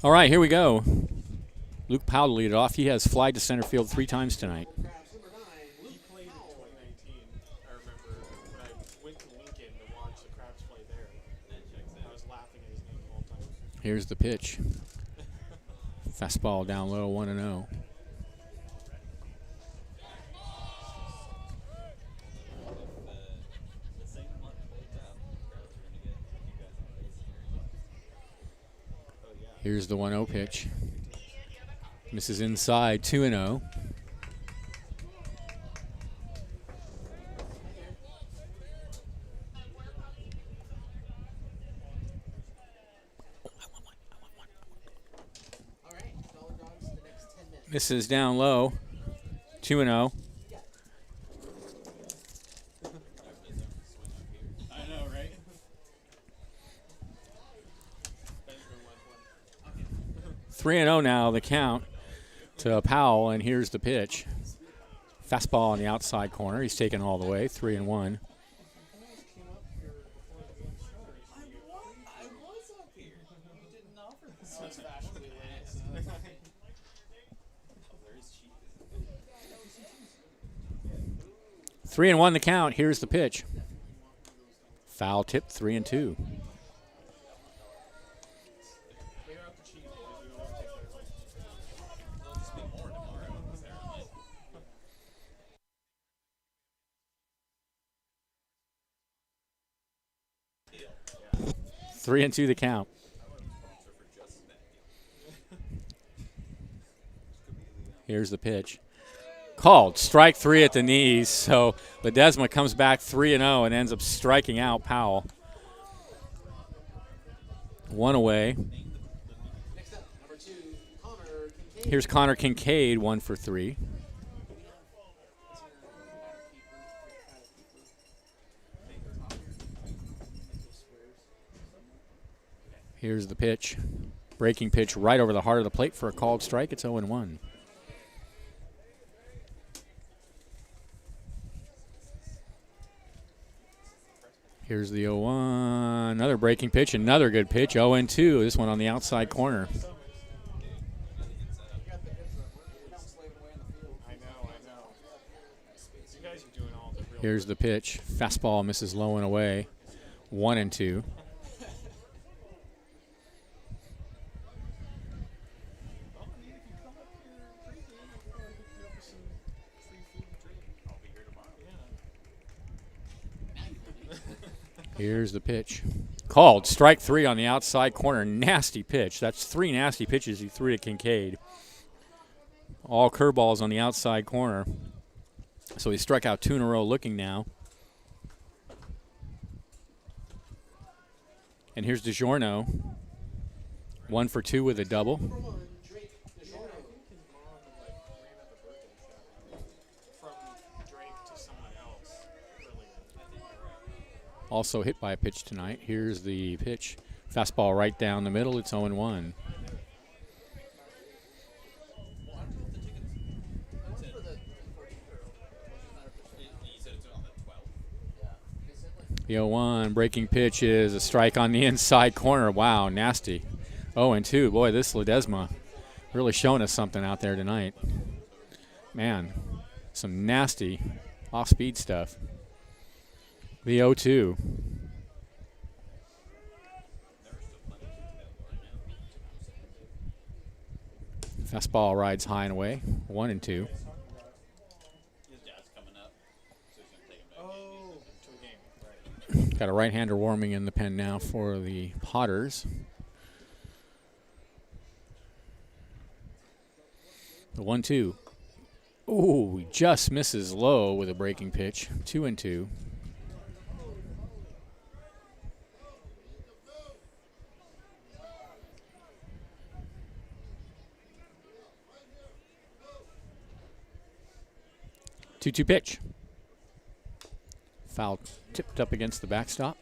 All right, here we go. Luke Powell to lead it off. He has flied to center field 3 times tonight. He played in 2019. I remember when I went to Lincoln to watch the Crabs play there. Here's the pitch. Fastball down low, 1-0. Here's the 1-0 pitch. Misses inside, 2-0. Misses down low, 2-0. I know, right? 3-0 now, the count to Powell, and here's the pitch. Fastball on the outside corner. He's taken all the way, 3-1. I was up here. You didn't offer this much fashionably late. 3-1 the count. Here's the pitch. Foul tip, 3-2. Three and two the count. Here's the pitch. Called. Strike three at the knees. So Ledesma comes back 3-0 and ends up striking out Powell. One away. Next up, number 2, Connor Kincaid. Here's Connor Kincaid, 1 for 3. Here's the pitch. Breaking pitch right over the heart of the plate for a called strike. It's 0-1. Here's the 0-1. Another breaking pitch. Another good pitch. 0-2. This one on the outside corner. Here's the pitch. Fastball misses low and away. 1-2. Here's the pitch. Called. Strike three on the outside corner. Nasty pitch. That's 3 nasty pitches he threw to Kincaid. All curveballs on the outside corner. So he struck out 2 in a row looking now. And here's DiGiorno. 1 for 2 with a double. Also hit by a pitch tonight. Here's the pitch. Fastball right down the middle. It's 0-1. The 0-1 breaking pitch is a strike on the inside corner. Wow, nasty. 0-2. Boy, this Ledesma really showing us something out there tonight. Man, some nasty off-speed stuff. The 0-2. Fastball rides high and away. 1-2. Got a right-hander warming in the pen now for the Potters. The 1-2. Ooh, he just misses low with a breaking pitch. 2-2. Two-two pitch. Foul tipped up against the backstop.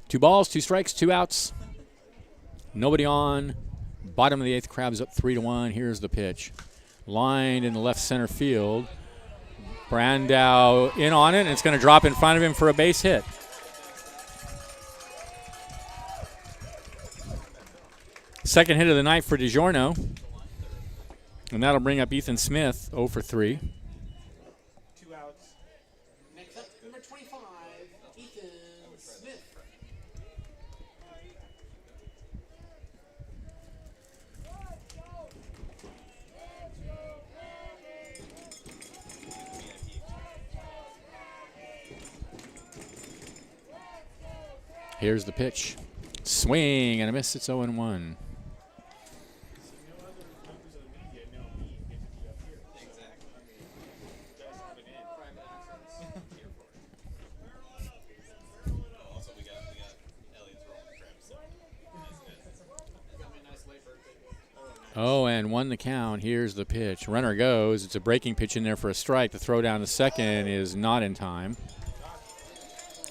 Two balls, 2 strikes, 2 outs. Nobody on. Bottom of the 8th, Crabs up 3-1. Here's the pitch. Lined in the left center field. Brandow in on it, and it's going to drop in front of him for a base hit. Second hit of the night for DiGiorno. And that'll bring up Ethan Smith, 0 for 3. 2 outs. Next up, number 25, Ethan Smith. Here's the pitch. Swing and a miss. It's 0-1. No other members of the media know me get to be up here. Exactly. I mean, you guys have it in. Private access. Here for it. Also, we got Elliot's rolling crab, so Got me a nice late birthday. Oh, and 1 the count. Here's the pitch. Runner goes. It's a breaking pitch in there for a strike. The throw down to second is not in time.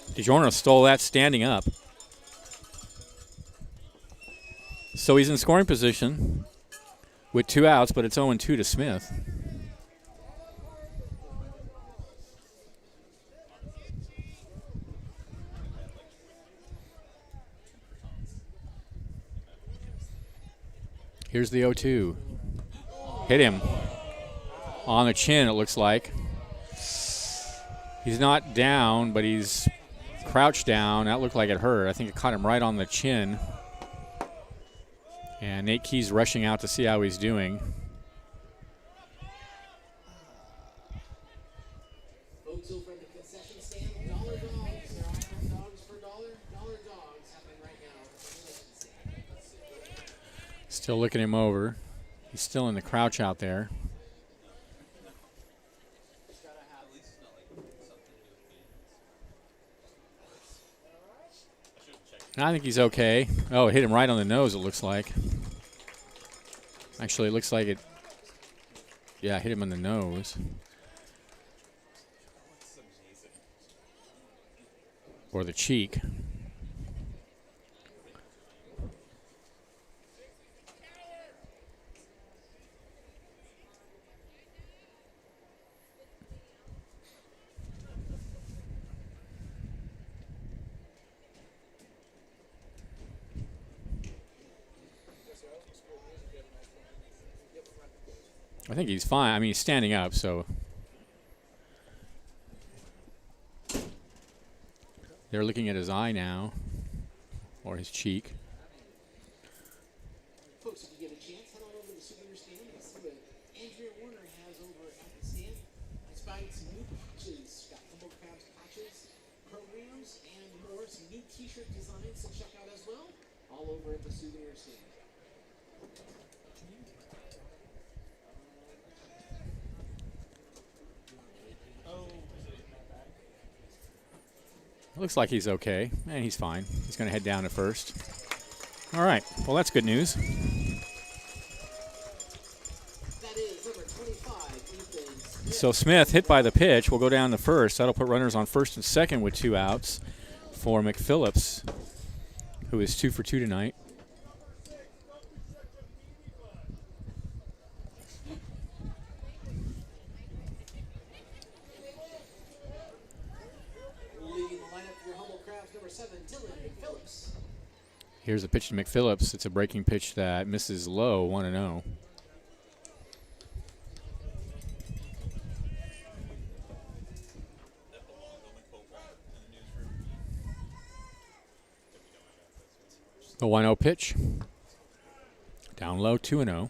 DiGiorno stole that standing up. So he's in scoring position with 2 outs, but it's 0-2 to Smith. Here's the 0-2. Hit him on the chin, it looks like. He's not down, but he's crouched down. That looked like it hurt. I think it caught him right on the chin. And Nate Key's rushing out to see how he's doing. Folks over at the concession stand, dollar dogs. They're offering dogs for dollar dogs happening right now at the concession stand. Still looking him over. He's still in the crouch out there. And I think he's okay. Oh, it hit him right on the nose, it looks like. Actually, it looks like it. Yeah, hit him on the nose. Or the cheek. I think he's fine. I mean, he's standing up, so. They're looking at his eye now, or his cheek. Folks, if you get a chance, head on over to the souvenir stand and see what Andrea Warner has over at the stand. It's buying some new patches. Got Humble Crabs patches, programs, and more. Some new t-shirt designs to check out as well. All over at the souvenir stand. It looks like he's okay. And he's fine. He's going to head down to first. All right. Well, that's good news. That is number 25, Ethan Smith. So Smith, hit by the pitch, will go down to first. That'll put runners on first and second with 2 outs for McPhillips, who is 2 for 2 tonight. Leading the lineup for your Humble Crabs, number 7, Dylan McPhillips. Here's a pitch to McPhillips. It's a breaking pitch that misses low, 1-0. The 1-0 pitch. Down low, 2-0.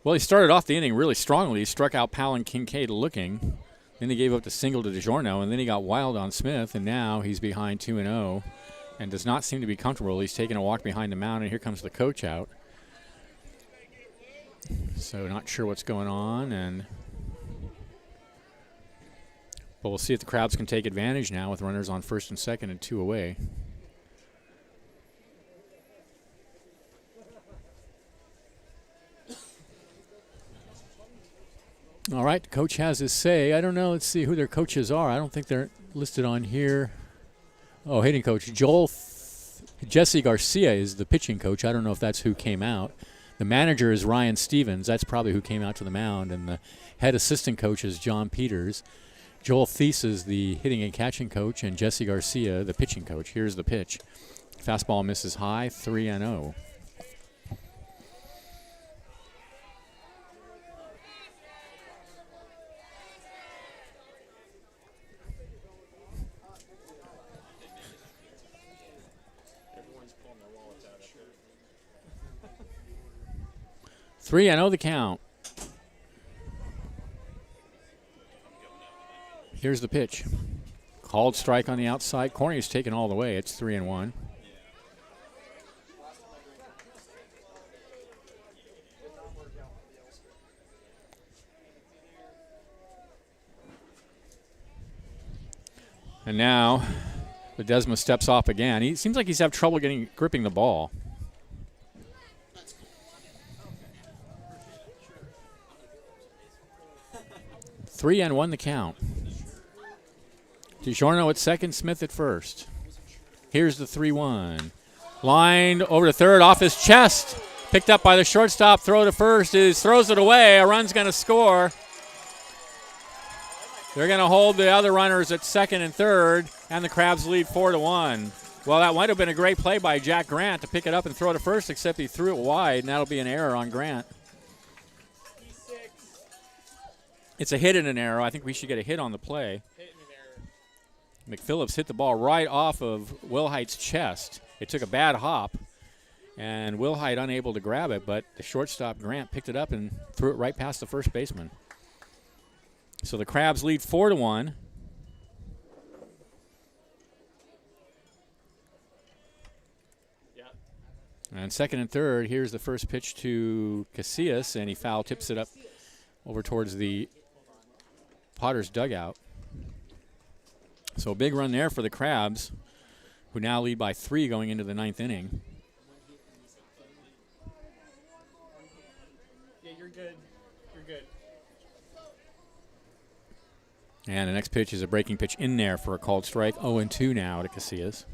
Well, he started off the inning really strongly. He struck out Powell and Kincaid looking. Then he gave up the single to DiGiorno, and then he got wild on Smith, and now he's behind 2-0 and does not seem to be comfortable. He's taking a walk behind the mound, and here comes the coach out. So not sure what's going on, but we'll see if the Crabs can take advantage now with runners on first and second and 2 away. All right, the coach has his say. I don't know. Let's see who their coaches are. I don't think they're listed on here. Oh, hitting coach. Jesse Garcia is the pitching coach. I don't know if that's who came out. The manager is Ryan Stevens. That's probably who came out to the mound. And the head assistant coach is John Peters. Joel Thies is the hitting and catching coach, and Jesse Garcia, the pitching coach. Here's the pitch. Fastball misses high, 3-0. Everyone's pulling their wallets out after. 3-0 the count. Here's the pitch. Called strike on the outside corner. He's taken all the way. It's 3-1. And now Ledesma steps off again. He seems like he's having trouble gripping the ball. Three and one the count. DiGiorno at second, Smith at first. Here's the 3-1. Lined over to third, off his chest. Picked up by the shortstop, throw to first. Throws it away. A run's going to score. They're going to hold the other runners at second and third, and the Crabs lead 4-1. Well, that might have been a great play by Jack Grant to pick it up and throw to first, except he threw it wide, and that'll be an error on Grant. It's a hit and an error. I think we should get a hit on the play. McPhillips hit the ball right off of Wilhite's chest. It took a bad hop, and Wilhite unable to grab it, but the shortstop, Grant, picked it up and threw it right past the first baseman. So the Crabs lead 4-1. Yeah. And second and third, here's the first pitch to Casillas, and he foul tips it up over towards the Potters dugout. So a big run there for the Crabs, who now lead by 3 going into the 9th inning. Yeah, you're good. You're good. And the next pitch is a breaking pitch in there for a called strike. 0-2 now to Casillas.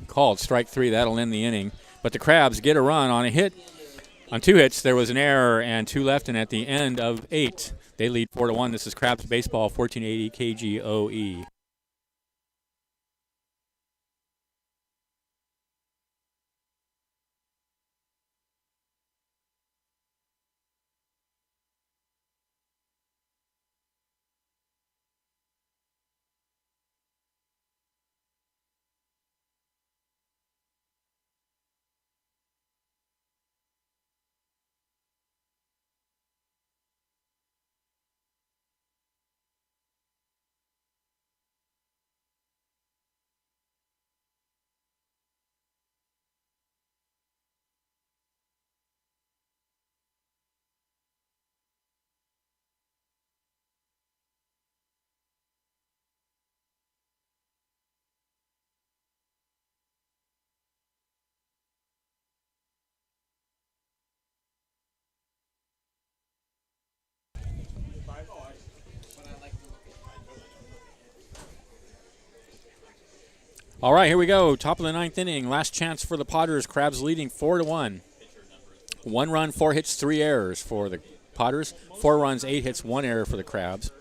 Called strike 3. That'll end the inning. But the Crabs get a run on a hit. On 2 hits, there was an error and 2 left, and at the end of 8, they lead 4-1. This is Crabs Baseball, 1480 KGOE. All right, here we go. Top of the 9th inning. Last chance for the Potters. Crabs leading 4-1. 1 run, 4 hits, 3 errors for the Potters. 4 runs, 8 hits, 1 error for the Crabs.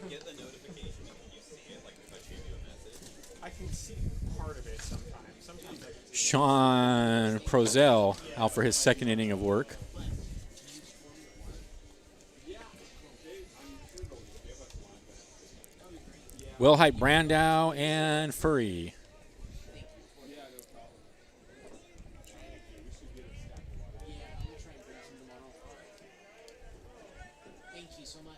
Get the notification when you see it, like if I shoot you a message. I can see part of it sometimes. Sometimes I can see Sean Prozel out for his 2nd inning of work. Wilhite, Brandow, and Furry. Thank you so much.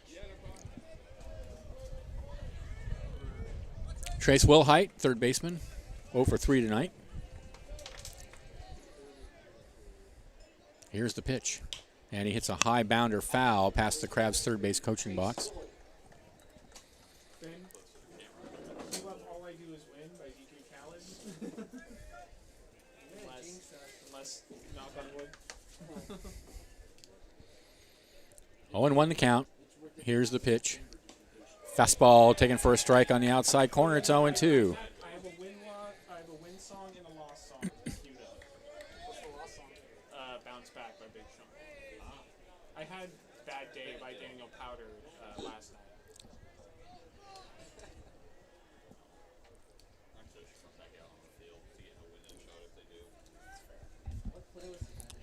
Trace Wilhite, 3rd baseman, 0 for 3 tonight. Here's the pitch. And he hits a high bounder foul past the Crabs' 3rd base coaching box. Ben, you love All I Do Is Win by DJ Khaled? unless, knock on wood. 0-1 the count. Here's the pitch. Fastball taken for a strike on the outside corner. It's 0-2. I have a win song and a loss song.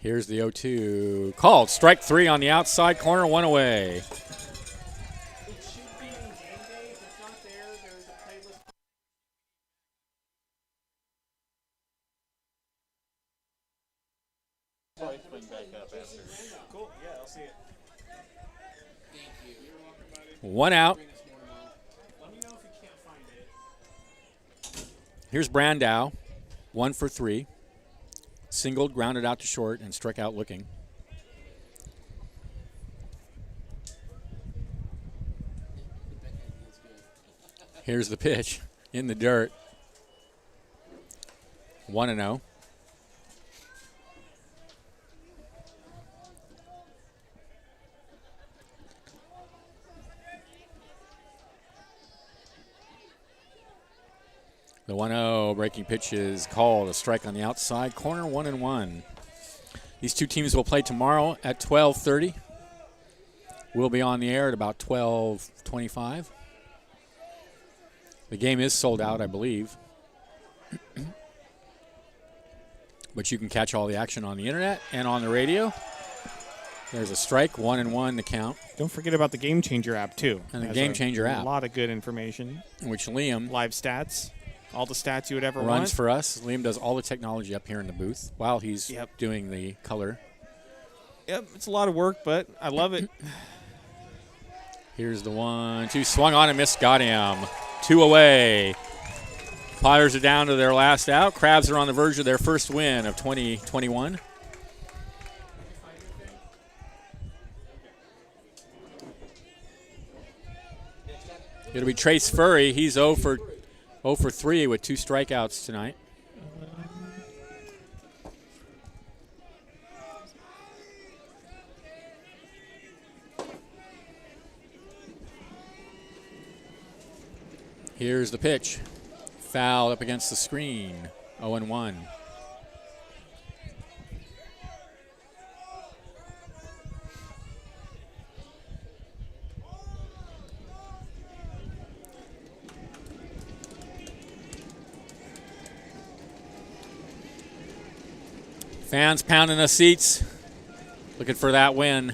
Here's the 0-2. Called. Strike 3 on the outside corner, 1 away. It should be in game day. If it's not there, there's a playlist. Cool. Yeah, I'll see it. One out. Let me know if you can't find it. Here's Brandow. 1 for 3. Singled, grounded out to short, and struck out looking. Here's the pitch in the dirt. 1-0. The 1-0 breaking pitch is called. A strike on the outside corner, 1-1. These two teams will play tomorrow at 12:30. We'll be on the air at about 12:25. The game is sold out, I believe. But you can catch all the action on the internet and on the radio. There's a strike, 1-1 the count. Don't forget about the Game Changer app, too. And the Has Game Changer app. A lot of good information. Which Liam Live stats. All the stats you would ever runs want. for us. Liam does all the technology up here in the booth while he's Yep. doing the color. Yep, it's a lot of work, but I love it. Here's the 1-2. Swung on and missed. Got him. 2 away. Potters are down to their last out. Crabs are on the verge of their first win of 2021. It'll be Trace Furry. He's 0 for 3 with 2 strikeouts tonight. Here's the pitch. Foul up against the screen. 0-1. Fans pounding the seats, looking for that win.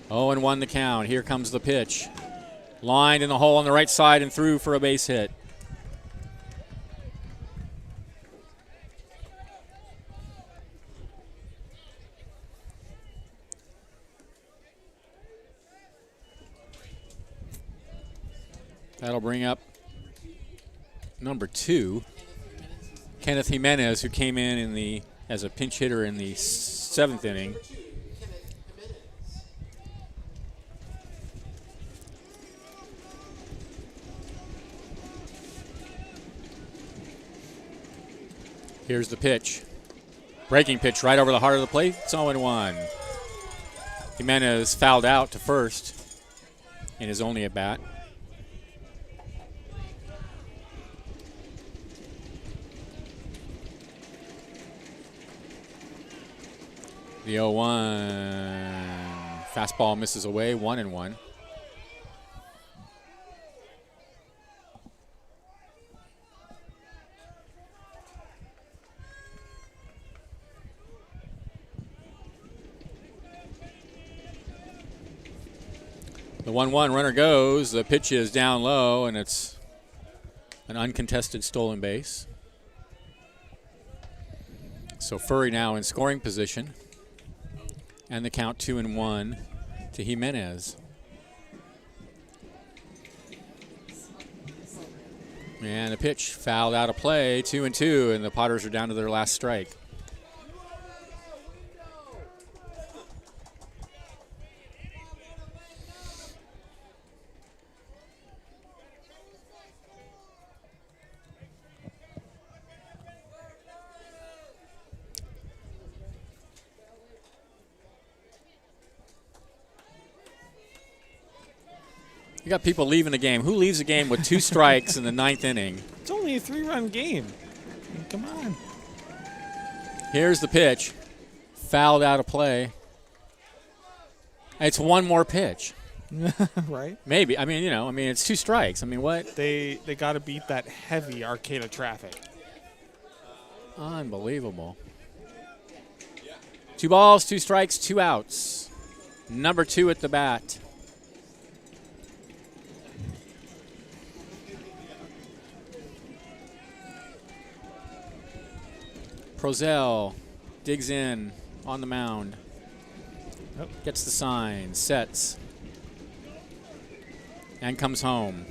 0-1 the count. Here comes the pitch. Lined in the hole on the right side and through for a base hit. That'll bring up number 2, Kenneth Jimenez, who came in as a pinch hitter in the 7th inning. Here's the pitch. Breaking pitch right over the heart of the plate. It's 0-1. Jimenez fouled out to first in his only at bat. The 0-1 fastball misses away, 1-1. The 1-1 runner goes. The pitch is down low, and it's an uncontested stolen base. So Furry now in scoring position. And the count 2-1 to Jimenez. And the pitch fouled out of play, 2-2, and the Potters are down to their last strike. You got people leaving the game. Who leaves a game with 2 strikes in the 9th inning? It's only a 3-run game. Come on. Here's the pitch. Fouled out of play. It's one more pitch. Right? Maybe. It's 2 strikes. I mean, what? They got to beat that heavy Arcata traffic. Unbelievable. 2 balls, 2 strikes, 2 outs. Number 2 at the bat. Prozel digs in on the mound. Nope. Gets the sign, sets, and comes home.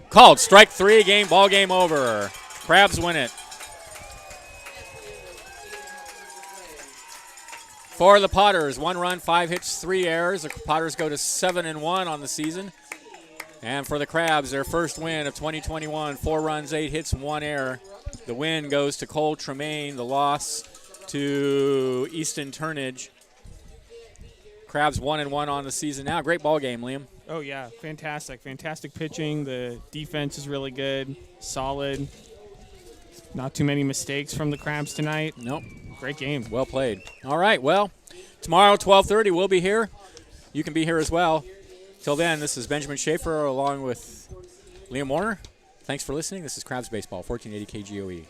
Called strike 3, ball game over. Crabs win it. For the Potters, 1 run, 5 hits, 3 errors. The Potters go to 7-1 on the season. And for the Crabs, their first win of 2021, 4 runs, 8 hits, 1 error. The win goes to Cole Tremaine. The loss to Easton Turnage. Crabs 1-1 on the season now. Great ball game, Liam. Oh, yeah. Fantastic. Fantastic pitching. The defense is really good. Solid. Not too many mistakes from the Crabs tonight. Nope. Great game. Well played. All right, well, tomorrow, 12:30, we'll be here. You can be here as well. Till then, this is Benjamin Schaefer along with Liam Warner. Thanks for listening. This is Crabs Baseball, 1480 KGOE.